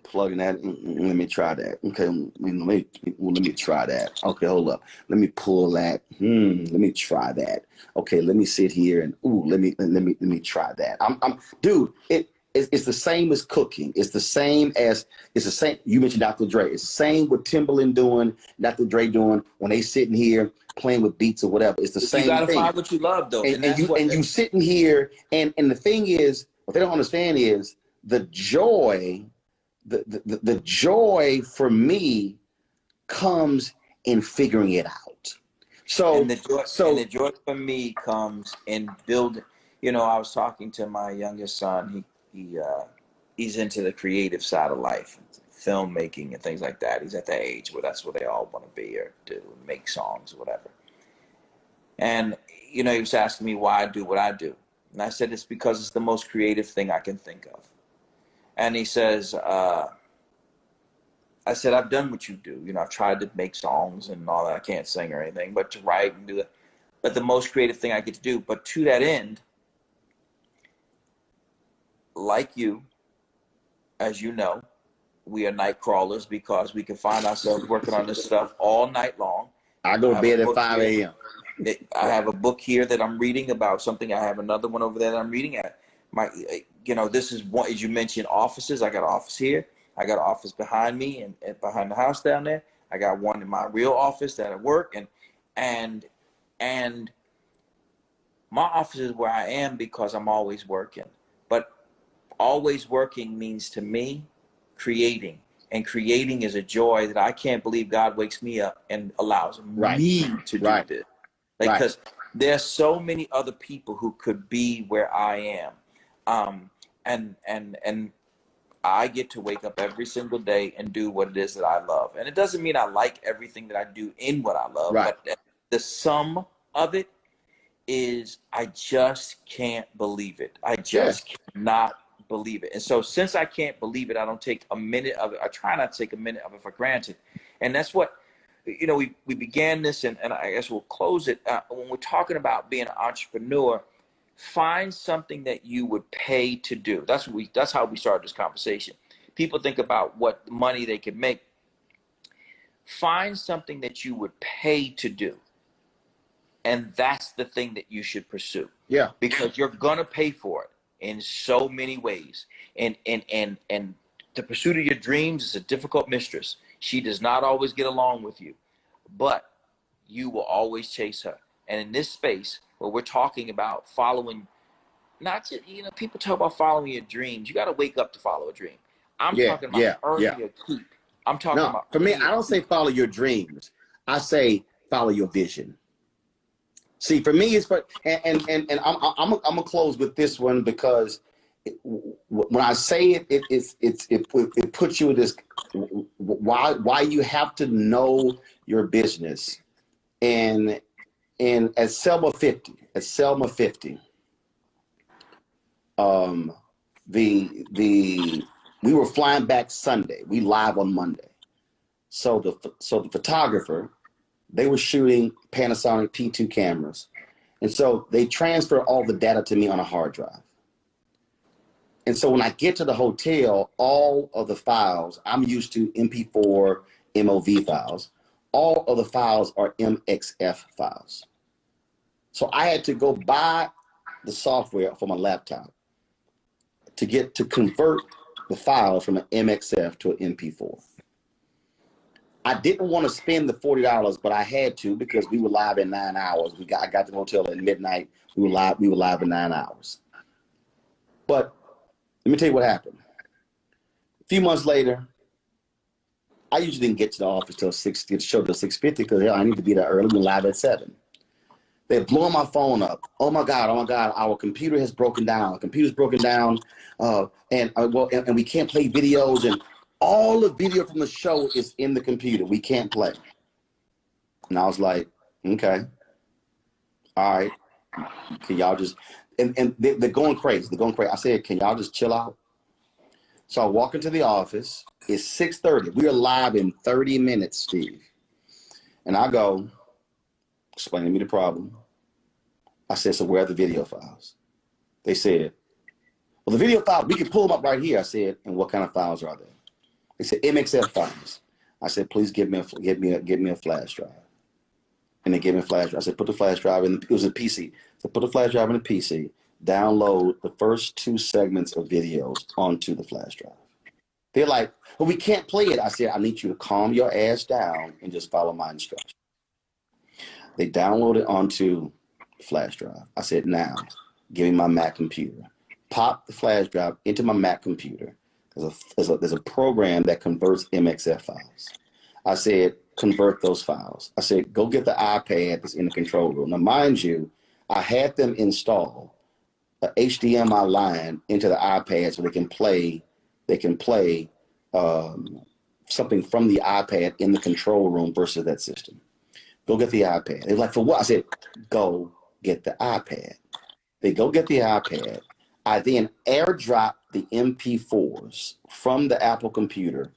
Plugging that, let me try that. Okay, let me try that. Okay, hold up. Let me pull that. Let me try that. Okay, let me sit here and let me try that. Dude, it's the same as cooking. It's the same. You mentioned Dr. Dre. It's the same with Timbaland doing, Dr. Dre doing when they sitting here playing with beats or whatever. It's the same thing. You gotta find what you love though. And you sitting here, and the thing is, what they don't understand is the joy. The joy for me comes in figuring it out. So the joy for me comes in building. You know, I was talking to my youngest son. He's into the creative side of life, filmmaking and things like that. He's at that age where that's what they all want to be or do, make songs or whatever. And you know, he was asking me why I do what I do, and I said it's because it's the most creative thing I can think of. And he says, I said, I've done what you do. You know, I've tried to make songs and all that. I can't sing or anything, but to write and do that. But the most creative thing I get to do. But to that end, like you, as you know, we are night crawlers because we can find ourselves working on this stuff all night long. I go to bed at 5 a.m. I have a book here that I'm reading about something. I have another one over there that I'm reading at. This is one, as you mentioned, offices. I got an office here. I got an office behind me and behind the house down there. I got one in my real office that I work and my office is where I am because I'm always working. But always working means to me creating. And creating is a joy that I can't believe God wakes me up and allows me to do this. Like, because there's so many other people who could be where I am. And I get to wake up every single day and do what it is that I love. And it doesn't mean I like everything that I do in what I love, but the sum of it is I just can't believe it. I just cannot believe it. And so since I can't believe it, I don't take a minute of it. I try not to take a minute of it for granted. And that's what, you know, we began this, and I guess we'll close it. When we're talking about being an entrepreneur, find something that you would pay to do. That's how we started this conversation. People think about what money they could make. Find something that you would pay to do. And that's the thing that you should pursue. Yeah. Because you're gonna pay for it in so many ways. And the pursuit of your dreams is a difficult mistress. She does not always get along with you, but you will always chase her. And in this space where we're talking about following, not just, you know, people talk about following your dreams. You got to wake up to follow a dream. I'm talking about earning your keep. I'm talking about. For me, I don't say follow your dreams. I say follow your vision. See, for me, it's for, and I'm gonna close with this one, because when I say it, it puts you in this, why you have to know your business. And at Selma 50, we were flying back Sunday. We live on Monday. So the photographer, they were shooting Panasonic P2 cameras. And so they transfer all the data to me on a hard drive. And so when I get to the hotel, all of the files, I'm used to MP4, MOV files. All of the files are MXF files. So I had to go buy the software for my laptop to convert the file from an MXF to an MP4. I didn't want to spend the $40, but I had to, because we were live in 9 hours. I got to the hotel at midnight. We were live in 9 hours. But let me tell you what happened. A few months later, I usually didn't get to the office till 6, get the show till 6:50, because I need to be there early. We're live at 7. They're blowing my phone up. Oh my God, our computer has broken down. The computer's broken down, and we can't play videos, and all the video from the show is in the computer. We can't play. And I was like, okay, all right. Can y'all just, and they're going crazy. I said, can y'all just chill out? So I walk into the office. It's 6:30. We are live in 30 minutes, Steve. And I go, explain to me the problem. I said, so where are the video files? They said, well, the video files, we can pull them up right here. I said, and what kind of files are they? They said MXF files. I said, please give me a flash drive. And they gave me a flash drive. I said, put the flash drive in. It was a PC. So put the flash drive in the PC. Download the first 2 segments of videos onto the flash drive. They're like, well, we can't play it. I said, I need you to calm your ass down and just follow my instructions. They downloaded onto the flash drive. I said, now, give me my Mac computer. Pop the flash drive into my Mac computer. There's a program that converts MXF files. I said, convert those files. I said, go get the iPad that's in the control room. Now, mind you, I had them install a HDMI line into the iPad so they can play something from the iPad in the control room versus that system. Go get the iPad. They're like, for what? I said, go get the iPad. They go get the iPad. I then airdrop the MP4s from the Apple computer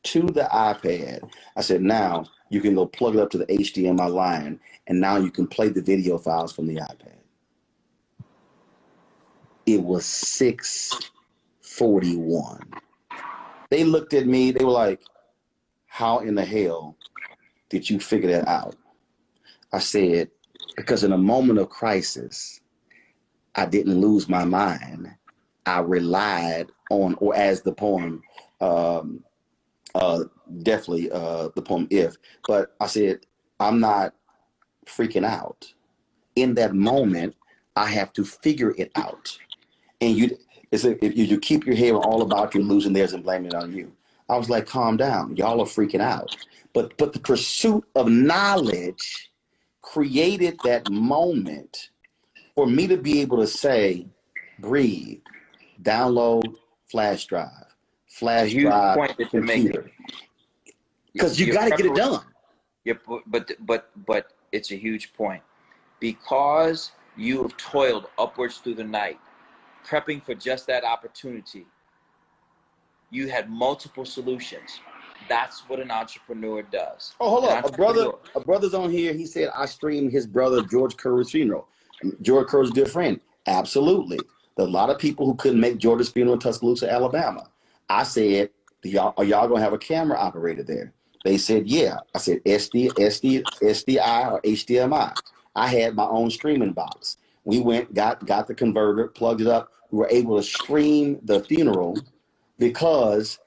to the iPad. I said, now you can go plug it up to the HDMI line, and now you can play the video files from the iPad. It was 6:41. They looked at me, they were like, how in the hell did you figure that out? I said, because in a moment of crisis, I didn't lose my mind. I relied on, or as the poem, definitely the poem If, but I said, I'm not freaking out. In that moment, I have to figure it out. And if you keep your head all about you losing theirs and blaming it on you. I was like, calm down. Y'all are freaking out. But the pursuit of knowledge created that moment for me to be able to say, breathe, download It's a flash huge drive, point that you're making. computer. Because you Your got to get it preparation, done. but it's a huge point. Because you have toiled upwards through the night, prepping for just that opportunity, you had multiple solutions. That's what an entrepreneur does. Oh, hold An up. entrepreneur. A brother's on here. He said, I streamed his brother George Curry's funeral. George Curry's a good friend. Absolutely. There's a lot of people who couldn't make George's funeral in Tuscaloosa, Alabama. I said, are y'all going to have a camera operator there? They said, yeah. I said, SDI or HDMI. I had my own streaming box. We went, got the converter, plugged it up. We were able to stream the funeral because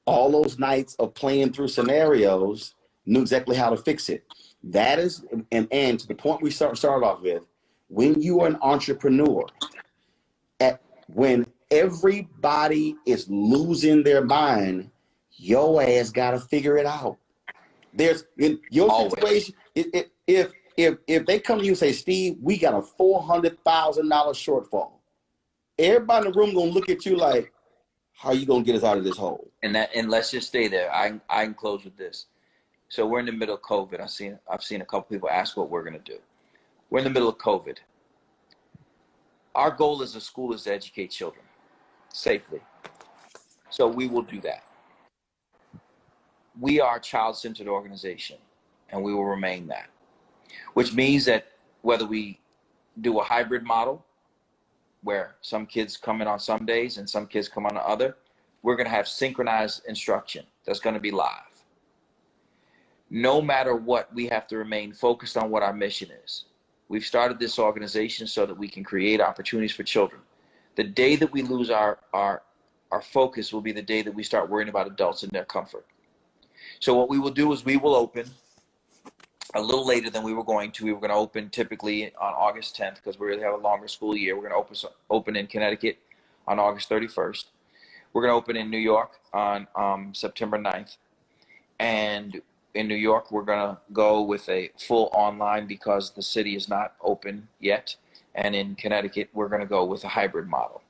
all those nights of playing through scenarios, knew exactly how to fix it. That is, and to the point we started off with, when you are an entrepreneur, when everybody is losing their mind, your ass got to figure it out. There's in your Always. situation, if they come to you and say, Steve, we got a $400,000 shortfall, everybody in the room gonna look at you like, how are you gonna get us out of this hole? And let's just stay there. I can close with this. So we're in the middle of COVID. I've seen a couple people ask what we're gonna do. We're in the middle of COVID. Our goal as a school is to educate children safely. So we will do that. We are a child-centered organization, and we will remain that. Which means that whether we do a hybrid model, where some kids come in on some days and some kids come on the other, we're going to have synchronized instruction that's going to be live. No matter what, we have to remain focused on what our mission is. We've started this organization so that we can create opportunities for children. The day that we lose our focus will be the day that we start worrying about adults and their comfort. So what we will do is we will open a little later than we were going to. We were going to open typically on August 10th because we really have a longer school year. We're going to open in Connecticut on August 31st. We're going to open in New York on September 9th. And in New York, we're going to go with a full online because the city is not open yet. And in Connecticut, we're going to go with a hybrid model.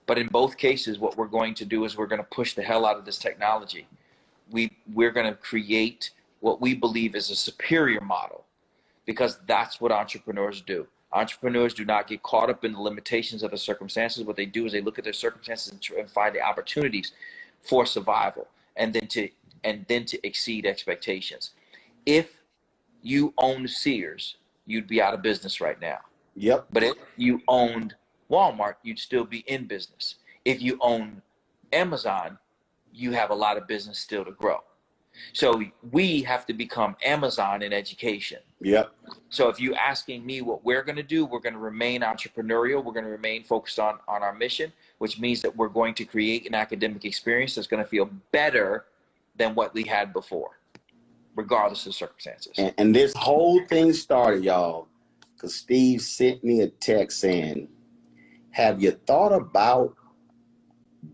But in both cases, what we're going to do is we're going to push the hell out of this technology. We're going to create what we believe is a superior model, because that's what entrepreneurs do. Entrepreneurs do not get caught up in the limitations of the circumstances. What they do is they look at their circumstances and find the opportunities for survival, and then to exceed expectations. If you owned Sears, you'd be out of business right now. Yep. But if you owned Walmart, you'd still be in business. If you own Amazon, you have a lot of business still to grow. So we have to become Amazon in education. Yep. So if you're asking me what we're going to do, we're going to remain entrepreneurial. We're going to remain focused on our mission, which means that we're going to create an academic experience that's going to feel better than what we had before, regardless of circumstances. And this whole thing started, y'all, because Steve sent me a text saying, have you thought about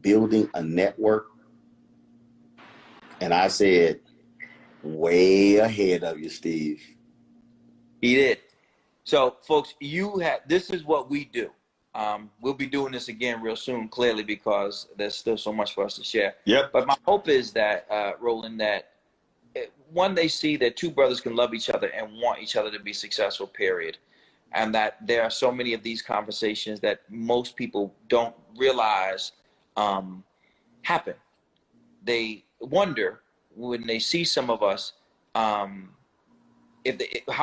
building a network? And I said, way ahead of you, Steve. He did. So, folks, this is what we do. We'll be doing this again real soon, clearly, because there's still so much for us to share. Yep. But my hope is that, Roland, that one, they see that two brothers can love each other and want each other to be successful, period. And that there are so many of these conversations that most people don't realize happen. They wonder when they see some of us how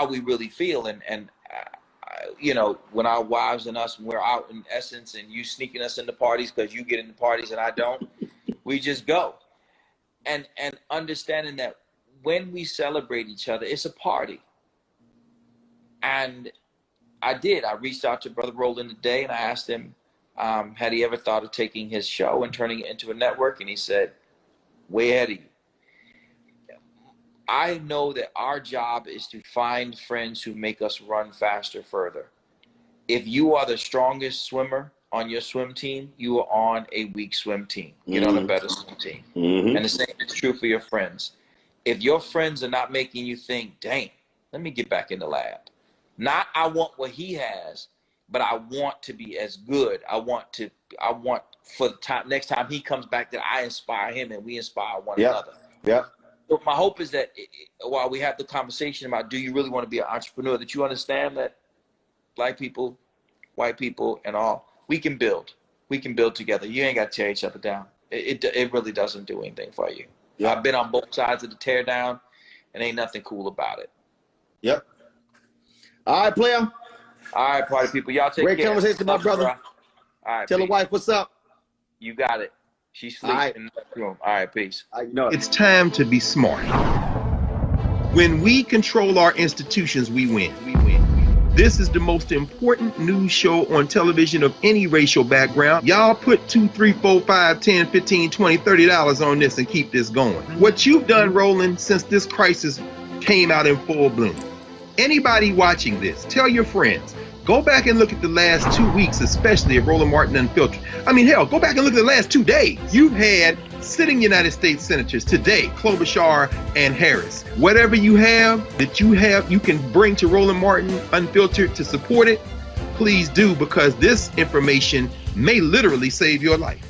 we really feel, and you know, when our wives and us, when we're out in essence, and you sneaking us into parties because you get into parties and I don't, we just go, and understanding that when we celebrate each other, it's a party. And I reached out to Brother Roland today and I asked him, had he ever thought of taking his show and turning it into a network? And he said, way ahead of you. I know that our job is to find friends who make us run faster, further. If you are the strongest swimmer on your swim team, you are on a weak swim team. Get on a better swim team. And the same is true for your friends. If your friends are not making you think, dang, let me get back in the lab. Not I want what he has, but I want to be as good. I want for the time next time he comes back that I inspire him and we inspire one another. Yeah. So my hope is that while we have the conversation about do you really want to be an entrepreneur, that you understand that Black people, white people, and all, we can build. We can build together. You ain't got to tear each other down. It really doesn't do anything for you. Yeah. I've been on both sides of the tear down, and ain't nothing cool about it. Yep. All right, player. All right, party people. Y'all take care. Great conversation, my brother. All right. Tell the wife what's up. You got it. She's sleeping in the room. All right, peace. It's time to be smart. When we control our institutions, we win. This is the most important news show on television of any racial background. Y'all put $2, $3, $4, $5, $10, $15, $20, $30 on this and keep this going. What you've done, Roland, since this crisis came out in full bloom. Anybody watching this, tell your friends. Go back and look at the last 2 weeks, especially of Roland Martin Unfiltered. I mean, hell, go back and look at the last 2 days. You've had sitting United States senators today, Klobuchar and Harris. Whatever you have that you can bring to Roland Martin Unfiltered to support it, please do, because this information may literally save your life.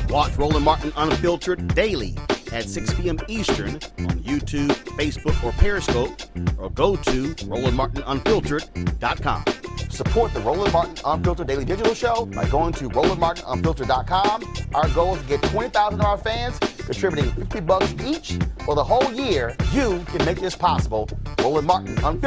Watch Roland Martin Unfiltered daily at 6 p.m. Eastern on YouTube, Facebook, or Periscope, or go to RolandMartinUnfiltered.com. Support the Roland Martin Unfiltered Daily Digital Show by going to RolandMartinUnfiltered.com. Our goal is to get 20,000 of our fans contributing $50 each for the whole year. You can make this possible. Roland Martin Unfiltered.